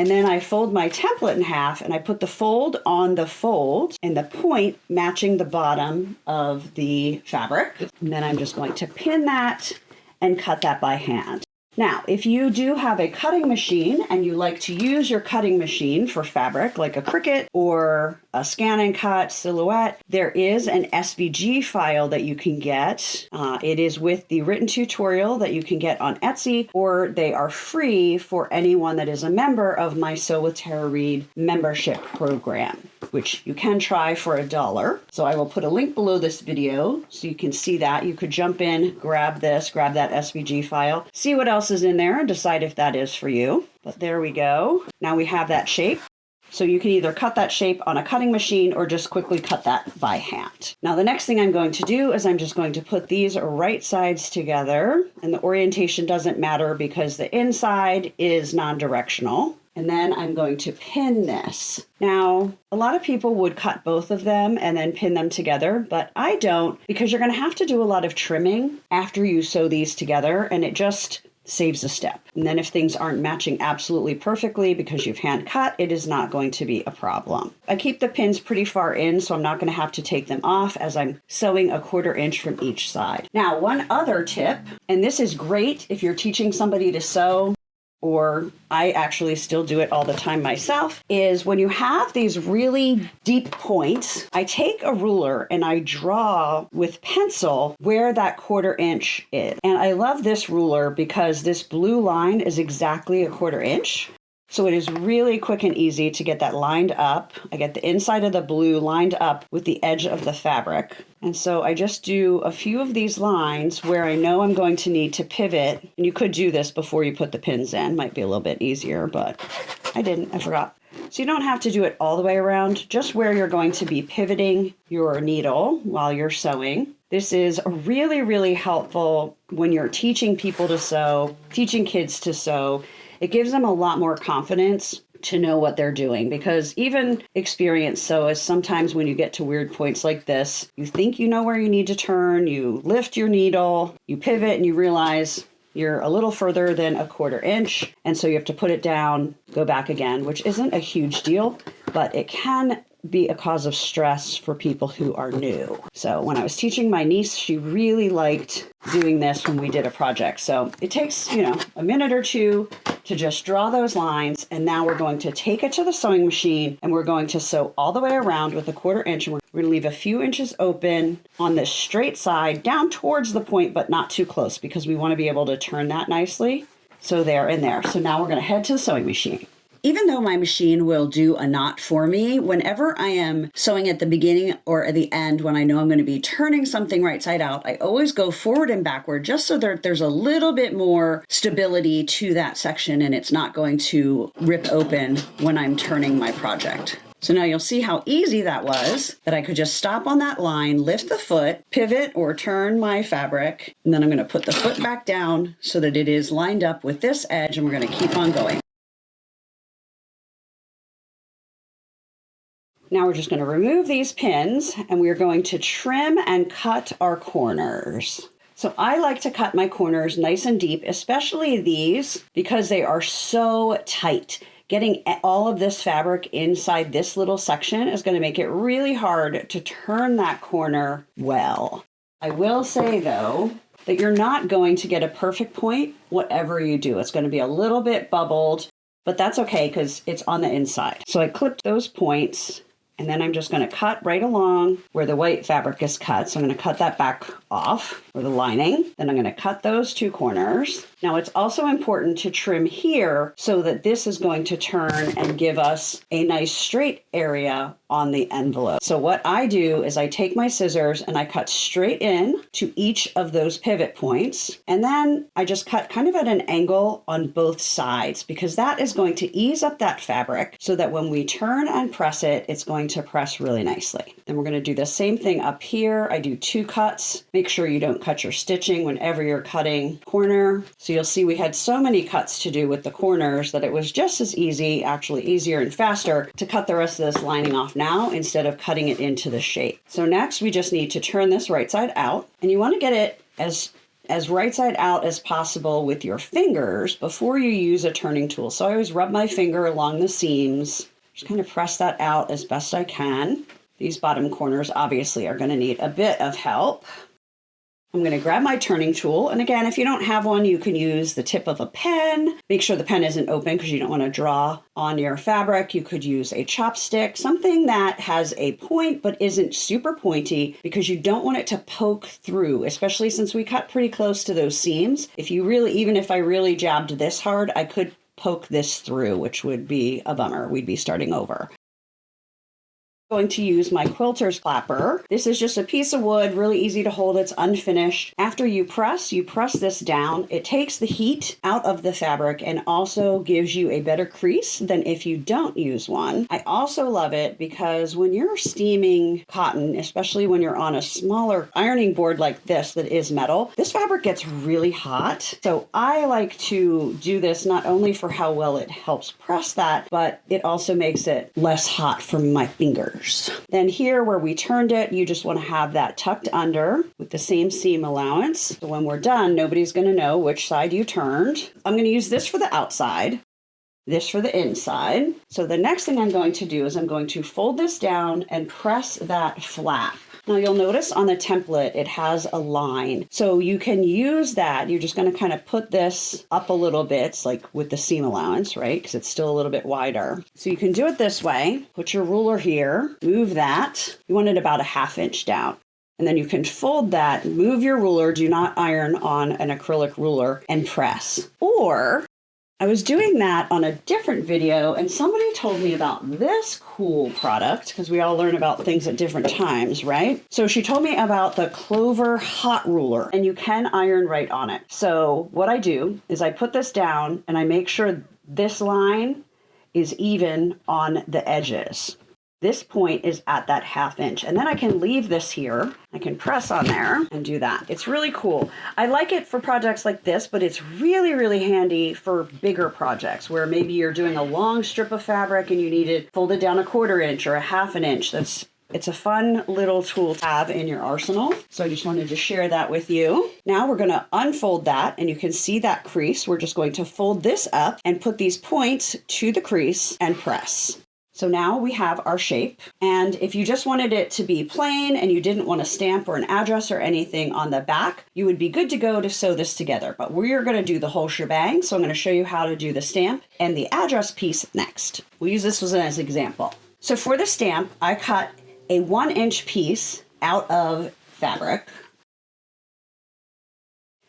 And then I fold my template in half and I put the fold on the fold and the point matching the bottom of the fabric. And then I'm just going to pin that and cut that by hand. Now, if you do have a cutting machine and you like to use your cutting machine for fabric, like a Cricut or a Scan and Cut Silhouette, there is an SVG file that you can get. It is with the written tutorial that you can get on Etsy, or they are free for anyone that is a member of my Sew with Tara Reid membership program, which you can try for $1. So I will put a link below this video so you can see that. You could jump in, grab this, grab that SVG file, see what else is in there and decide if that is for you. But there we go. Now we have that shape. So you can either cut that shape on a cutting machine or just quickly cut that by hand. Now the next thing I'm going to do is I'm just going to put these right sides together, and the orientation doesn't matter because the inside is non-directional. And then I'm going to pin this. Now, a lot of people would cut both of them and then pin them together, but I don't, because you're going to have to do a lot of trimming after you sew these together, and it just saves a step. And then if things aren't matching absolutely perfectly because you've hand cut, it is not going to be a problem. I keep the pins pretty far in, so I'm not going to have to take them off as I'm sewing 1/4 inch from each side. Now, one other tip, and this is great if you're teaching somebody to sew, or I actually still do it all the time myself, is when you have these really deep points, I take a ruler and I draw with pencil where that 1/4 inch is. And I love this ruler because this blue line is exactly 1/4 inch. So it is really quick and easy to get that lined up. I get the inside of the blue lined up with the edge of the fabric. And so I just do a few of these lines where I know I'm going to need to pivot. And you could do this before you put the pins in. Might be a little bit easier, but I didn't. I forgot. So you don't have to do it all the way around, just where you're going to be pivoting your needle while you're sewing. This is really, really helpful when you're teaching people to sew, teaching kids to sew. It gives them a lot more confidence to know what they're doing, because even experienced sewists, sometimes when you get to weird points like this, you think you know where you need to turn, you lift your needle, you pivot, and you realize you're a little further than 1/4 inch. And so you have to put it down, go back again, which isn't a huge deal, but it can be a cause of stress for people who are new. So when I was teaching my niece, she really liked doing this when we did a project. So it takes, a minute or two to just draw those lines. And now we're going to take it to the sewing machine and we're going to sew all the way around with 1/4 inch. And we're going to leave a few inches open on this straight side down towards the point, but not too close because we want to be able to turn that nicely. So there and there. So now we're going to head to the sewing machine. Even though my machine will do a knot for me, whenever I am sewing at the beginning or at the end, when I know I'm going to be turning something right side out, I always go forward and backward just so that there's a little bit more stability to that section and it's not going to rip open when I'm turning my project. So now you'll see how easy that was, that I could just stop on that line, lift the foot, pivot or turn my fabric, and then I'm going to put the foot back down so that it is lined up with this edge, and we're going to keep on going. Now we're just going to remove these pins and we're going to trim and cut our corners. So I like to cut my corners nice and deep, especially these, because they are so tight. Getting all of this fabric inside this little section is going to make it really hard to turn that corner well. I will say though, that you're not going to get a perfect point, whatever you do. It's going to be a little bit bubbled, but that's okay because it's on the inside. So I clipped those points. And then I'm just going to cut right along where the white fabric is cut. So I'm going to cut that back off, or the lining. Then I'm going to cut those two corners. Now it's also important to trim here so that this is going to turn and give us a nice straight area on the envelope. So what I do is I take my scissors and I cut straight in to each of those pivot points. And then I just cut kind of at an angle on both sides, because that is going to ease up that fabric so that when we turn and press it, it's going to press really nicely. Then we're going to do the same thing up here. I do 2 cuts. Make sure you don't cut your stitching whenever you're cutting corner. So you'll see we had so many cuts to do with the corners that it was just as easy, actually easier and faster, to cut the rest of this lining off now instead of cutting it into the shape. So next we just need to turn this right side out, and you want to get it as as right side out as possible with your fingers before you use a turning tool. So I always rub my finger along the seams, just kind of press that out as best I can. These bottom corners obviously are going to need a bit of help. I'm going to grab my turning tool, and again, if you don't have one, you can use the tip of a pen. Make sure the pen isn't open because you don't want to draw on your fabric. You could use a chopstick, something that has a point but isn't super pointy, because you don't want it to poke through, especially since we cut pretty close to those seams. Even if I really jabbed this hard, I could poke this through, which would be a bummer. We'd be starting over. Going to use my quilter's clapper. This is just a piece of wood, really easy to hold. It's unfinished. After you press this down. It takes the heat out of the fabric and also gives you a better crease than if you don't use one. I also love it because when you're steaming cotton, especially when you're on a smaller ironing board like this that is metal, this fabric gets really hot. So I like to do this not only for how well it helps press that, but it also makes it less hot for my fingers. Then here where we turned it, you just want to have that tucked under with the same seam allowance. So when we're done, nobody's going to know which side you turned. I'm going to use this for the outside, this for the inside. So the next thing I'm going to do is I'm going to fold this down and press that flap. Now you'll notice on the template, it has a line. So you can use that. You're just going to kind of put this up a little bit, like with the seam allowance, right? Because it's still a little bit wider. So you can do it this way. Put your ruler here, move that. You want it about a 1/2 inch down. And then you can fold that, move your ruler, do not iron on an acrylic ruler, and press. Or I was doing that on a different video and somebody told me about this cool product, because we all learn about things at different times, right? So she told me about the Clover hot ruler, and you can iron right on it. So what I do is I put this down and I make sure this line is even on the edges. This point is at that 1/2 inch, and then I can leave this here. I can press on there and do that. It's really cool. I like it for projects like this, but it's really, really handy for bigger projects where maybe you're doing a long strip of fabric and you need it folded down a 1/4 inch or a 1/2 inch. It's a fun little tool to have in your arsenal. So I just wanted to share that with you. Now we're going to unfold that, and you can see that crease. We're just going to fold this up and put these points to the crease and press. So now we have our shape, and if you just wanted it to be plain and you didn't want a stamp or an address or anything on the back, you would be good to go to sew this together. But we're going to do the whole shebang, so I'm going to show you how to do the stamp and the address piece next. We'll use this as an example. So for the stamp, I cut a 1 inch piece out of fabric,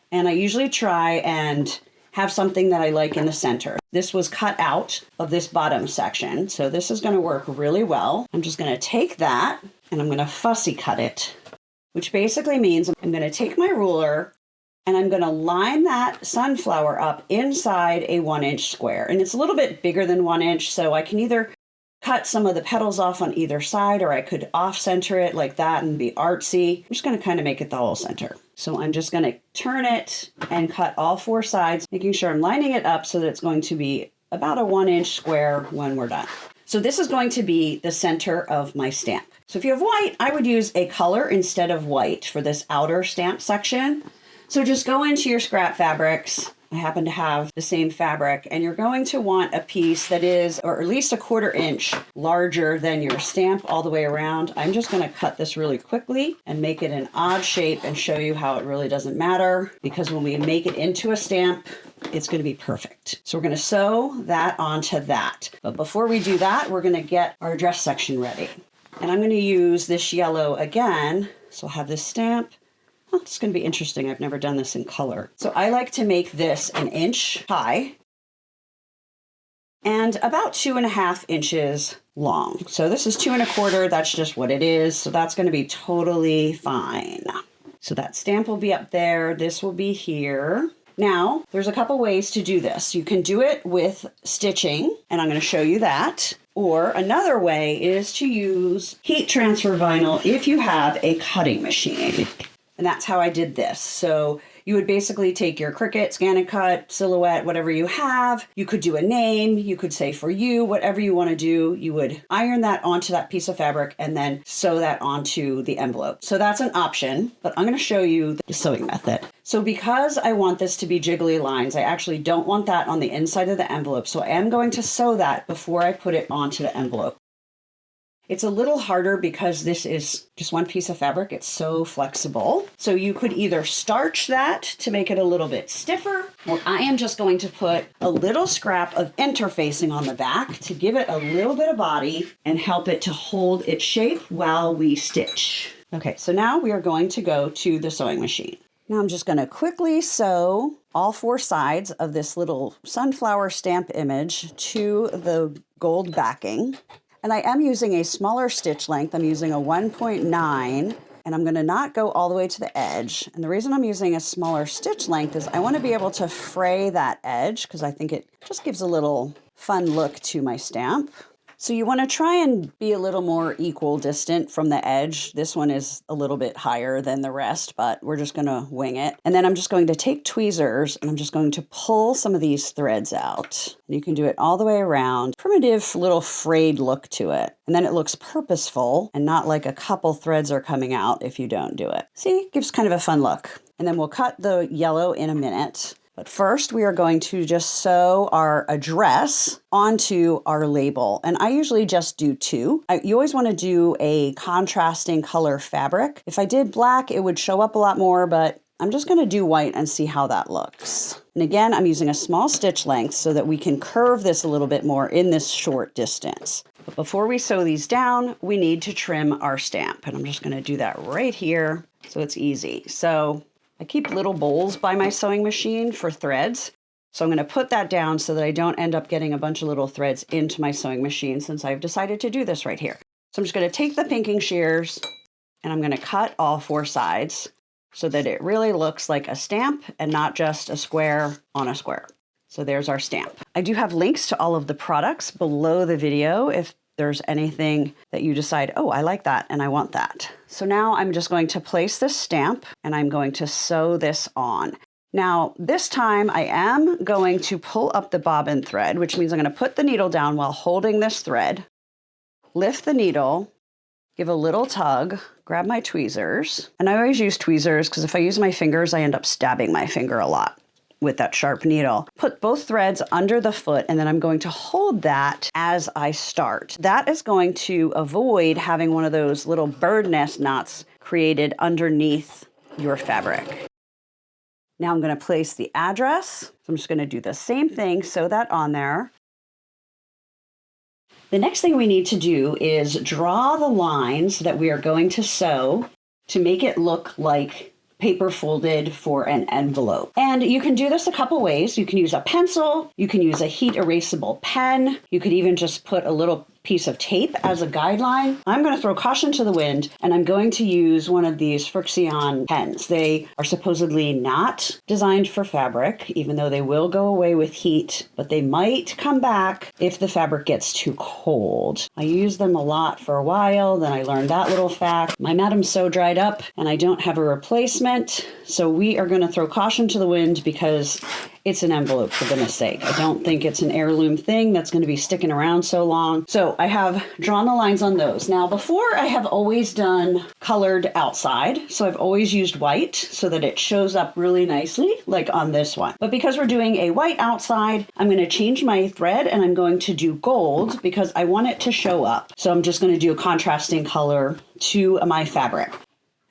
and I usually try and have something that I like in the center. This was cut out of this bottom section, so this is going to work really well. I'm just going to take that and I'm going to fussy cut it, which basically means I'm going to take my ruler and I'm going to line that sunflower up inside a 1 inch square. And it's a little bit bigger than 1 inch, so I can either cut some of the petals off on either side, or I could off-center it like that and be artsy. I'm just going to kind of make it the whole center. So I'm just going to turn it and cut all 4 sides, making sure I'm lining it up so that it's going to be about a 1 inch square when we're done. So this is going to be the center of my stamp. So if you have white, I would use a color instead of white for this outer stamp section. So just go into your scrap fabrics. I happen to have the same fabric, and you're going to want a piece that is, or at least a 1/4 inch larger than your stamp all the way around. I'm just going to cut this really quickly and make it an odd shape and show you how it really doesn't matter, because when we make it into a stamp, it's going to be perfect. So we're going to sew that onto that. But before we do that, we're going to get our dress section ready. And I'm going to use this yellow again. So I'll have this stamp. Oh, it's going to be interesting. I've never done this in color. So I like to make this 1 inch high and about 2.5 inches long. So this is 2 1/4. That's just what it is. So that's going to be totally fine. So that stamp will be up there. This will be here. Now, there's a couple ways to do this. You can do it with stitching, and I'm going to show you that. Or another way is to use heat transfer vinyl if you have a cutting machine. And that's how I did this. So You would basically take your Cricut, Scan and Cut, Silhouette, whatever you have. You could do a name, you could say for you, whatever you want to do. You would iron that onto that piece of fabric and then sew that onto the envelope. So that's an option, but I'm going to show you the sewing method. So because I want this to be jiggly lines, I actually don't want that on the inside of the envelope. So I am going to sew that before I put it onto the envelope. It's a little harder because this is just one piece of fabric. It's so flexible. So you could either starch that to make it a little bit stiffer, or I am just going to put a little scrap of interfacing on the back to give it a little bit of body and help it to hold its shape while we stitch. Okay, so now we are going to go to the sewing machine. Now I'm just going to quickly sew all 4 sides of this little sunflower stamp image to the gold backing. And I am using a smaller stitch length. I'm using a 1.9, and I'm going to not go all the way to the edge. And the reason I'm using a smaller stitch length is I want to be able to fray that edge because I think it just gives a little fun look to my stamp. So you want to try and be a little more equal distant from the edge. This one is a little bit higher than the rest, but we're just going to wing it. And then I'm just going to take tweezers and I'm just going to pull some of these threads out. You can do it all the way around. Primitive little frayed look to it. And then it looks purposeful and not like a couple threads are coming out if you don't do it. See, gives kind of a fun look. And then we'll cut the yellow in a minute. But first we are going to just sew our address onto our label. And I usually just do 2. You always want to do a contrasting color fabric. If I did black, it would show up a lot more, but I'm just going to do white and see how that looks. And again, I'm using a small stitch length so that we can curve this a little bit more in this short distance. But before we sew these down, we need to trim our stamp. And I'm just going to do that right here so it's easy. So I keep little bowls by my sewing machine for threads. So I'm going to put that down so that I don't end up getting a bunch of little threads into my sewing machine since I've decided to do this right here. So I'm just going to take the pinking shears and I'm going to cut all 4 sides so that it really looks like a stamp and not just a square on a square. So there's our stamp. I do have links to all of the products below the video if there's anything that you decide, oh, I like that and I want that. So now I'm just going to place this stamp and I'm going to sew this on. Now, this time I am going to pull up the bobbin thread, which means I'm going to put the needle down while holding this thread, lift the needle, give a little tug, grab my tweezers. And I always use tweezers because if I use my fingers, I end up stabbing my finger a lot with that sharp needle. Put both threads under the foot and then I'm going to hold that as I start. That is going to avoid having one of those little bird nest knots created underneath your fabric. Now I'm going to place the address. So I'm just going to do the same thing, sew that on there. The next thing we need to do is draw the lines that we are going to sew to make it look like paper folded for an envelope. And you can do this a couple ways. You can use a pencil, you can use a heat erasable pen, you could even just put a little piece of tape as a guideline. I'm going to throw caution to the wind and I'm going to use one of these Frixion pens. They are supposedly not designed for fabric, even though they will go away with heat, but they might come back if the fabric gets too cold. I used them a lot for a while, then I learned that little fact. My Madame Sew dried up and I don't have a replacement, so we are going to throw caution to the wind because it's an envelope, for goodness sake. I don't think it's an heirloom thing that's going to be sticking around so long. So I have drawn the lines on those. Now, before I have always done colored outside. So I've always used white so that it shows up really nicely, like on this one. But because we're doing a white outside, I'm going to change my thread and I'm going to do gold because I want it to show up. So I'm just going to do a contrasting color to my fabric.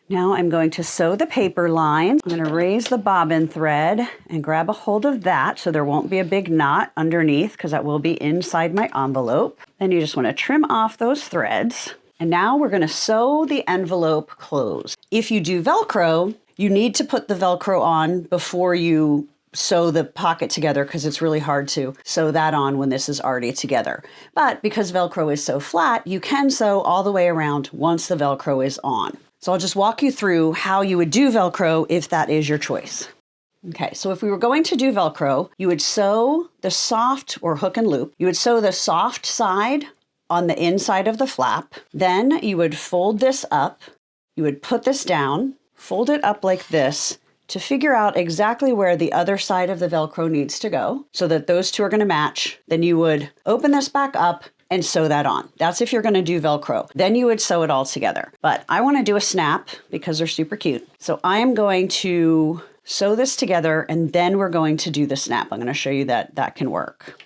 Now I'm going to sew the paper line. I'm going to raise the bobbin thread and grab a hold of that so there won't be a big knot underneath because that will be inside my envelope. Then you just want to trim off those threads. And now we're going to sew the envelope closed. If you do Velcro, you need to put the Velcro on before you sew the pocket together because it's really hard to sew that on when this is already together. But because Velcro is so flat, you can sew all the way around once the Velcro is on. So I'll just walk you through how you would do Velcro if that is your choice. Okay, so if we were going to do Velcro, you would sew the soft or hook and loop. You would sew the soft side on the inside of the flap. Then you would fold this up. You would put this down, fold it up like this, to figure out exactly where the other side of the Velcro needs to go so that those two are going to match. Then you would open this back up and sew that on. That's if you're going to do Velcro. Then you would sew it all together. But I want to do a snap because they're super cute. So I am going to sew this together and then we're going to do the snap. I'm going to show you that that can work.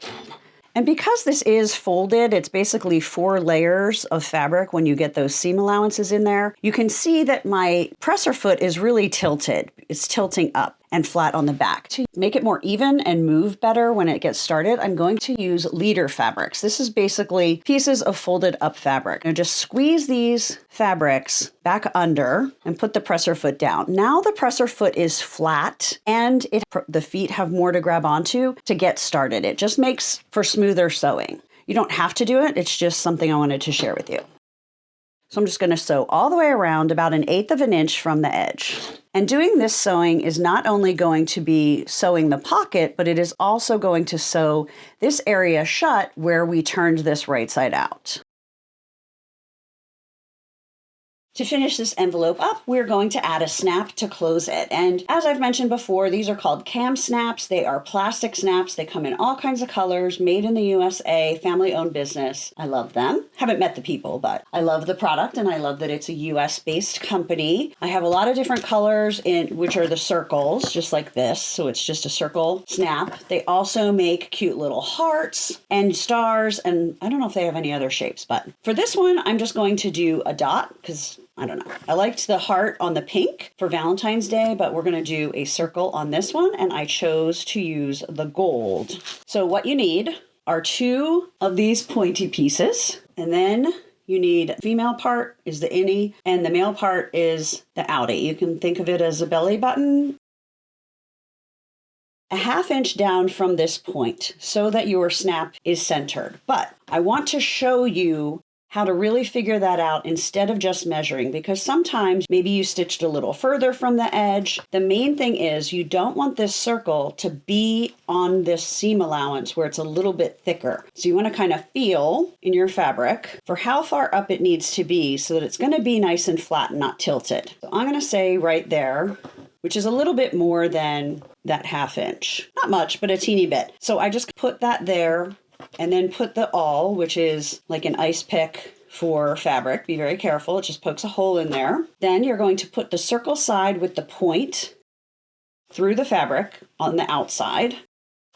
And because this is folded, it's basically 4 layers of fabric when you get those seam allowances in there. You can see that my presser foot is really tilted. It's tilting up and flat on the back. To make it more even and move better when it gets started, I'm going to use leader fabrics. This is basically pieces of folded up fabric. Now just squeeze these fabrics back under and put the presser foot down. Now the presser foot is flat and the feet have more to grab onto to get started. It just makes for smoother sewing. You don't have to do it. It's just something I wanted to share with you. So I'm just going to sew all the way around about 1/8 of an inch from the edge. And doing this sewing is not only going to be sewing the pocket, but it is also going to sew this area shut where we turned this right side out. To finish this envelope up, we're going to add a snap to close it. And as I've mentioned before, these are called cam snaps. They are plastic snaps. They come in all kinds of colors, made in the USA, family-owned business. I love them. Haven't met the people, but I love the product and I love that it's a US-based company. I have a lot of different colors which are the circles, just like this. So it's just a circle snap. They also make cute little hearts and stars, and I don't know if they have any other shapes, but for this one, I'm just going to do a dot because I don't know. I liked the heart on the pink for Valentine's Day, but we're going to do a circle on this one, and I chose to use the gold. So what you need are 2 of these pointy pieces, and then you need the female part is the innie, and the male part is the outie. You can think of it as a belly button. A 1/2 inch down from this point so that your snap is centered. But I want to show you how to really figure that out instead of just measuring, because sometimes maybe you stitched a little further from the edge. The main thing is you don't want this circle to be on this seam allowance where it's a little bit thicker. So you want to kind of feel in your fabric for how far up it needs to be so that it's going to be nice and flat and not tilted. So I'm going to say right there, which is a little bit more than that 1/2 inch. Not much, but a teeny bit. So I just put that there. And then put the awl, which is like an ice pick for fabric. Be very careful. It just pokes a hole in there. Then you're going to put the circle side with the point through the fabric on the outside.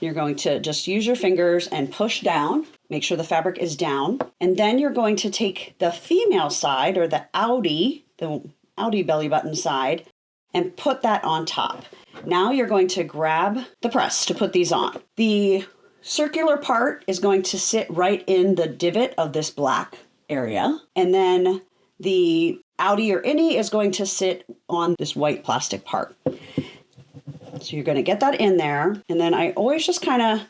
You're going to just use your fingers and push down. Make sure the fabric is down. And then you're going to take the female side, or the outie belly button side, and put that on top. Now you're going to grab the press to put these on. The circular part is going to sit right in the divot of this black area. And then the outie or innie is going to sit on this white plastic part. So you're going to get that in there. And then I always just kind of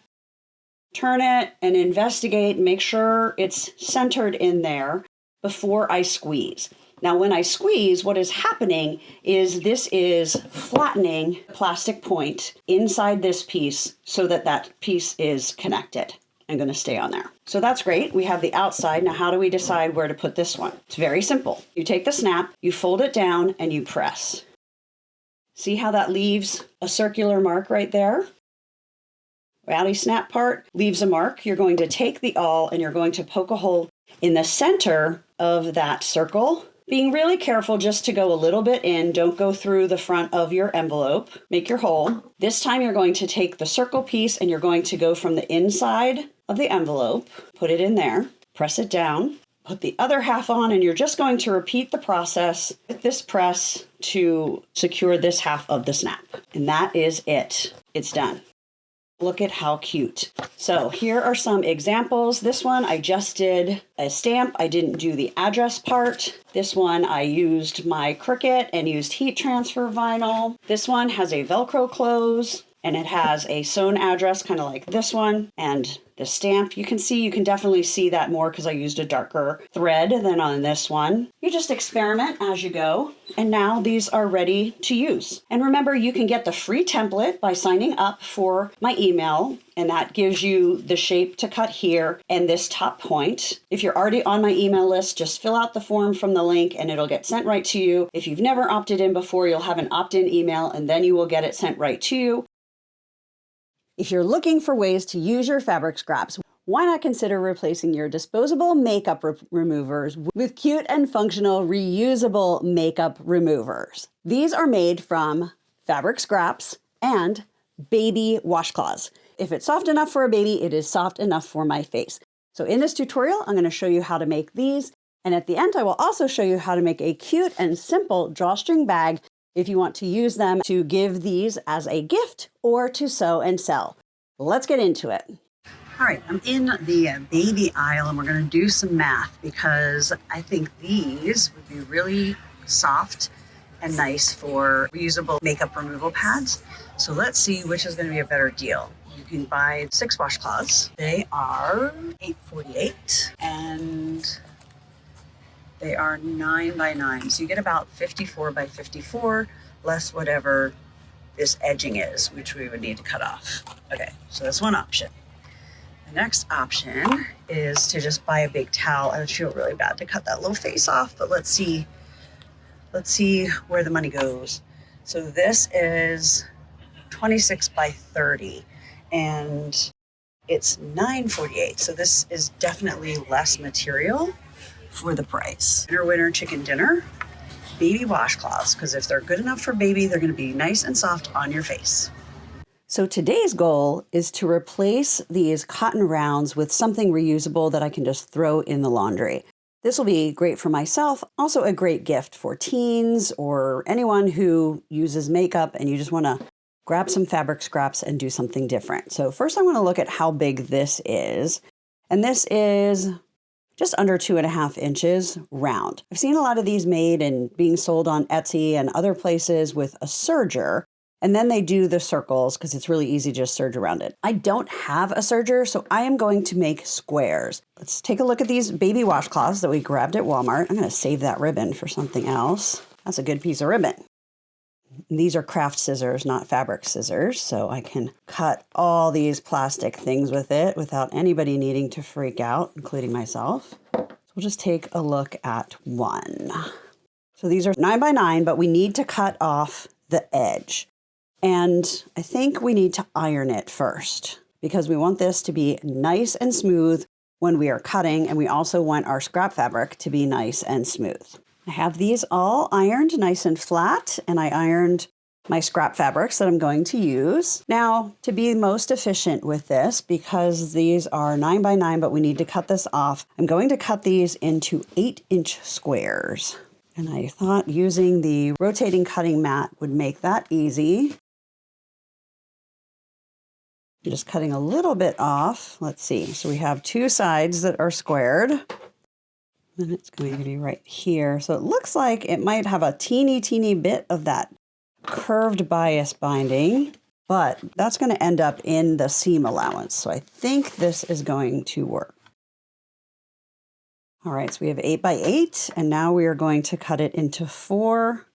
turn it and investigate and make sure it's centered in there before I squeeze. Now, when I squeeze, what is happening is this is flattening the plastic point inside this piece so that that piece is connected and going to stay on there. So that's great. We have the outside. Now, how do we decide where to put this one? It's very simple. You take the snap, you fold it down, and you press. See how that leaves a circular mark right there? The outie snap part leaves a mark. You're going to take the awl and you're going to poke a hole in the center of that circle. Being really careful just to go a little bit in. Don't go through the front of your envelope. Make your hole. This time you're going to take the circle piece and you're going to go from the inside of the envelope, put it in there, press it down, put the other half on, and you're just going to repeat the process with this press to secure this half of the snap. And that is it. It's done. Look at how cute. So here are some examples. This one I just did a stamp. I didn't do the address part. This one I used my Cricut and used heat transfer vinyl. This one has a Velcro close. And it has a sewn address, kind of like this one, and the stamp. You can definitely see that more because I used a darker thread than on this one. You just experiment as you go. And now these are ready to use. And remember, you can get the free template by signing up for my email, and that gives you the shape to cut here and this top point. If you're already on my email list, just fill out the form from the link and it'll get sent right to you. If you've never opted in before, you'll have an opt-in email and then you will get it sent right to you. If you're looking for ways to use your fabric scraps, why not consider replacing your disposable makeup removers with cute and functional reusable makeup removers? These are made from fabric scraps and baby washcloths. If it's soft enough for a baby, it is soft enough for my face. So in this tutorial, I'm going to show you how to make these. And at the end, I will also show you how to make a cute and simple drawstring bag if you want to use them to give these as a gift or to sew and sell. Let's get into it. All right, I'm in the baby aisle and we're going to do some math because I think these would be really soft and nice for reusable makeup removal pads. So let's see which is going to be a better deal. You can buy 6 washcloths. They are $8.48 and they are 9 by 9. So you get about 54 by 54 less whatever this edging is, which we would need to cut off. Okay, so that's one option. The next option is to just buy a big towel. I would feel really bad to cut that little face off, but let's see where the money goes. So this is 26 by 30 and it's $9.48. So this is definitely less material for the price. Winner chicken dinner, baby washcloths, because if they're good enough for baby, they're going to be nice and soft on your face. So today's goal is to replace these cotton rounds with something reusable that I can just throw in the laundry. This will be great for myself, also a great gift for teens or anyone who uses makeup and you just want to grab some fabric scraps and do something different. So first I want to look at how big this is. And this is just under 2.5 inches round. I've seen a lot of these made and being sold on Etsy and other places with a serger, and then they do the circles because it's really easy to just serge around it. I don't have a serger, so I am going to make squares. Let's take a look at these baby washcloths that we grabbed at Walmart. I'm going to save that ribbon for something else. That's a good piece of ribbon. These are craft scissors, not fabric scissors, so I can cut all these plastic things with it without anybody needing to freak out, including myself. So we'll just take a look at one. So these are 9 by 9, but we need to cut off the edge. And I think we need to iron it first because we want this to be nice and smooth when we are cutting, and we also want our scrap fabric to be nice and smooth. I have these all ironed nice and flat, and I ironed my scrap fabrics that I'm going to use. Now, to be most efficient with this, because these are 9 by 9, but we need to cut this off, I'm going to cut these into 8-inch squares. And I thought using the rotating cutting mat would make that easy. I'm just cutting a little bit off. Let's see. So we have 2 sides that are squared. And it's going to be right here. So it looks like it might have a teeny bit of that curved bias binding, but that's going to end up in the seam allowance. So I think this is going to work. All right, so we have 8 by 8, and now we are going to cut it into 4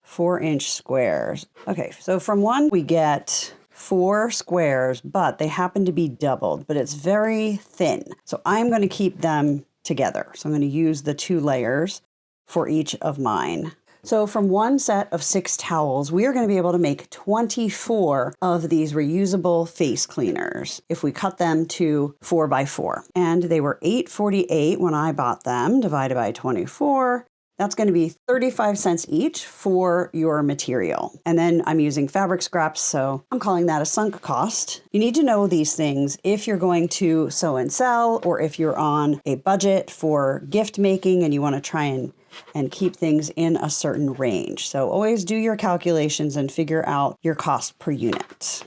4-inch squares. Okay, so from one we get 4 squares, but they happen to be doubled, but it's very thin. So I'm going to keep them together. So I'm going to use the 2 layers for each of mine. So from one set of 6 towels, we are going to be able to make 24 of these reusable face cleaners if we cut them to 4 by 4. And they were $8.48 when I bought them, divided by 24. That's going to be 35 cents each for your material. And then I'm using fabric scraps, so I'm calling that a sunk cost. You need to know these things if you're going to sew and sell, or if you're on a budget for gift making and you want to try and keep things in a certain range. So always do your calculations and figure out your cost per unit.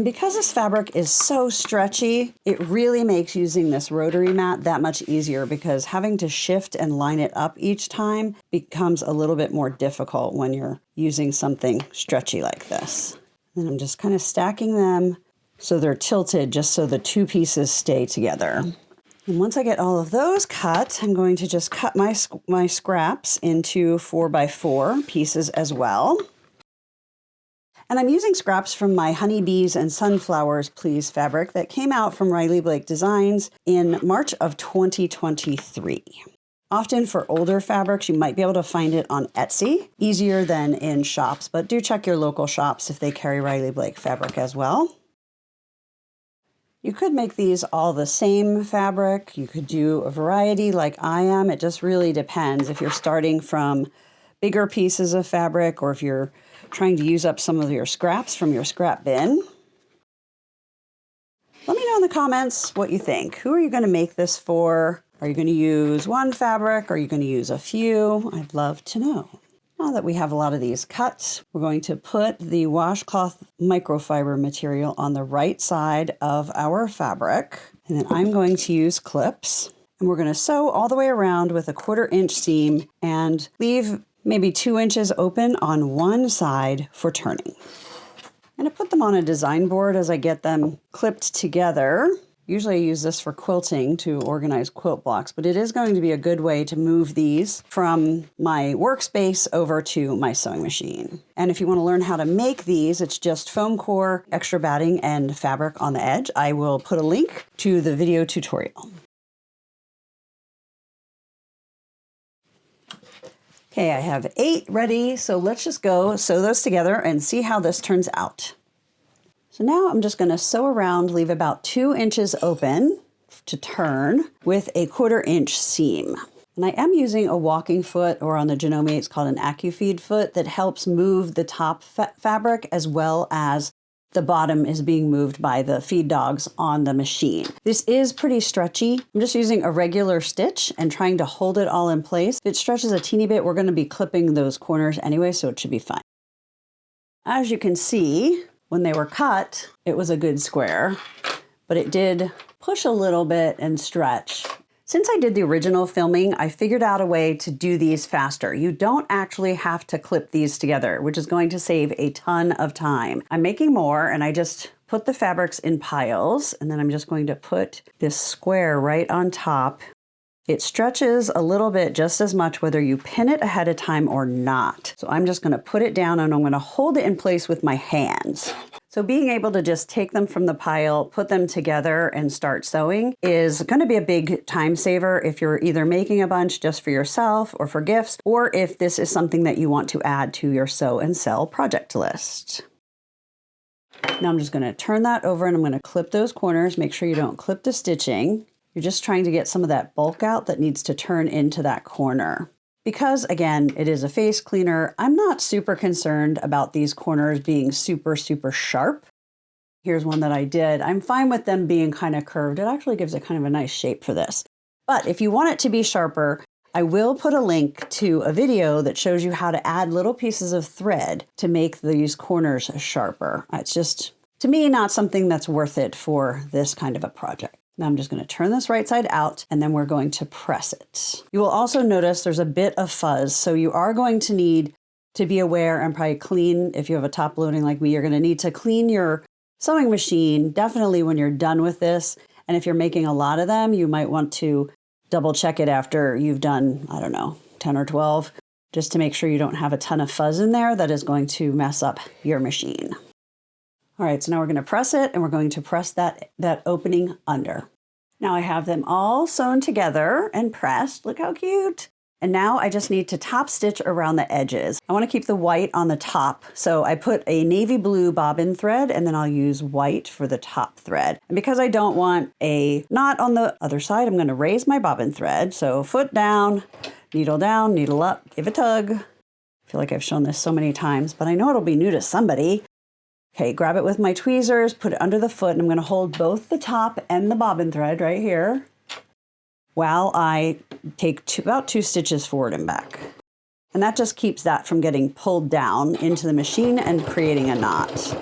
And because this fabric is so stretchy, it really makes using this rotary mat that much easier, because having to shift and line it up each time becomes a little bit more difficult when you're using something stretchy like this. And I'm just kind of stacking them so they're tilted, just so the two pieces stay together. And once I get all of those cut, I'm going to just cut my scraps into 4x4 pieces as well. And I'm using scraps from my Honeybees and Sunflowers Please fabric that came out from Riley Blake Designs in March of 2023. Often for older fabrics, you might be able to find it on Etsy, easier than in shops, but do check your local shops if they carry Riley Blake fabric as well. You could make these all the same fabric. You could do a variety like I am. It just really depends if you're starting from bigger pieces of fabric or if you're trying to use up some of your scraps from your scrap bin. Let me know in the comments what you think. Who are you going to make this for? Are you going to use one fabric? Are you going to use a few? I'd love to know. Now that we have a lot of these cut, we're going to put the washcloth microfiber material on the right side of our fabric. And then I'm going to use clips. And we're going to sew all the way around with a 1/4 inch seam and leave maybe 2 inches open on one side for turning. I'm going to put them on a design board as I get them clipped together. Usually I use this for quilting to organize quilt blocks, but it is going to be a good way to move these from my workspace over to my sewing machine. And if you want to learn how to make these, it's just foam core, extra batting, and fabric on the edge. I will put a link to the video tutorial. Okay, I have 8 ready, so let's just go sew those together and see how this turns out. So now I'm just going to sew around, leave about 2 inches open to turn with a 1/4 inch seam. And I am using a walking foot, or on the Janome it's called an AccuFeed foot, that helps move the top fabric as well as the bottom is being moved by the feed dogs on the machine. This is pretty stretchy. I'm just using a regular stitch and trying to hold it all in place. If it stretches a teeny bit, we're going to be clipping those corners anyway, so it should be fine. As you can see, when they were cut, it was a good square, but it did push a little bit and stretch. Since I did the original filming, I figured out a way to do these faster. You don't actually have to clip these together, which is going to save a ton of time. I'm making more, and I just put the fabrics in piles, and then I'm just going to put this square right on top. It stretches a little bit just as much whether you pin it ahead of time or not. So I'm just going to put it down and I'm going to hold it in place with my hands. So being able to just take them from the pile, put them together and start sewing is going to be a big time saver if you're either making a bunch just for yourself or for gifts, or if this is something that you want to add to your sew and sell project list. Now I'm just going to turn that over and I'm going to clip those corners. Make sure you don't clip the stitching. You're just trying to get some of that bulk out that needs to turn into that corner. Because again, it is a face cleaner, I'm not super concerned about these corners being super sharp. Here's one that I did. I'm fine with them being kind of curved. It actually gives it kind of a nice shape for this. But if you want it to be sharper, I will put a link to a video that shows you how to add little pieces of thread to make these corners sharper. It's just, to me, not something that's worth it for this kind of a project. Now I'm just going to turn this right side out and then we're going to press it. You will also notice there's a bit of fuzz, so you are going to need to be aware and probably clean. If you have a top loading like me, you're going to need to clean your sewing machine definitely when you're done with this. And if you're making a lot of them, you might want to double check it after you've done, I don't know, 10 or 12, just to make sure you don't have a ton of fuzz in there that is going to mess up your machine. All right, so now we're going to press it and we're going to press that opening under. Now I have them all sewn together and pressed. Look how cute. And now I just need to top stitch around the edges. I want to keep the white on the top. So I put a navy blue bobbin thread and then I'll use white for the top thread. And because I don't want a knot on the other side, I'm going to raise my bobbin thread. So foot down, needle up, give a tug. I feel like I've shown this so many times, but I know it'll be new to somebody. Okay, grab it with my tweezers, put it under the foot, and I'm going to hold both the top and the bobbin thread right here while I take about 2 stitches forward and back. And that just keeps that from getting pulled down into the machine and creating a knot.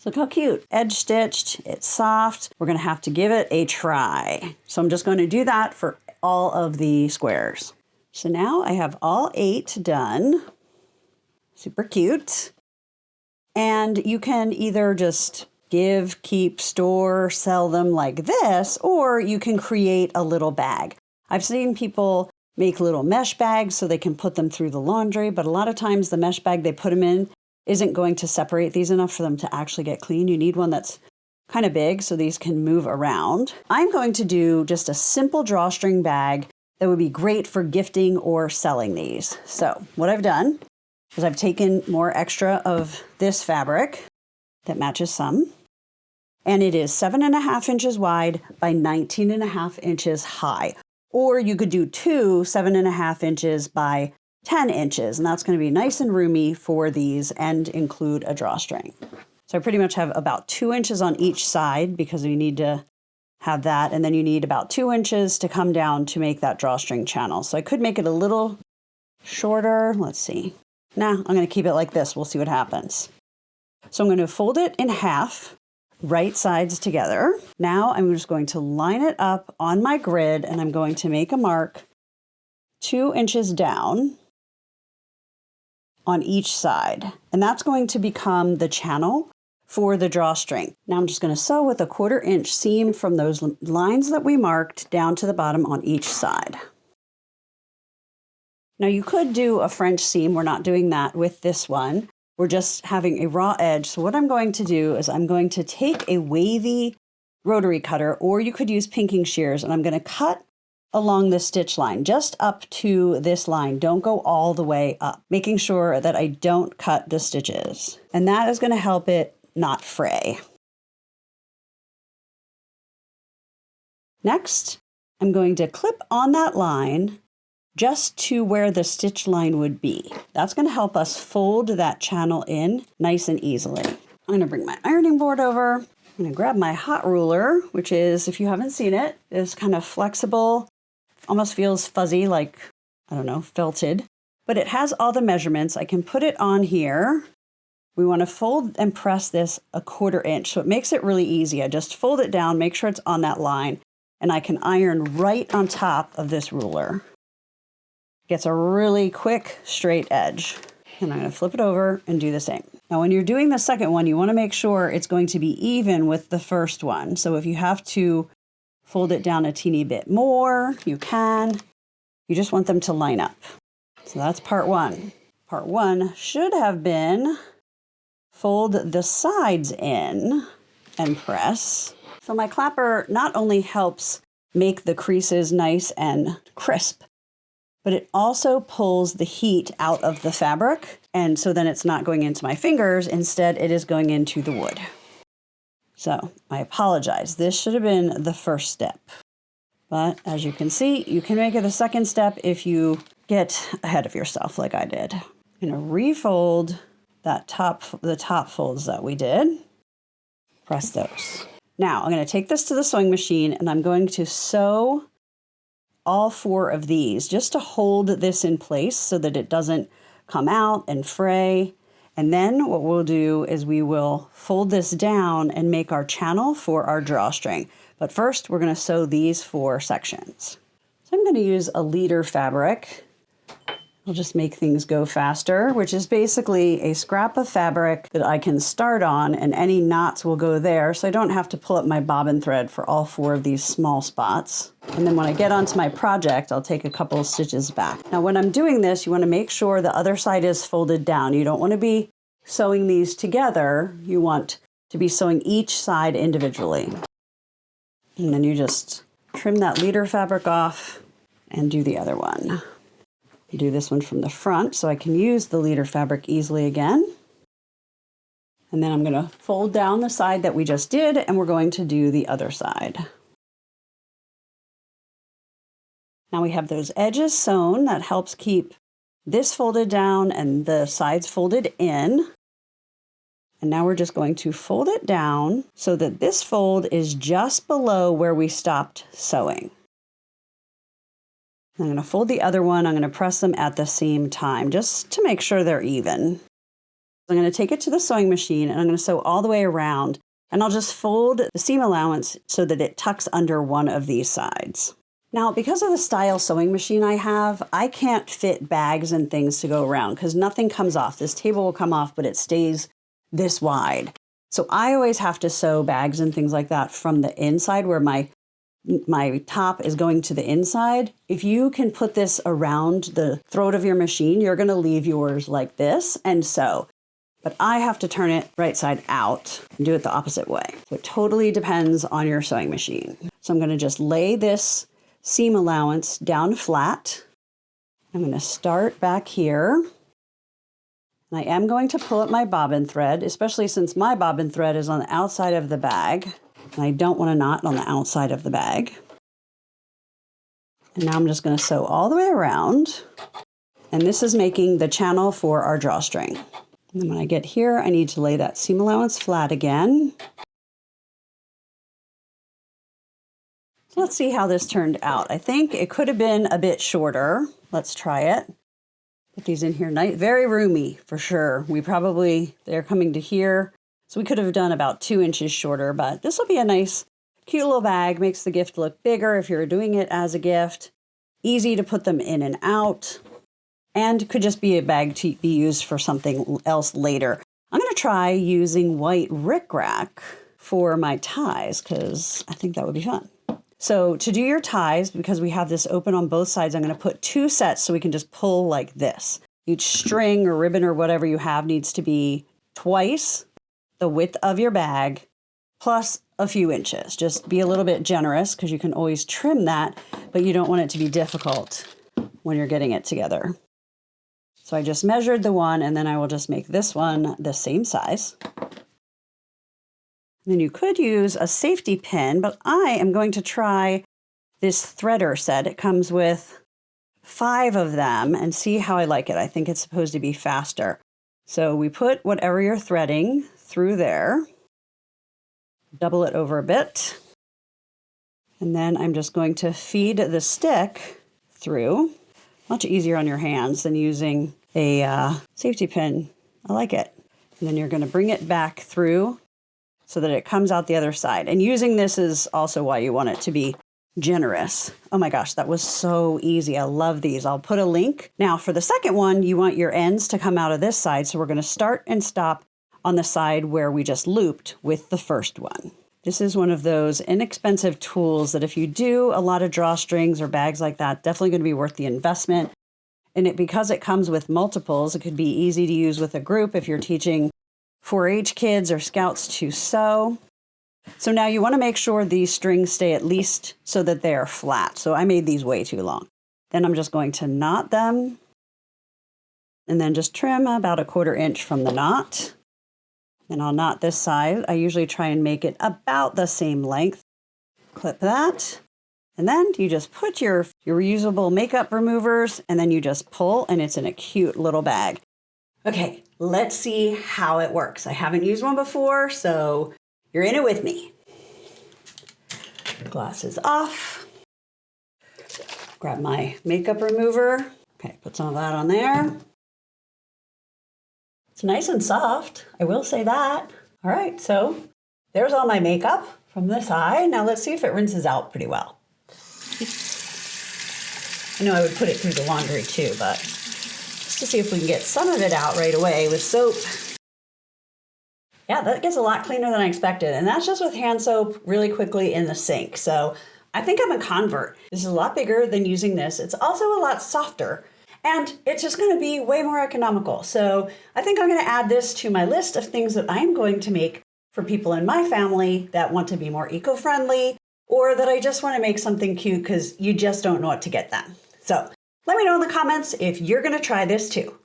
Look how cute. Edge stitched, it's soft. We're gonna have to give it a try. So I'm just going to do that for all of the squares. So now I have all 8 done. Super cute. And you can either just give, keep, store, sell them like this, or you can create a little bag. I've seen people make little mesh bags so they can put them through the laundry, but a lot of times the mesh bag they put them in isn't going to separate these enough for them to actually get clean. You need one that's kind of big so these can move around. I'm going to do just a simple drawstring bag that would be great for gifting or selling these. So what I've done is I've taken more extra of this fabric that matches some, and it is 7.5 inches wide by 19.5 inches high. Or you could do 2 7.5 inches by 10 inches, and that's going to be nice and roomy for these and include a drawstring. So I pretty much have about 2 inches on each side because we need to have that, and then you need about 2 inches to come down to make that drawstring channel. So I could make it a little shorter. Let's see. Nah, I'm going to keep it like this. We'll see what happens. So I'm going to fold it in half, right sides together. Now I'm just going to line it up on my grid, and I'm going to make a mark 2 inches down on each side. And that's going to become the channel for the drawstring. Now I'm just going to sew with a 1/4 inch seam from those lines that we marked down to the bottom on each side. Now you could do a French seam. We're not doing that with this one. We're just having a raw edge. So what I'm going to do is I'm going to take a wavy rotary cutter, or you could use pinking shears, and I'm going to cut along the stitch line, just up to this line. Don't go all the way up, making sure that I don't cut the stitches. And that is going to help it not fray. Next, I'm going to clip on that line just to where the stitch line would be. That's going to help us fold that channel in nice and easily. I'm going to bring my ironing board over. I'm going to grab my hot ruler, which is, if you haven't seen it, is kind of flexible, almost feels fuzzy, like, I don't know, felted, but it has all the measurements. I can put it on here. We want to fold and press this a 1/4 inch, so it makes it really easy. I just fold it down, make sure it's on that line, and I can iron right on top of this ruler. Gets a really quick straight edge. And I'm going to flip it over and do the same. Now when you're doing the second one, you want to make sure it's going to be even with the first one. So if you have to fold it down a teeny bit more, you can. You just want them to line up. So that's part 1. Part 1 should have been fold the sides in and press. So my clapper not only helps make the creases nice and crisp, but it also pulls the heat out of the fabric. And so then it's not going into my fingers. Instead, it is going into the wood. So I apologize. This should have been the first step. But as you can see, you can make it the second step if you get ahead of yourself like I did. I'm going to refold the top folds that we did. Press those. Now I'm going to take this to the sewing machine, and I'm going to sew all 4 of these just to hold this in place so that it doesn't come out and fray. And then what we'll do is we will fold this down and make our channel for our drawstring. But first we're going to sew these 4 sections. So I'm going to use a leader fabric. I'll just make things go faster, which is basically a scrap of fabric that I can start on, and any knots will go there, so I don't have to pull up my bobbin thread for all 4 of these small spots. And then when I get onto my project, I'll take a couple of stitches back. Now when I'm doing this, you want to make sure the other side is folded down. You don't want to be sewing these together. You want to be sewing each side individually. And then you just trim that leader fabric off and do the other one. Do this one from the front so I can use the leader fabric easily again. And then I'm going to fold down the side that we just did, and we're going to do the other side. Now we have those edges sewn. That helps keep this folded down and the sides folded in. And now we're just going to fold it down so that this fold is just below where we stopped sewing. I'm going to fold the other one. I'm going to press them at the same time just to make sure they're even. I'm going to take it to the sewing machine and I'm going to sew all the way around, and I'll just fold the seam allowance so that it tucks under one of these sides. Now, because of the style sewing machine I have, I can't fit bags and things to go around because nothing comes off. This table will come off, but it stays this wide. So I always have to sew bags and things like that from the inside where my top is going to the inside. If you can put this around the throat of your machine, you're going to leave yours like this and sew. But I have to turn it right side out and do it the opposite way. So it totally depends on your sewing machine. So I'm going to just lay this seam allowance down flat. I'm going to start back here. And I am going to pull up my bobbin thread, especially since my bobbin thread is on the outside of the bag. And I don't want a knot on the outside of the bag. And now I'm just going to sew all the way around. And this is making the channel for our drawstring. And then when I get here, I need to lay that seam allowance flat again. So let's see how this turned out. I think it could have been a bit shorter. Let's try it. Put these in here, nice, very roomy for sure. They're coming to here. So we could have done about 2 inches shorter, but this will be a nice, cute little bag. Makes the gift look bigger if you're doing it as a gift. Easy to put them in and out. And could just be a bag to be used for something else later. I'm going to try using white rickrack for my ties because I think that would be fun. So to do your ties, because we have this open on both sides, I'm going to put 2 sets so we can just pull like this. Each string or ribbon or whatever you have needs to be twice the width of your bag plus a few inches. Just be a little bit generous because you can always trim that, but you don't want it to be difficult when you're getting it together. So I just measured the one, and then I will just make this one the same size. And then you could use a safety pin, but I am going to try this threader set. It comes with 5 of them and see how I like it. I think it's supposed to be faster. So we put whatever you're threading through there, double it over a bit, and then I'm just going to feed the stick through. Much easier on your hands than using a safety pin. I like it. And then you're going to bring it back through so that it comes out the other side. And using this is also why you want it to be generous. Oh my gosh, that was so easy. I love these. I'll put a link. Now for the second one, you want your ends to come out of this side. So we're going to start and stop on the side where we just looped with the first one. This is one of those inexpensive tools that if you do a lot of drawstrings or bags like that, definitely going to be worth the investment. And because it comes with multiples, it could be easy to use with a group if you're teaching 4-H kids or scouts to sew. So now you want to make sure these strings stay at least so that they are flat. So I made these way too long. Then I'm just going to knot them and then just trim about 1/4 inch from the knot. And I'll knot this side. I usually try and make it about the same length. Clip that. And then you just put your reusable makeup removers and then you just pull and it's in a cute little bag. Okay, let's see how it works. I haven't used one before, so you're in it with me. Glasses off. Grab my makeup remover. Okay, put some of that on there. It's nice and soft, I will say that. All right, so there's all my makeup from this eye. Now let's see if it rinses out pretty well. I know I would put it through the laundry too, but just to see if we can get some of it out right away with soap. Yeah, that gets a lot cleaner than I expected. And that's just with hand soap really quickly in the sink. So I think I'm a convert. This is a lot bigger than using this. It's also a lot softer. And it's just going to be way more economical. So I think I'm going to add this to my list of things that I'm going to make for people in my family that want to be more eco-friendly, or that I just want to make something cute because you just don't know what to get them. So let me know in the comments if you're going to try this too.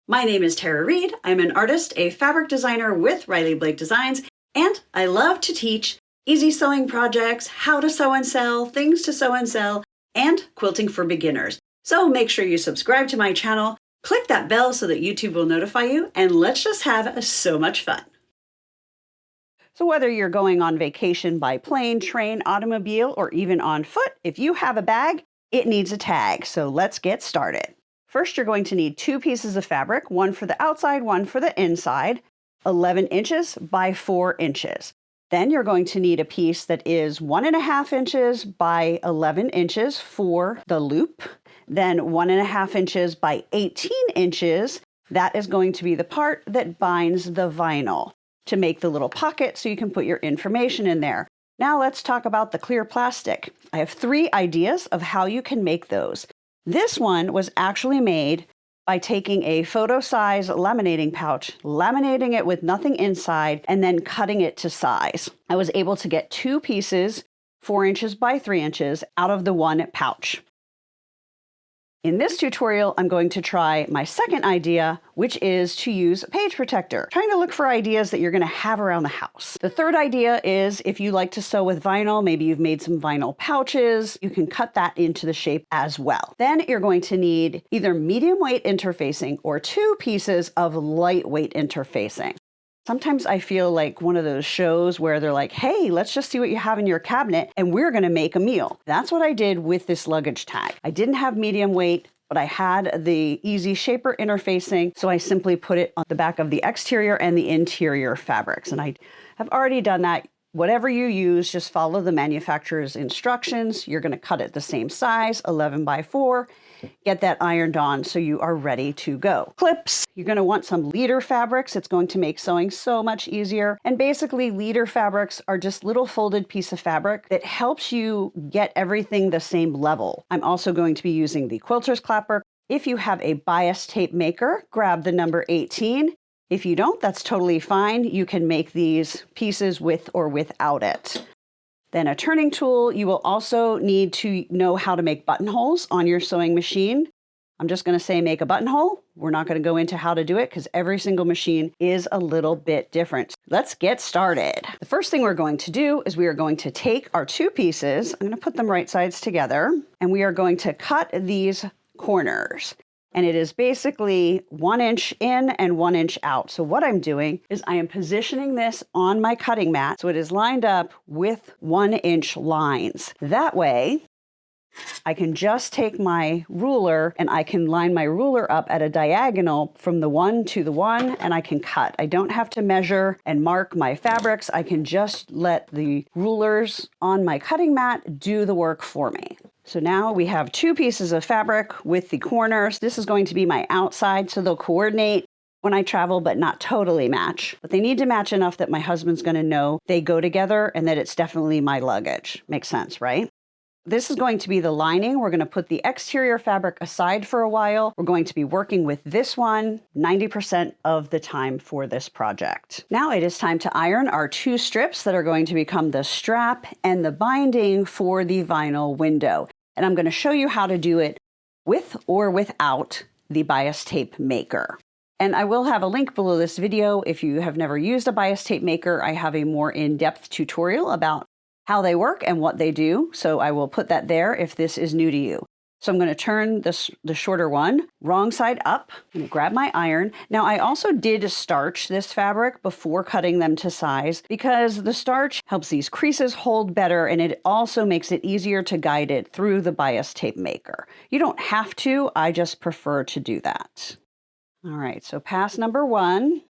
My name is Tara Reed. I'm an artist, a fabric designer with Riley Blake Designs, and I love to teach easy sewing projects, how to sew and sell, things to sew and sell, and quilting for beginners. So make sure you subscribe to my channel, click that bell so that YouTube will notify you, and let's just have so much fun. So whether you're going on vacation by plane, train, automobile, or even on foot, if you have a bag, it needs a tag. So let's get started. First, you're going to need 2 pieces of fabric, one for the outside, one for the inside, 11 inches by 4 inches. Then you're going to need a piece that is 1.5 inches by 11 inches for the loop, then 1.5 inches by 18 inches. That is going to be the part that binds the vinyl to make the little pocket so you can put your information in there. Now let's talk about the clear plastic. I have 3 ideas of how you can make those. This one was actually made by taking a photo size laminating pouch, laminating it with nothing inside, and then cutting it to size. I was able to get 2 pieces, 4 inches by 3 inches, out of the one pouch. In this tutorial, I'm going to try my second idea, which is to use a page protector. Trying to look for ideas that you're going to have around the house. The third idea is if you like to sew with vinyl, maybe you've made some vinyl pouches, you can cut that into the shape as well. Then you're going to need either medium weight interfacing or 2 pieces of lightweight interfacing. Sometimes I feel like one of those shows where they're like, hey, let's just see what you have in your cabinet and we're going to make a meal. That's what I did with this luggage tag. I didn't have medium weight, but I had the easy shaper interfacing, so I simply put it on the back of the exterior and the interior fabrics. And I have already done that. Whatever you use, just follow the manufacturer's instructions. You're going to cut it the same size, 11 by 4. Get that ironed on so you are ready to go. Clips, you're going to want some leader fabrics. It's going to make sewing so much easier. And basically leader fabrics are just little folded piece of fabric that helps you get everything the same level. I'm also going to be using the quilter's clapper. If you have a bias tape maker, grab the number 18. If you don't, that's totally fine. You can make these pieces with or without it. Then a turning tool. You will also need to know how to make buttonholes on your sewing machine. I'm just going to say make a buttonhole. We're not going to go into how to do it because every single machine is a little bit different. Let's get started. The first thing we're going to do is we are going to take our 2 pieces. I'm going to put them right sides together, and we are going to cut these corners. And it is basically 1 inch in and 1 inch out. So what I'm doing is I am positioning this on my cutting mat so it is lined up with 1 inch lines. That way, I can just take my ruler and I can line my ruler up at a diagonal from the 1 to the 1, and I can cut. I don't have to measure and mark my fabrics. I can just let the rulers on my cutting mat do the work for me. So now we have 2 pieces of fabric with the corners. This is going to be my outside, so they'll coordinate when I travel, but not totally match. But they need to match enough that my husband's going to know they go together and that it's definitely my luggage. Makes sense, right? This is going to be the lining. We're going to put the exterior fabric aside for a while. We're going to be working with this one 90% of the time for this project. Now it is time to iron our 2 strips that are going to become the strap and the binding for the vinyl window. And I'm going to show you how to do it with or without the bias tape maker. And I will have a link below this video. If you have never used a bias tape maker, I have a more in-depth tutorial about how they work and what they do. So I will put that there if this is new to you. So I'm going to turn the shorter one wrong side up. I'm going to grab my iron. Now I also did starch this fabric before cutting them to size because the starch helps these creases hold better, and it also makes it easier to guide it through the bias tape maker. You don't have to, I just prefer to do that. All right, so pass number 1.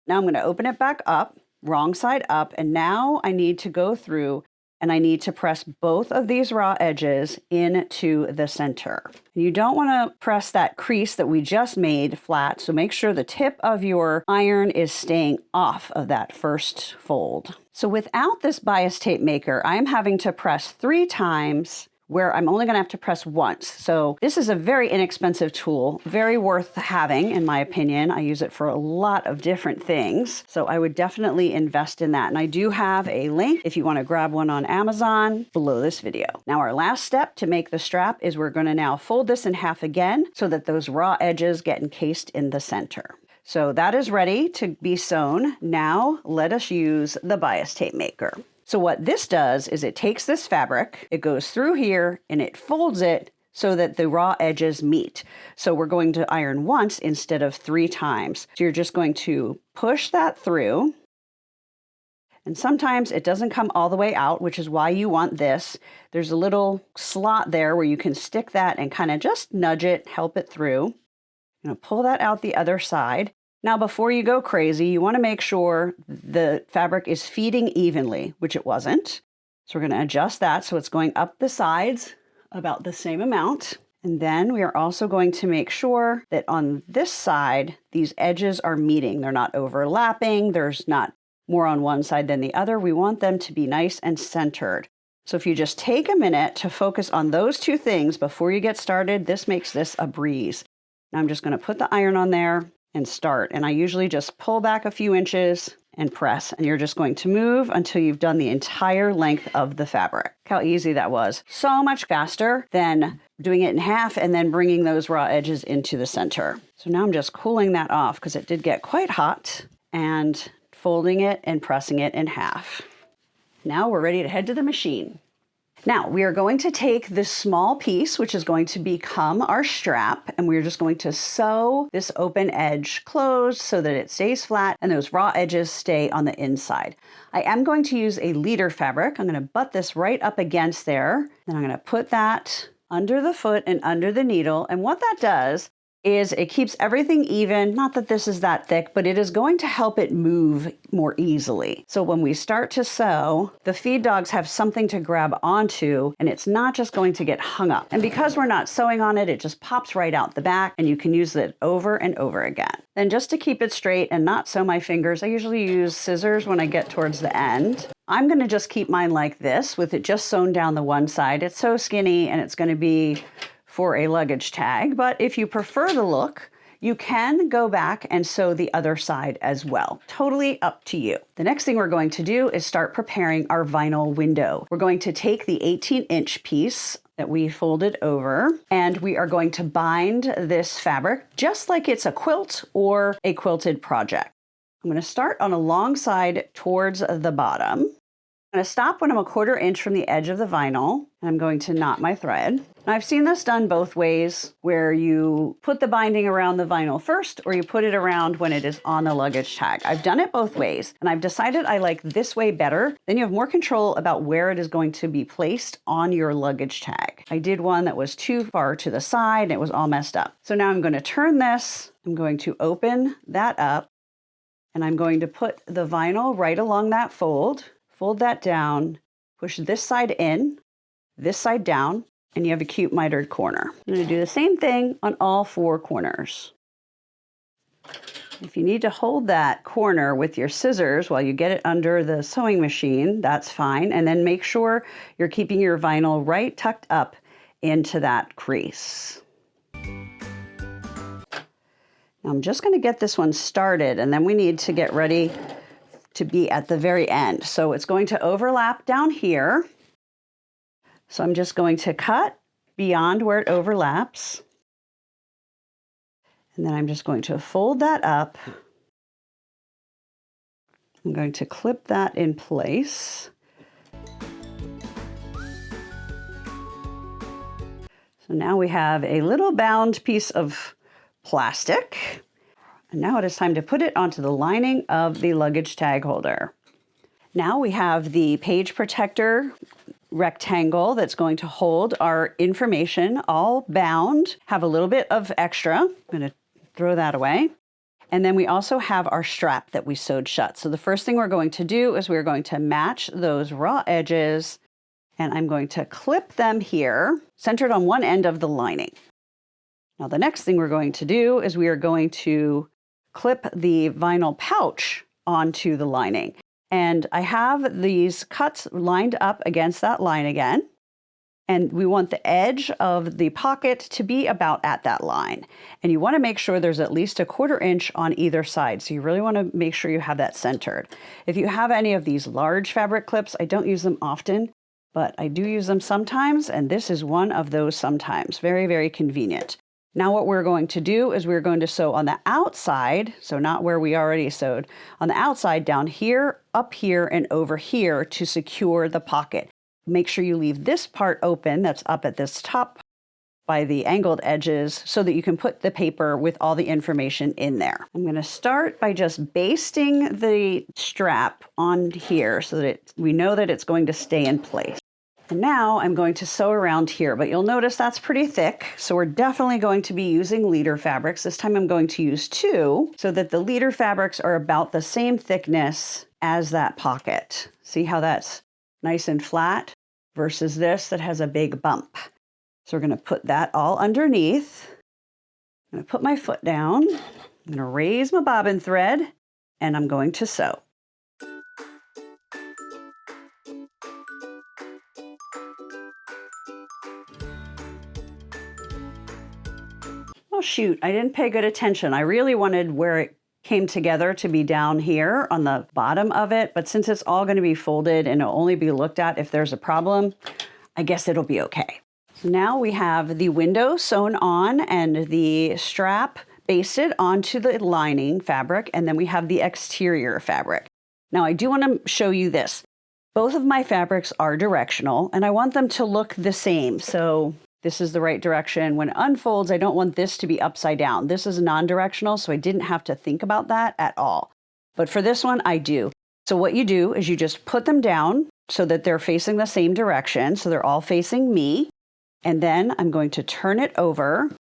Now I'm going to open it back up, wrong side up, and now I need to go through and I need to press both of these raw edges into the center. You don't want to press that crease that we just made flat, so make sure the tip of your iron is staying off of that first fold. So without this bias tape maker, I'm having to press 3 times where I'm only going to have to press once. So this is a very inexpensive tool, very worth having, in my opinion. I use it for a lot of different things, so I would definitely invest in that. And I do have a link if you want to grab one on Amazon below this video. Now our last step to make the strap is we're going to now fold this in half again so that those raw edges get encased in the center. So that is ready to be sewn. Now let us use the bias tape maker. So what this does is it takes this fabric, it goes through here, and it folds it so that the raw edges meet. So we're going to iron once instead of 3 times. So you're just going to push that through. And sometimes it doesn't come all the way out, which is why you want this. There's a little slot there where you can stick that and kind of just nudge it, help it through. I'm going to pull that out the other side. Now, before you go crazy, you want to make sure the fabric is feeding evenly, which it wasn't. So we're going to adjust that so it's going up the sides about the same amount. And then we are also going to make sure that on this side, these edges are meeting. They're not overlapping. There's not more on one side than the other. We want them to be nice and centered. So if you just take a minute to focus on those two things before you get started, this makes this a breeze. Now I'm just going to put the iron on there and start. And I usually just pull back a few inches and press, and you're just going to move until you've done the entire length of the fabric. Look how easy that was. So much faster than doing it in half and then bringing those raw edges into the center. So now I'm just cooling that off because it did get quite hot, and folding it and pressing it in half. Now we're ready to head to the machine. Now we are going to take this small piece, which is going to become our strap, and we're just going to sew this open edge closed so that it stays flat and those raw edges stay on the inside. I am going to use a leader fabric. I'm going to butt this right up against there. Then I'm going to put that under the foot and under the needle. And what that does is it keeps everything even. Not that this is that thick, but it is going to help it move more easily. So when we start to sew, the feed dogs have something to grab onto, and it's not just going to get hung up. And because we're not sewing on it, it just pops right out the back, and you can use it over and over again. Then just to keep it straight and not sew my fingers, I usually use scissors when I get towards the end. I'm going to just keep mine like this with it just sewn down the one side. It's so skinny, and it's going to be for a luggage tag, but if you prefer the look, you can go back and sew the other side as well. Totally up to you. The next thing we're going to do is start preparing our vinyl window. We're going to take the 18-inch piece that we folded over, and we are going to bind this fabric just like it's a quilt or a quilted project. I'm going to start on a long side towards the bottom. I'm going to stop when I'm 1/4 inch from the edge of the vinyl, and I'm going to knot my thread. Now, I've seen this done both ways, where you put the binding around the vinyl first, or you put it around when it is on the luggage tag. I've done it both ways, and I've decided I like this way better. Then you have more control about where it is going to be placed on your luggage tag. I did one that was too far to the side, and it was all messed up. So now I'm going to turn this. I'm going to open that up, and I'm going to put the vinyl right along that fold. Fold that down, push this side in, this side down, and you have a cute mitered corner. I'm going to do the same thing on all 4 corners. If you need to hold that corner with your scissors while you get it under the sewing machine, that's fine. And then make sure you're keeping your vinyl right tucked up into that crease. Now I'm just going to get this one started, and then we need to get ready to be at the very end. So it's going to overlap down here. So I'm just going to cut beyond where it overlaps. And then I'm just going to fold that up. I'm going to clip that in place. So now we have a little bound piece of plastic. And now it is time to put it onto the lining of the luggage tag holder. Now we have the page protector rectangle that's going to hold our information all bound, have a little bit of extra. I'm going to throw that away. And then we also have our strap that we sewed shut. So the first thing we're going to do is we're going to match those raw edges, and I'm going to clip them here, centered on one end of the lining. Now the next thing we're going to do is we are going to clip the vinyl pouch onto the lining. And I have these cuts lined up against that line again. And we want the edge of the pocket to be about at that line. And you want to make sure there's at least 1/4 inch on either side. So you really want to make sure you have that centered. If you have any of these large fabric clips, I don't use them often, but I do use them sometimes. And this is one of those sometimes. Very, very convenient. Now what we're going to do is we're going to sew on the outside, so not where we already sewed, on the outside down here, up here, and over here to secure the pocket. Make sure you leave this part open that's up at this top by the angled edges so that you can put the paper with all the information in there. I'm going to start by just basting the strap on here so that we know that it's going to stay in place. And now I'm going to sew around here, but you'll notice that's pretty thick. So we're definitely going to be using leader fabrics. This time I'm going to use 2 so that the leader fabrics are about the same thickness as that pocket. See how that's nice and flat versus this that has a big bump. So we're going to put that all underneath. I'm going to put my foot down. I'm going to raise my bobbin thread and I'm going to sew. Oh shoot, I didn't pay good attention. I really wanted where it came together to be down here on the bottom of it, but since it's all going to be folded and it'll only be looked at if there's a problem, I guess it'll be okay. So now we have the window sewn on and the strap basted onto the lining fabric, and then we have the exterior fabric. Now I do want to show you this. Both of my fabrics are directional and I want them to look the same. So this is the right direction. When it unfolds, I don't want this to be upside down. This is non-directional, so I didn't have to think about that at all. But for this one, I do. So what you do is you just put them down so that they're facing the same direction. So they're all facing me. And then I'm going to turn it over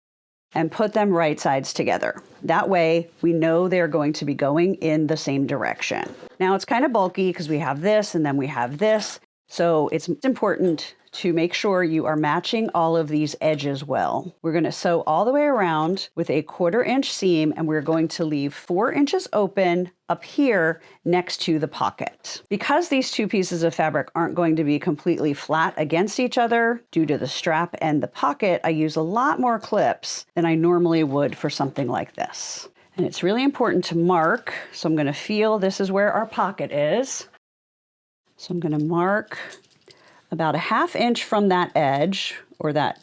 and put them right sides together. That way we know they're going to be going in the same direction. Now it's kind of bulky because we have this and then we have this. So it's important to make sure you are matching all of these edges well. We're going to sew all the way around with a 1/4 inch seam, and we're going to leave 4 inches open up here next to the pocket. Because these 2 pieces of fabric aren't going to be completely flat against each other due to the strap and the pocket, I use a lot more clips than I normally would for something like this. And it's really important to mark. So I'm going to feel this is where our pocket is. So I'm going to mark about a 1/2 inch from that edge, or that,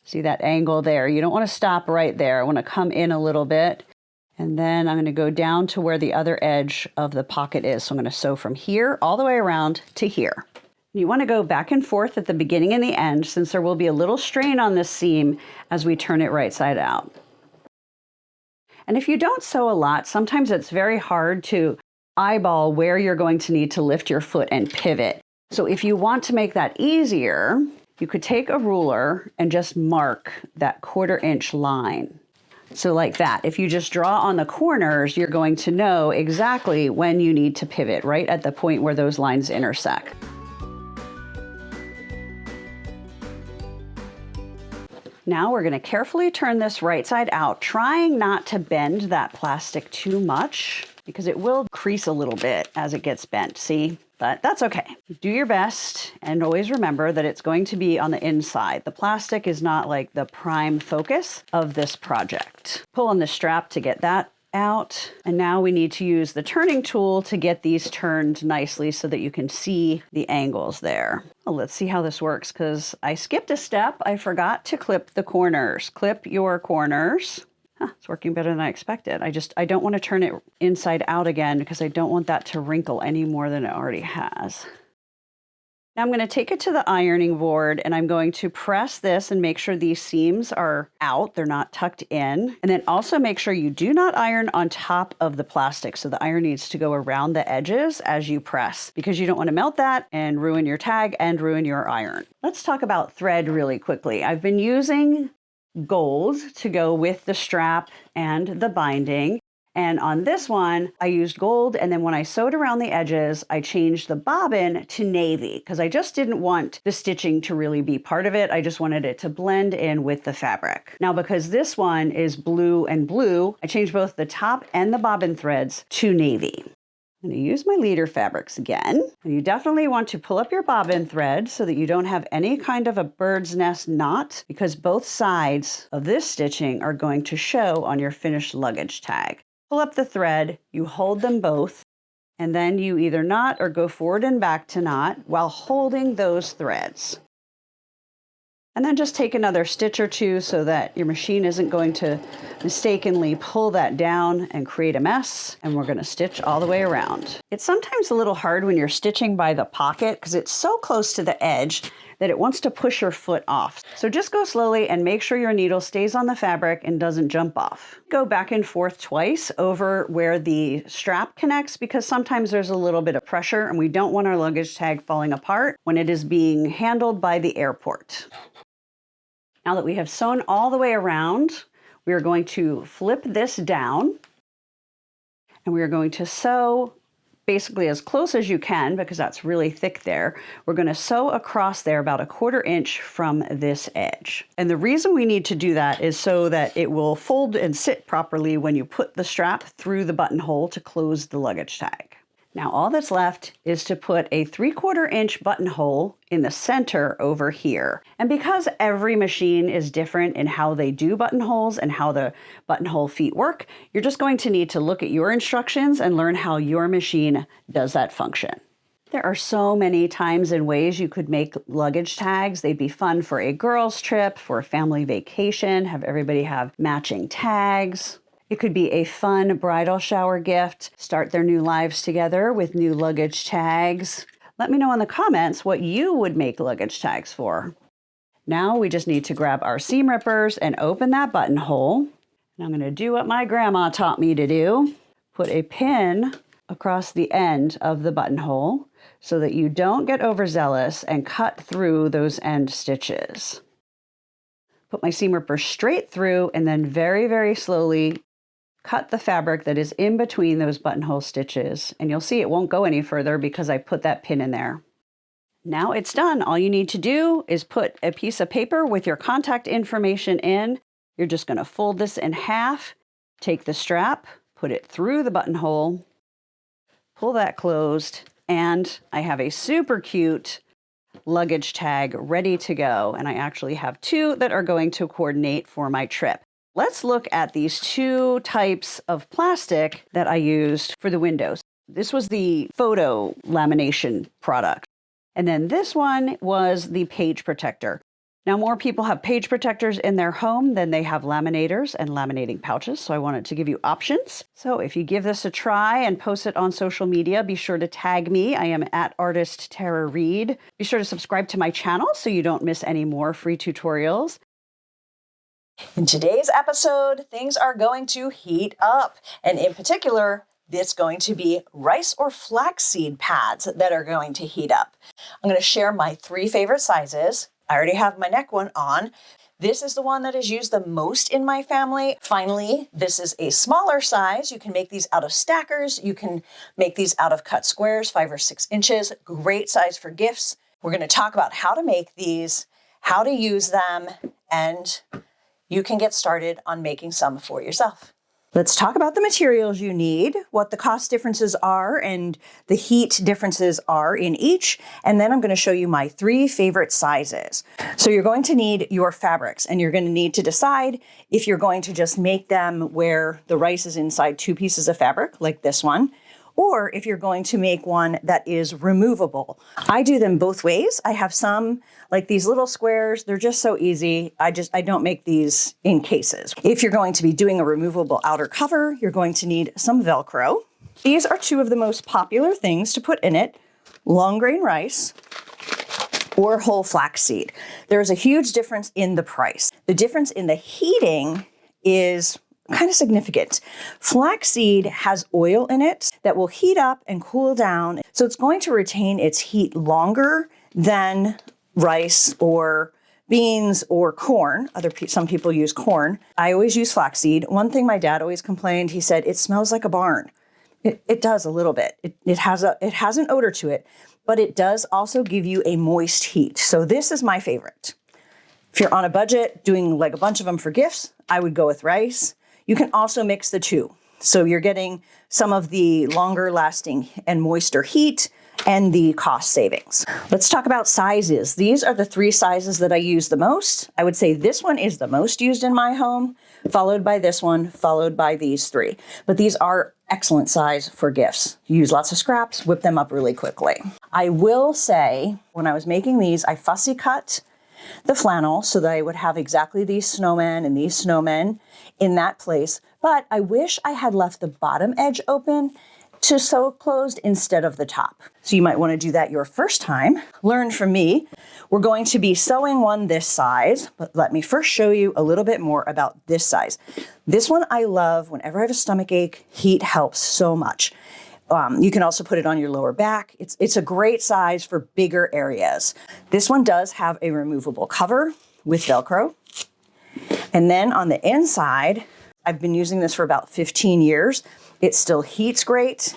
see that angle there. You don't want to stop right there. I want to come in a little bit. And then I'm going to go down to where the other edge of the pocket is. So I'm going to sew from here all the way around to here. You want to go back and forth at the beginning and the end, since there will be a little strain on this seam as we turn it right side out. And if you don't sew a lot, sometimes it's very hard to eyeball where you're going to need to lift your foot and pivot. So if you want to make that easier, you could take a ruler and just mark that 1/4 inch line. So like that. If you just draw on the corners, you're going to know exactly when you need to pivot, right at the point where those lines intersect. Now we're going to carefully turn this right side out, trying not to bend that plastic too much because it will crease a little bit as it gets bent, see? But that's okay. Do your best and always remember that it's going to be on the inside. The plastic is not like the prime focus of this project. Pull on the strap to get that out. And now we need to use the turning tool to get these turned nicely so that you can see the angles there. Well, let's see how this works because I skipped a step. I forgot to clip the corners. Clip your corners. It's working better than I expected. I don't want to turn it inside out again because I don't want that to wrinkle any more than it already has. Now I'm going to take it to the ironing board and I'm going to press this and make sure these seams are out. They're not tucked in. And then also make sure you do not iron on top of the plastic. So the iron needs to go around the edges as you press because you don't want to melt that and ruin your tag and ruin your iron. Let's talk about thread really quickly. I've been using gold to go with the strap and the binding. And on this one, I used gold. And then when I sewed around the edges, I changed the bobbin to navy because I just didn't want the stitching to really be part of it. I just wanted it to blend in with the fabric. Now, because this one is blue and blue, I changed both the top and the bobbin threads to navy. I'm going to use my leader fabrics again. And you definitely want to pull up your bobbin thread so that you don't have any kind of a bird's nest knot because both sides of this stitching are going to show on your finished luggage tag. Pull up the thread, you hold them both, and then you either knot or go forward and back to knot while holding those threads. And then just take another stitch or two so that your machine isn't going to mistakenly pull that down and create a mess. And we're going to stitch all the way around. It's sometimes a little hard when you're stitching by the pocket because it's so close to the edge that it wants to push your foot off. So just go slowly and make sure your needle stays on the fabric and doesn't jump off. Go back and forth twice over where the strap connects, because sometimes there's a little bit of pressure and we don't want our luggage tag falling apart when it is being handled by the airport. Now that we have sewn all the way around, we are going to flip this down and we are going to sew basically as close as you can, because that's really thick there. We're going to sew across there about 1/4 inch from this edge. And the reason we need to do that is so that it will fold and sit properly when you put the strap through the buttonhole to close the luggage tag. Now all that's left is to put a 3/4 inch buttonhole in the center over here. And because every machine is different in how they do buttonholes and how the buttonhole feet work, you're just going to need to look at your instructions and learn how your machine does that function. There are so many times and ways you could make luggage tags. They'd be fun for a girls' trip, for a family vacation, have everybody have matching tags. It could be a fun bridal shower gift, start their new lives together with new luggage tags. Let me know in the comments what you would make luggage tags for. Now we just need to grab our seam rippers and open that buttonhole. And I'm going to do what my grandma taught me to do. Put a pin across the end of the buttonhole so that you don't get overzealous and cut through those end stitches. Put my seam ripper straight through and then very, very slowly cut the fabric that is in between those buttonhole stitches, and you'll see it won't go any further because I put that pin in there. Now it's done. All you need to do is put a piece of paper with your contact information in. You're just going to fold this in half, take the strap, put it through the buttonhole, pull that closed, and I have a super cute luggage tag ready to go. And I actually have 2 that are going to coordinate for my trip. Let's look at these 2 types of plastic that I used for the windows. This was the photo lamination product. And then this one was the page protector. Now more people have page protectors in their home than they have laminators and laminating pouches. So I wanted to give you options. So if you give this a try and post it on social media, be sure to tag me. I am at Artist Tara Reed. Be sure to subscribe to my channel so you don't miss any more free tutorials. In today's episode, things are going to heat up, and in particular, it's going to be rice or flaxseed pads that are going to heat up. I'm going to share my 3 favorite sizes. I already have my neck one on. This is the one that is used the most in my family. Finally, this is a smaller size. You can make these out of stackers. You can make these out of cut squares, 5 or 6 inches. Great size for gifts. We're going to talk about how to make these, how to use them, and you can get started on making some for yourself. Let's talk about the materials you need, what the cost differences are and the heat differences are in each, and then I'm going to show you my 3 favorite sizes. So you're going to need your fabrics, and you're going to need to decide if you're going to just make them where the rice is inside 2 pieces of fabric, like this one, or if you're going to make one that is removable. I do them both ways. I have some like these little squares. They're just so easy. I don't make these in cases. If you're going to be doing a removable outer cover, you're going to need some Velcro. These are 2 of the most popular things to put in it: long grain rice or whole flaxseed. There's a huge difference in the price. The difference in the heating is kind of significant. Flaxseed has oil in it that will heat up and cool down, so it's going to retain its heat longer than rice or beans or corn. Some people use corn. I always use flaxseed. One thing my dad always complained, he said, it smells like a barn. It does a little bit. It has an odor to it, but it does also give you a moist heat. So this is my favorite. If you're on a budget doing like a bunch of them for gifts, I would go with rice. You can also mix the 2. So you're getting some of the longer lasting and moister heat and the cost savings. Let's talk about sizes. These are the 3 sizes that I use the most. I would say this one is the most used in my home, followed by this one, followed by these 3. But these are excellent size for gifts. You use lots of scraps, whip them up really quickly. I will say, when I was making these, I fussy cut the flannel so that I would have exactly these snowmen and these snowmen in that place. But I wish I had left the bottom edge open to sew closed instead of the top. So you might want to do that your first time. Learn from me. We're going to be sewing one this size, but let me first show you a little bit more about this size. This one I love whenever I have a stomach ache. Heat helps so much. You can also put it on your lower back. It's a great size for bigger areas. This one does have a removable cover with Velcro. And then on the inside, I've been using this for about 15 years. It still heats great.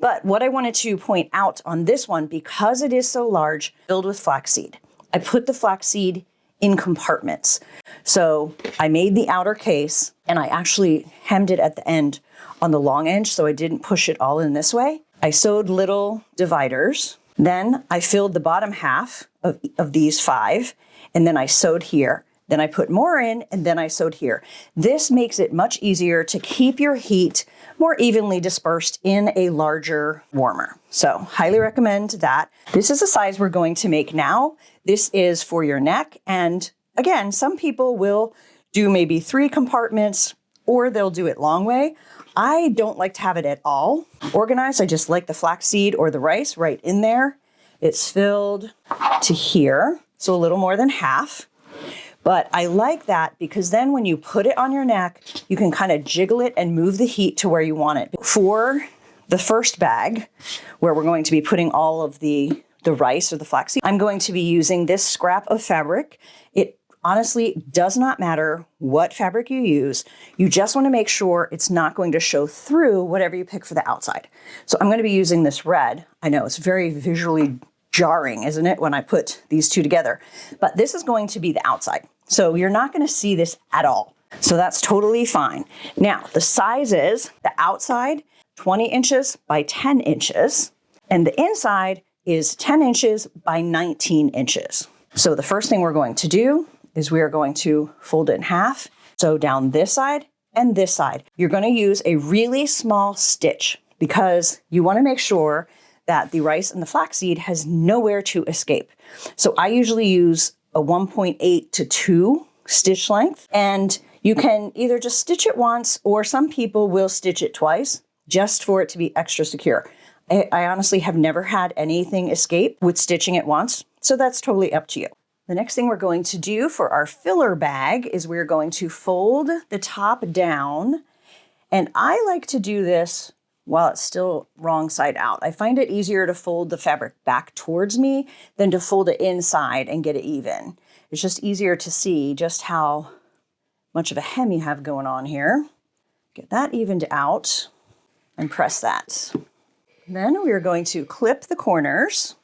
But what I wanted to point out on this one, because it is so large, filled with flaxseed, I put the flaxseed in compartments. So I made the outer case and I actually hemmed it at the end on the long edge, so I didn't push it all in this way. I sewed little dividers. Then I filled the bottom half of these 5, and then I sewed here. Then I put more in, and then I sewed here. This makes it much easier to keep your heat more evenly dispersed in a larger warmer. So highly recommend that. This is the size we're going to make now. This is for your neck. And again, some people will do maybe 3 compartments, or they'll do it long way. I don't like to have it at all organized. I just like the flaxseed or the rice right in there. It's filled to here, so a little more than half. But I like that because then when you put it on your neck, you can kind of jiggle it and move the heat to where you want it. For the first bag, where we're going to be putting all of the rice or the flaxseed, I'm going to be using this scrap of fabric. It honestly does not matter what fabric you use. You just want to make sure it's not going to show through whatever you pick for the outside. So I'm going to be using this red. I know it's very visually jarring, isn't it, when I put these two together? But this is going to be the outside. So you're not going to see this at all. So that's totally fine. Now, the sizes, the outside, 20 inches by 10 inches, and the inside is 10 inches by 19 inches. So the first thing we're going to do is we are going to fold it in half, sew down this side and this side. You're going to use a really small stitch because you want to make sure that the rice and the flaxseed has nowhere to escape. So I usually use a 1.8 to 2 stitch length, and you can either just stitch it once, or some people will stitch it twice just for it to be extra secure. I honestly have never had anything escape with stitching it once, so that's totally up to you. The next thing we're going to do for our filler bag is we're going to fold the top down, and I like to do this while it's still wrong side out. I find it easier to fold the fabric back towards me than to fold it inside and get it even. It's just easier to see just how much of a hem you have going on here. Get that evened out and press that. Then we are going to clip the corners,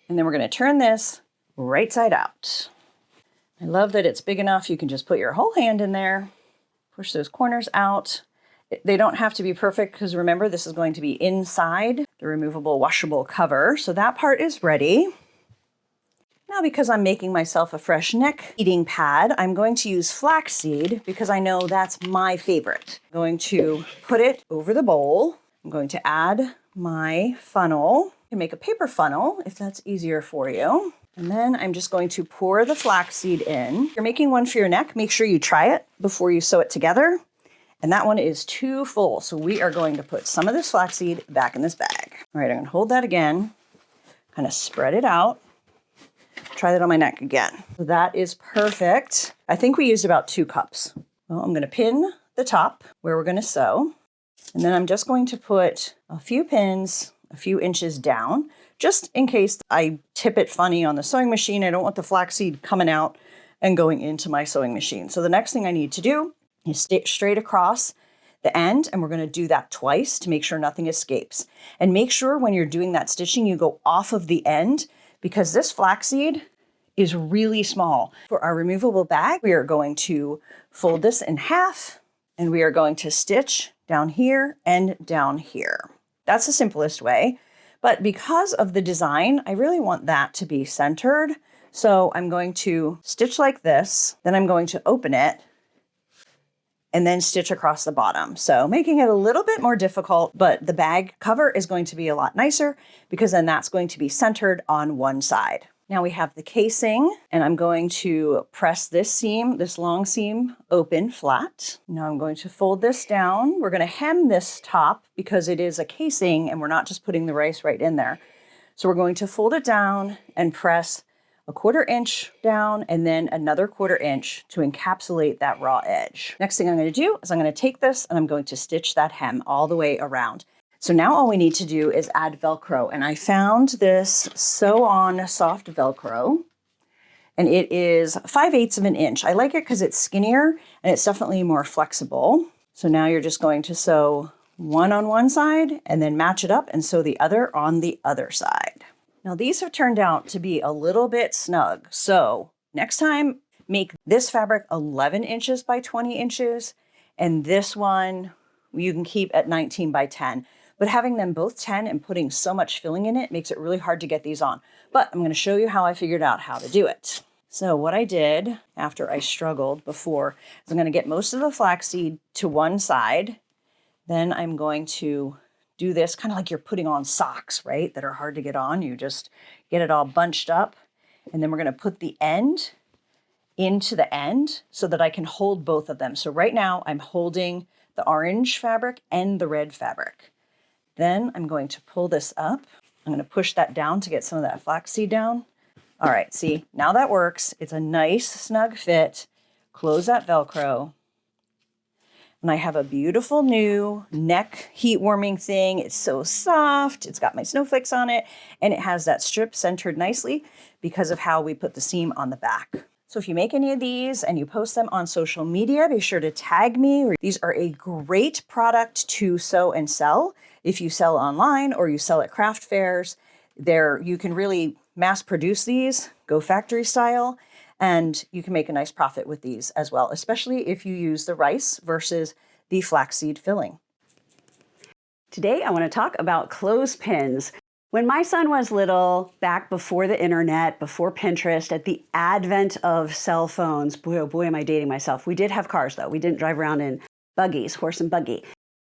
and then we're going to turn this right side out. I love that it's big enough you can just put your whole hand in there, push those corners out. They don't have to be perfect because remember, this is going to be inside the removable washable cover. So that part is ready. Now, because I'm making myself a fresh neck heating pad, I'm going to use flaxseed because I know that's my favorite. I'm going to put it over the bowl. I'm going to add my funnel. You can make a paper funnel if that's easier for you. And then I'm just going to pour the flaxseed in. If you're making one for your neck, make sure you try it before you sew it together. And that one is too full. So we are going to put some of this flaxseed back in this bag. All right, I'm going to hold that again, kind of spread it out. Try that on my neck again. So that is perfect. I think we used about 2 cups. Well, I'm going to pin the top where we're going to sew. And then I'm just going to put a few pins a few inches down, just in case I tip it funny on the sewing machine. I don't want the flaxseed coming out and going into my sewing machine. So the next thing I need to do is stitch straight across the end, and we're going to do that twice to make sure nothing escapes. And make sure when you're doing that stitching, you go off of the end because this flaxseed is really small. For our removable bag, we are going to fold this in half, and we are going to stitch down here and down here. That's the simplest way. But because of the design, I really want that to be centered. So I'm going to stitch like this, then I'm going to open it, and then stitch across the bottom. So making it a little bit more difficult, but the bag cover is going to be a lot nicer because then that's going to be centered on one side. Now we have the casing, and I'm going to press this seam, this long seam, open flat. Now I'm going to fold this down. We're going to hem this top because it is a casing and we're not just putting the rice right in there. So we're going to fold it down and press a 1/4 inch down and then another 1/4 inch to encapsulate that raw edge. Next thing I'm going to do is I'm going to take this and I'm going to stitch that hem all the way around. So now all we need to do is add Velcro, and I found this Sew On soft Velcro, and it is 5/8 of an inch. I like it because it's skinnier and it's definitely more flexible. So now you're just going to sew one on one side and then match it up and sew the other on the other side. Now these have turned out to be a little bit snug. So next time, make this fabric 11 inches by 20 inches, and this one you can keep at 19 by 10. But having them both 10 and putting so much filling in it makes it really hard to get these on. But I'm going to show you how I figured out how to do it. So what I did after I struggled before is I'm going to get most of the flaxseed to one side. Then I'm going to do this kind of like you're putting on socks, right? That are hard to get on. You just get it all bunched up. And then we're going to put the end into the end so that I can hold both of them. So right now I'm holding the orange fabric and the red fabric. Then I'm going to pull this up. I'm going to push that down to get some of that flaxseed down. All right, see, now that works. It's a nice snug fit. Close that Velcro. And I have a beautiful new neck heat warming thing. It's so soft. It's got my snowflakes on it. And it has that strip centered nicely because of how we put the seam on the back. So if you make any of these and you post them on social media, be sure to tag me. These are a great product to sew and sell. If you sell online or you sell at craft fairs, you can really mass produce these, go factory style, and you can make a nice profit with these as well, especially if you use the rice versus the flaxseed filling. Today, I want to talk about clothespins. When my son was little, back before the internet, before Pinterest, at the advent of cell phones, boy, oh boy, am I dating myself. We did have cars though. We didn't drive around in buggies, horse and buggy.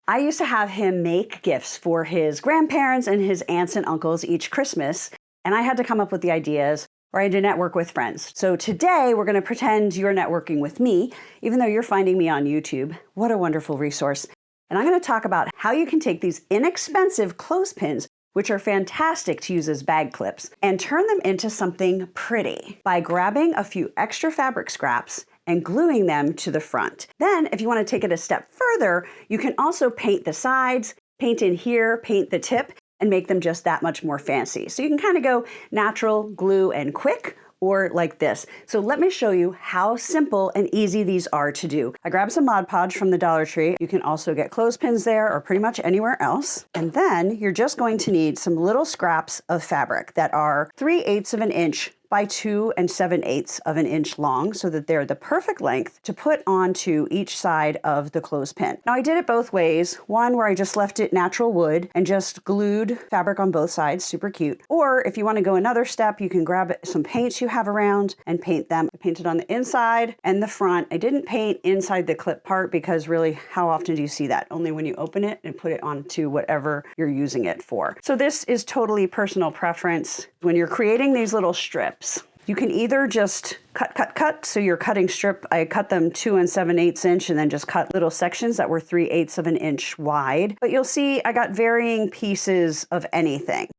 I used to have him make gifts for his grandparents and his aunts and uncles each Christmas, and I had to come up with the ideas, or I had to network with friends. So today we're going to pretend you're networking with me, even though you're finding me on YouTube. What a wonderful resource. And I'm going to talk about how you can take these inexpensive clothespins, which are fantastic to use as bag clips, and turn them into something pretty by grabbing a few extra fabric scraps and gluing them to the front. Then, if you want to take it a step further, you can also paint the sides, paint in here, paint the tip, and make them just that much more fancy. So you can kind of go natural, glue, and quick, or like this. So let me show you how simple and easy these are to do. I grabbed some Mod Podge from the Dollar Tree. You can also get clothespins there or pretty much anywhere else. And then you're just going to need some little scraps of fabric that are 3/8 of an inch by 2 7/8 of an inch long, so that they're the perfect length to put onto each side of the clothespin. Now I did it both ways. One where I just left it natural wood and just glued fabric on both sides, super cute. Or if you want to go another step, you can grab some paints you have around and paint them. I painted on the inside and the front. I didn't paint inside the clip part because really, how often do you see that? Only when you open it and put it onto whatever you're using it for. So this is totally personal preference. When you're creating these little strips, you can either just cut. So you're cutting strip. I cut them 2 7/8 inch and then just cut little sections that were 3/8 of an inch wide. But you'll see I got varying pieces of anything.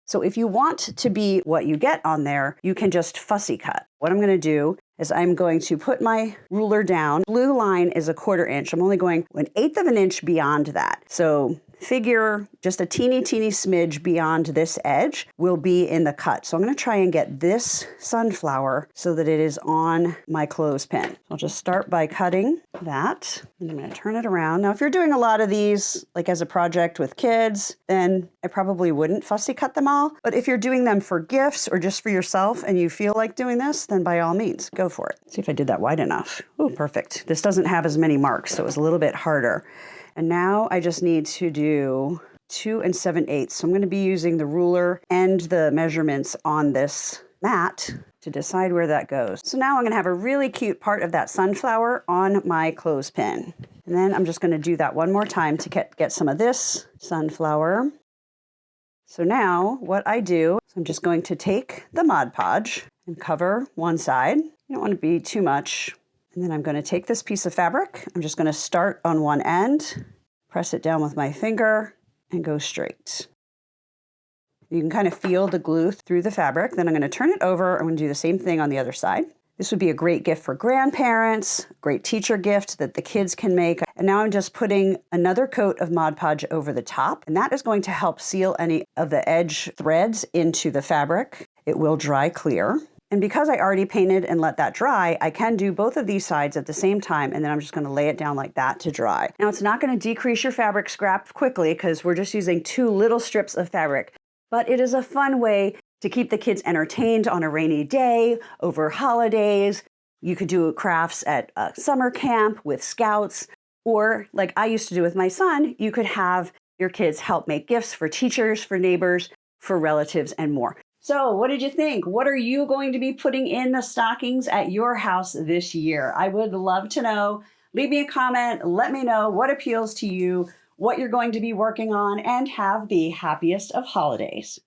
So if you want to be what you get on there, you can just fussy cut. What I'm going to do is I'm going to put my ruler down. Blue line is a 1/4 inch. I'm only going 1/8 of an inch beyond that. So figure just a teeny smidge beyond this edge will be in the cut. So I'm going to try and get this sunflower so that it is on my clothespin. I'll just start by cutting that, and I'm going to turn it around. Now, if you're doing a lot of these, like as a project with kids, then I probably wouldn't fussy cut them all. But if you're doing them for gifts or just for yourself and you feel like doing this, then by all means, go for it. See if I did that wide enough. Oh, perfect. This doesn't have as many marks, so it was a little bit harder. And now I just need to do 2 7/8. So I'm going to be using the ruler and the measurements on this mat to decide where that goes. So now I'm going to have a really cute part of that sunflower on my clothespin. And then I'm just going to do that one more time to get some of this sunflower. So now what I do So I'm just going to take the Mod Podge and cover one side. You don't want to be too much. And then I'm going to take this piece of fabric. I'm just going to start on one end, press it down with my finger, and go straight. You can kind of feel the glue through the fabric. Then I'm going to turn it over. I'm going to do the same thing on the other side. This would be a great gift for grandparents, great teacher gift that the kids can make. And now I'm just putting another coat of Mod Podge over the top, and that is going to help seal any of the edge threads into the fabric. It will dry clear. And because I already painted and let that dry, I can do both of these sides at the same time, and then I'm just going to lay it down like that to dry. Now it's not going to decrease your fabric scrap quickly because we're just using 2 little strips of fabric, but it is a fun way to keep the kids entertained on a rainy day, over holidays. You could do crafts at a summer camp with scouts, or like I used to do with my son, you could have your kids help make gifts for teachers, for neighbors, for relatives, and more. So what did you think? What are you going to be putting in the stockings at your house this year? I would love to know. Leave me a comment. Let me know what appeals to you, what you're going to be working on, and have the happiest of holidays.